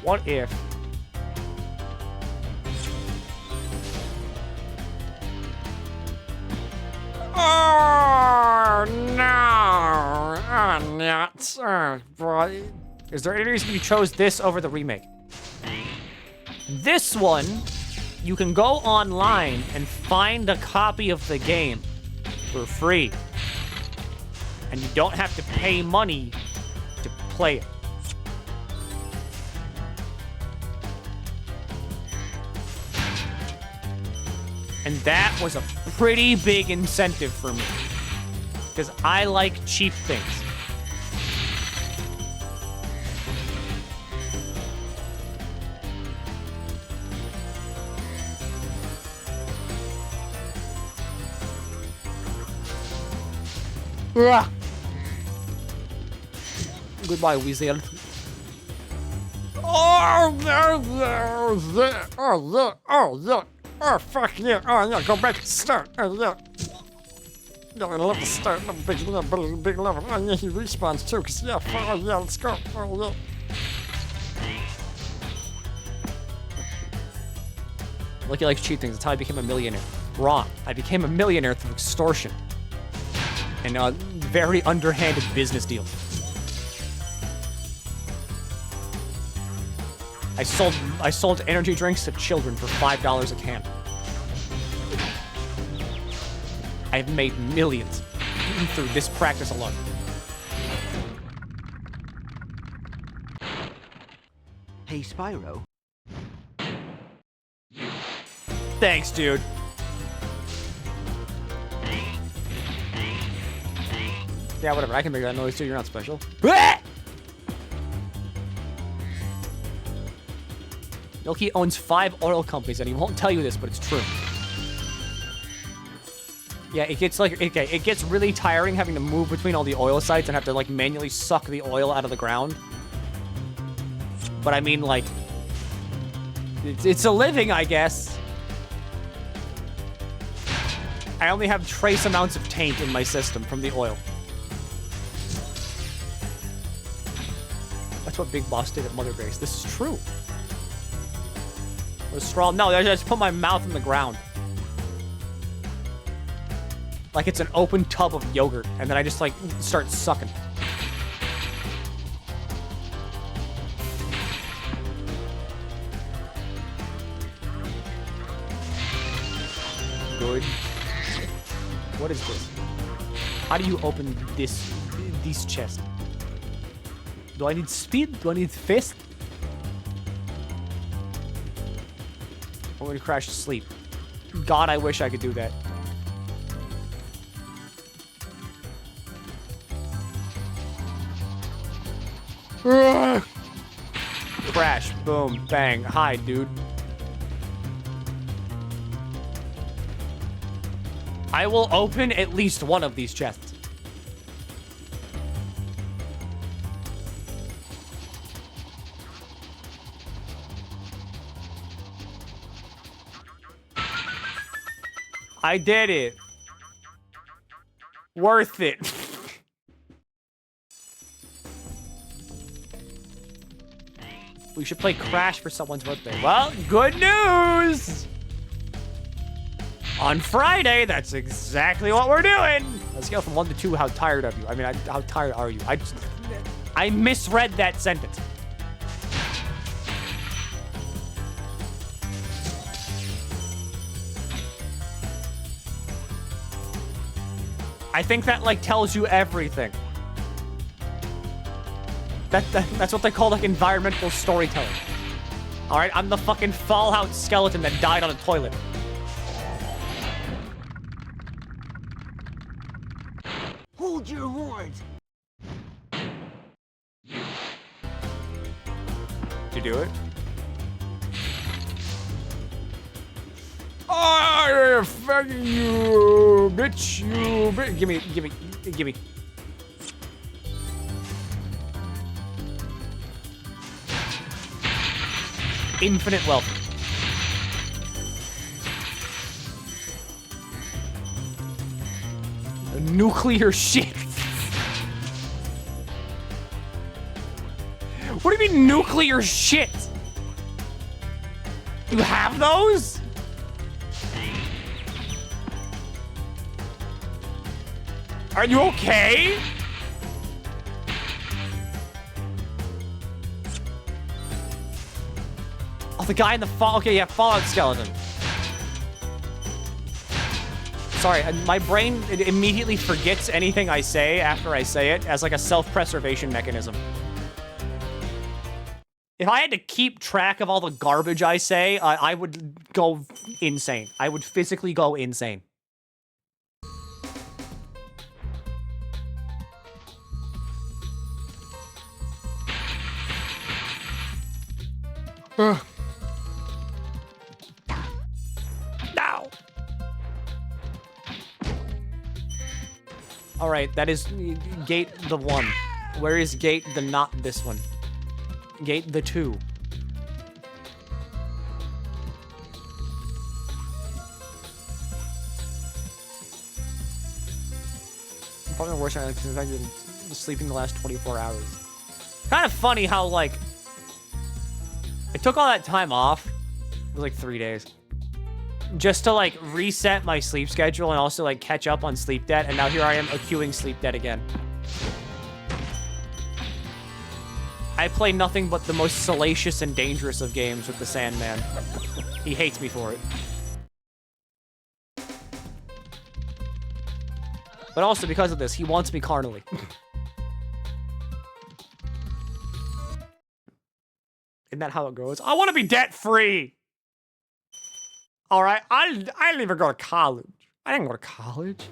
What if... Oh, no! Oh, nuts. Oh, boy. Is there any reason you chose this over the remake? This one, you can go online and find a copy of the game for free. And you don't have to pay money to play it. And that was a pretty big incentive for me. Because I like cheap things. Ugh. Goodbye, Weasel. Oh, look. Oh, fuck yeah. Oh, yeah, go back and start. Oh, yeah. No, I love the start. Big level. Oh, yeah, he respawns too, because, yeah, oh, yeah, let's go. Oh, yeah. Lucky likes cheap things. That's how I became a millionaire. Wrong. I became a millionaire through extortion. And a very underhanded business deal. I sold energy drinks to children for $5 a can. I've made millions through this practice alone. Hey, Spyro. Thanks, dude. Yeah, whatever. I can make that noise too. You're not special. Milky owns 5 oil companies, and he won't tell you this, but it's true. Yeah, it gets like, okay, it gets really tiring having to move between all the oil sites and have to like manually suck the oil out of the ground. But I mean, like, it's a living, I guess. I only have trace amounts of taint in my system from the oil. That's what Big Boss did at Mother Base. This is true. Straw. No, I just put my mouth in the ground. Like it's an open tub of yogurt, and then I just like start sucking. dude. What is this? How do you open this chest? Do I need speed? Do I need fist? I'm gonna crash to sleep. God, I wish I could do that. Crash. Boom. Bang. Hi, dude. I will open at least one of these chests. I did it. Worth it. We should play Crash for someone's birthday. Well, good news! On Friday, that's exactly what we're doing. On a scale from 1 to 2, how tired of you? I mean, how tired are you? I misread that sentence. I think that, like, tells you everything. That's what they call, like, environmental storytelling. Alright, I'm the fucking Fallout skeleton that died on a toilet. Hold your horns. Did you do it? Oh, fuck you, bitch, you bitch. Give me. Infinite wealth. Nuclear shit. What do you mean nuclear shit? You have those? Are you okay? Oh, the guy in the fall. Okay, yeah, Fallout skeleton. Sorry, my brain immediately forgets anything I say after I say it as like a self-preservation mechanism. If I had to keep track of all the garbage I say, I would go insane. I would physically go insane. No! Alright, that is gate the 1. Where is gate the not this one? Gate the 2. Probably the worst because I've been sleeping the last 24 hours. Kind of funny how, like, I took all that time off. It was like 3 days. Just to, like, reset my sleep schedule and also, like, catch up on sleep debt. And now here I am accruing sleep debt again. I play nothing but the most salacious and dangerous of games with the Sandman. He hates me for it. But also because of this, he wants me carnally. Isn't that how it goes? I want to be debt-free! Alright, I didn't even go to college. I didn't go to college.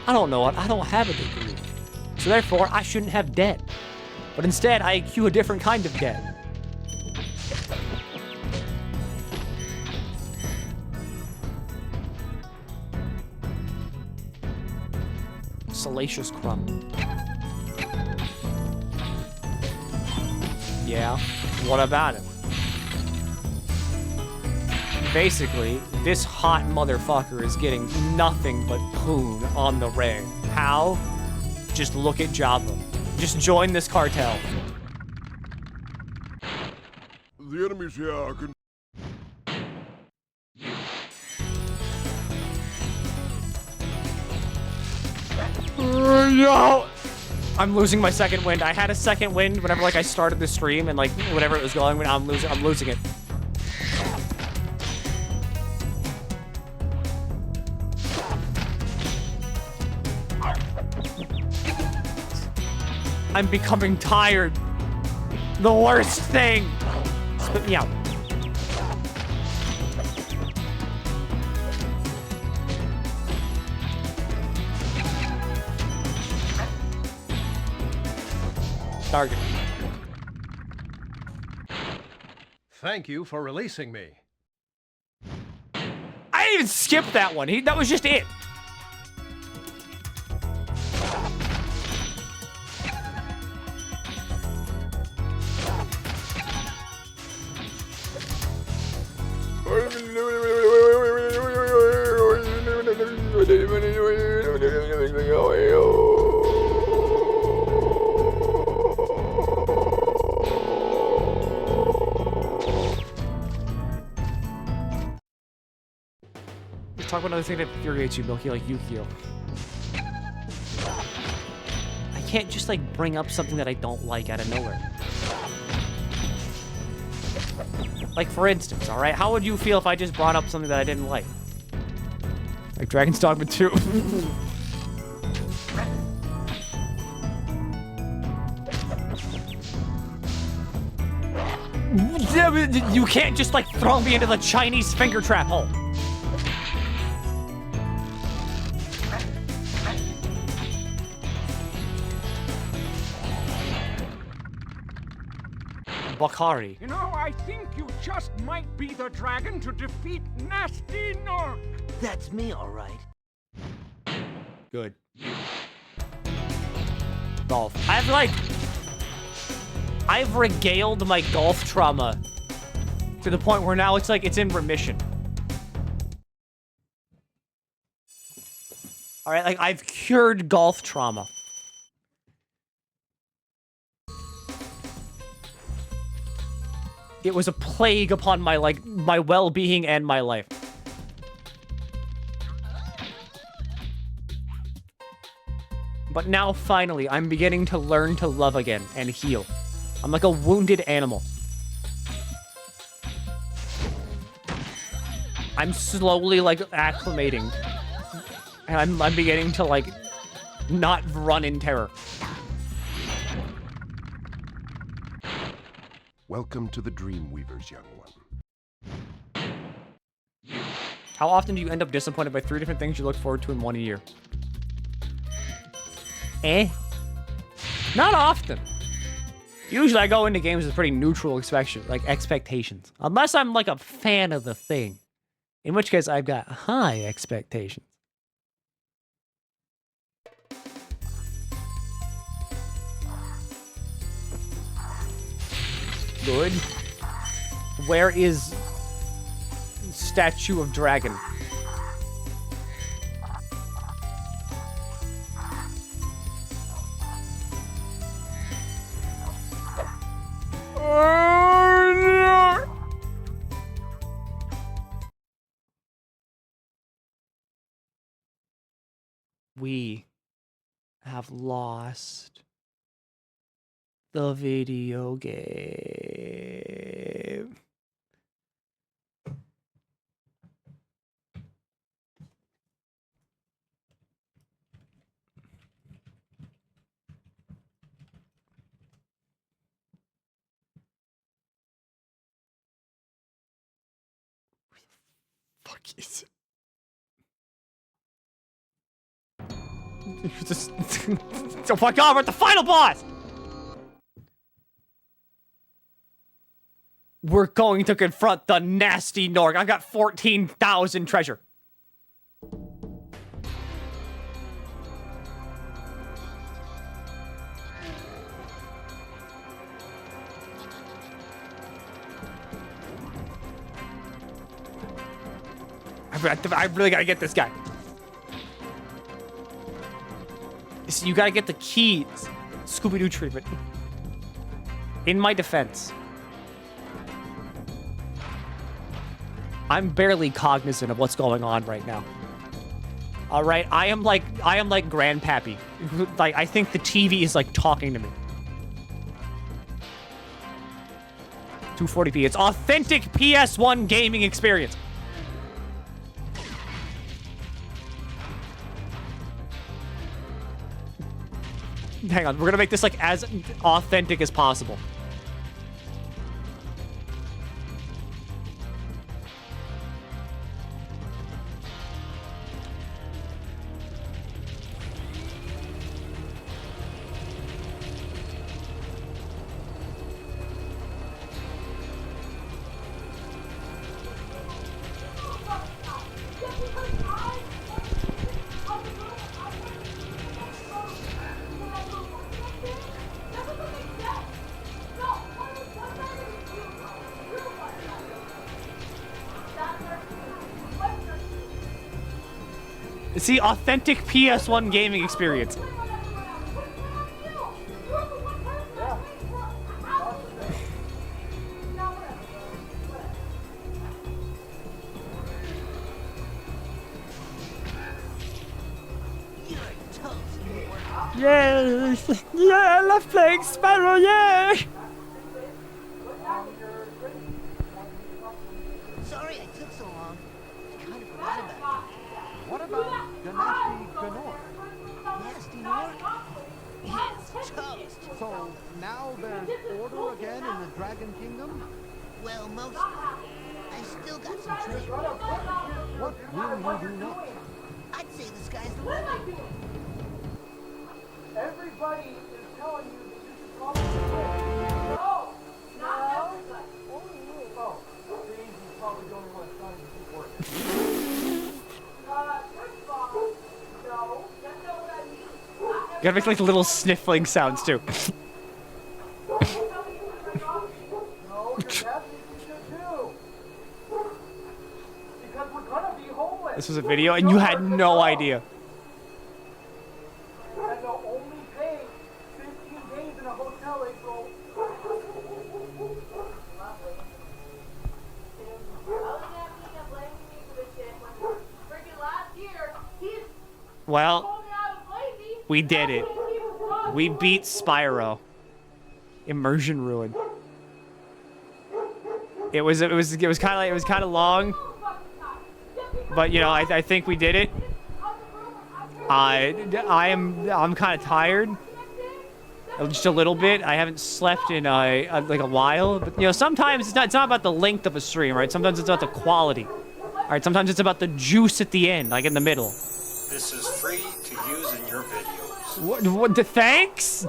I don't know it. I don't have a degree. So therefore, I shouldn't have debt. But instead, I accrue a different kind of debt. Salacious crumb. Yeah, what about it? Basically, this hot motherfucker is getting nothing but poon on the rig. How? Just look at Jabba. Just join this cartel. The enemies here are No! I'm losing my second wind. I had a second wind whenever, like, I started the stream and, like, whatever it was going, but now I'm losing it. I'm becoming tired. The worst thing. Spit me out. Target. Thank you for releasing me. I didn't even skip that one. That was just it. Let's talk about another thing that infuriates you, Milky, like Yukio. I can't just like bring up something that I don't like out of nowhere. Like for instance, all right, how would you feel if I just brought up something that I didn't like? Like Dragon's Dogma 2. You can't just like throw me into the Chinese finger trap hole. Bakari. You know, I think you just might be the dragon to defeat Nasty Nork. That's me, all right. Good. Golf. I've regaled my golf trauma to the point where now it's like it's in remission. All right, like I've cured golf trauma. It was a plague upon my my well-being and my life. But now, finally, I'm beginning to learn to love again and heal. I'm like a wounded animal. I'm slowly, like, acclimating. And I'm beginning to, like, not run in terror. Welcome to the Dreamweavers, young one. How often do you end up disappointed by 3 different things you look forward to in 1 year? Not often. Usually I go into games with pretty neutral expectations. Unless I'm like a fan of the thing. In which case I've got high expectations. Good. Where is Statue of Dragon? We have lost the video game. Fuck is it? Oh my god, we're at the final boss! We're going to confront the nasty Norg. I've got 14,000 treasure. I really gotta get this guy. So you gotta get the keys. Scooby-Doo treatment. In my defense, I'm barely cognizant of what's going on right now. All right, I am like Grandpappy. Like, I think the TV is like talking to me. 240p. It's authentic PS1 gaming experience. hang on. We're gonna make this like as authentic as possible. See, authentic PS1 gaming experience. Yes! Yeah, I love playing Spyro, yeah! Sorry I took so long. Kind of forgot about What about Ganassi Ganor? you. Nasty Nork? It's toast. So now there's order again in the Dragon Kingdom? Well, mostly. I still got some trade. What will you do next? I'd say the sky's the limit. Everybody is telling you that you should call it. No, not everybody. Only me. Oh, Daisy's probably the only one telling you to keep working. First of all, no, that's not what I mean. You gotta make like little sniffling sounds too. No, your dad thinks you should too. Because we're gonna be homeless. This was a video and you had no idea. And they'll only pay 15 days in a hotel, April. Well, we did it. We beat Spyro. Immersion ruin. It was kind of long, but you know I think we did it. I'm kind of tired, just a little bit. I haven't slept in like a while, but you know sometimes it's not about the length of a stream, right? Sometimes it's about the quality. All right, sometimes it's about the juice at the end, like in the middle. This is free to use in your videos. What the thanks?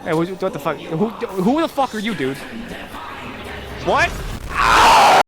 Hey, what the fuck? Who the fuck are you, dude? What?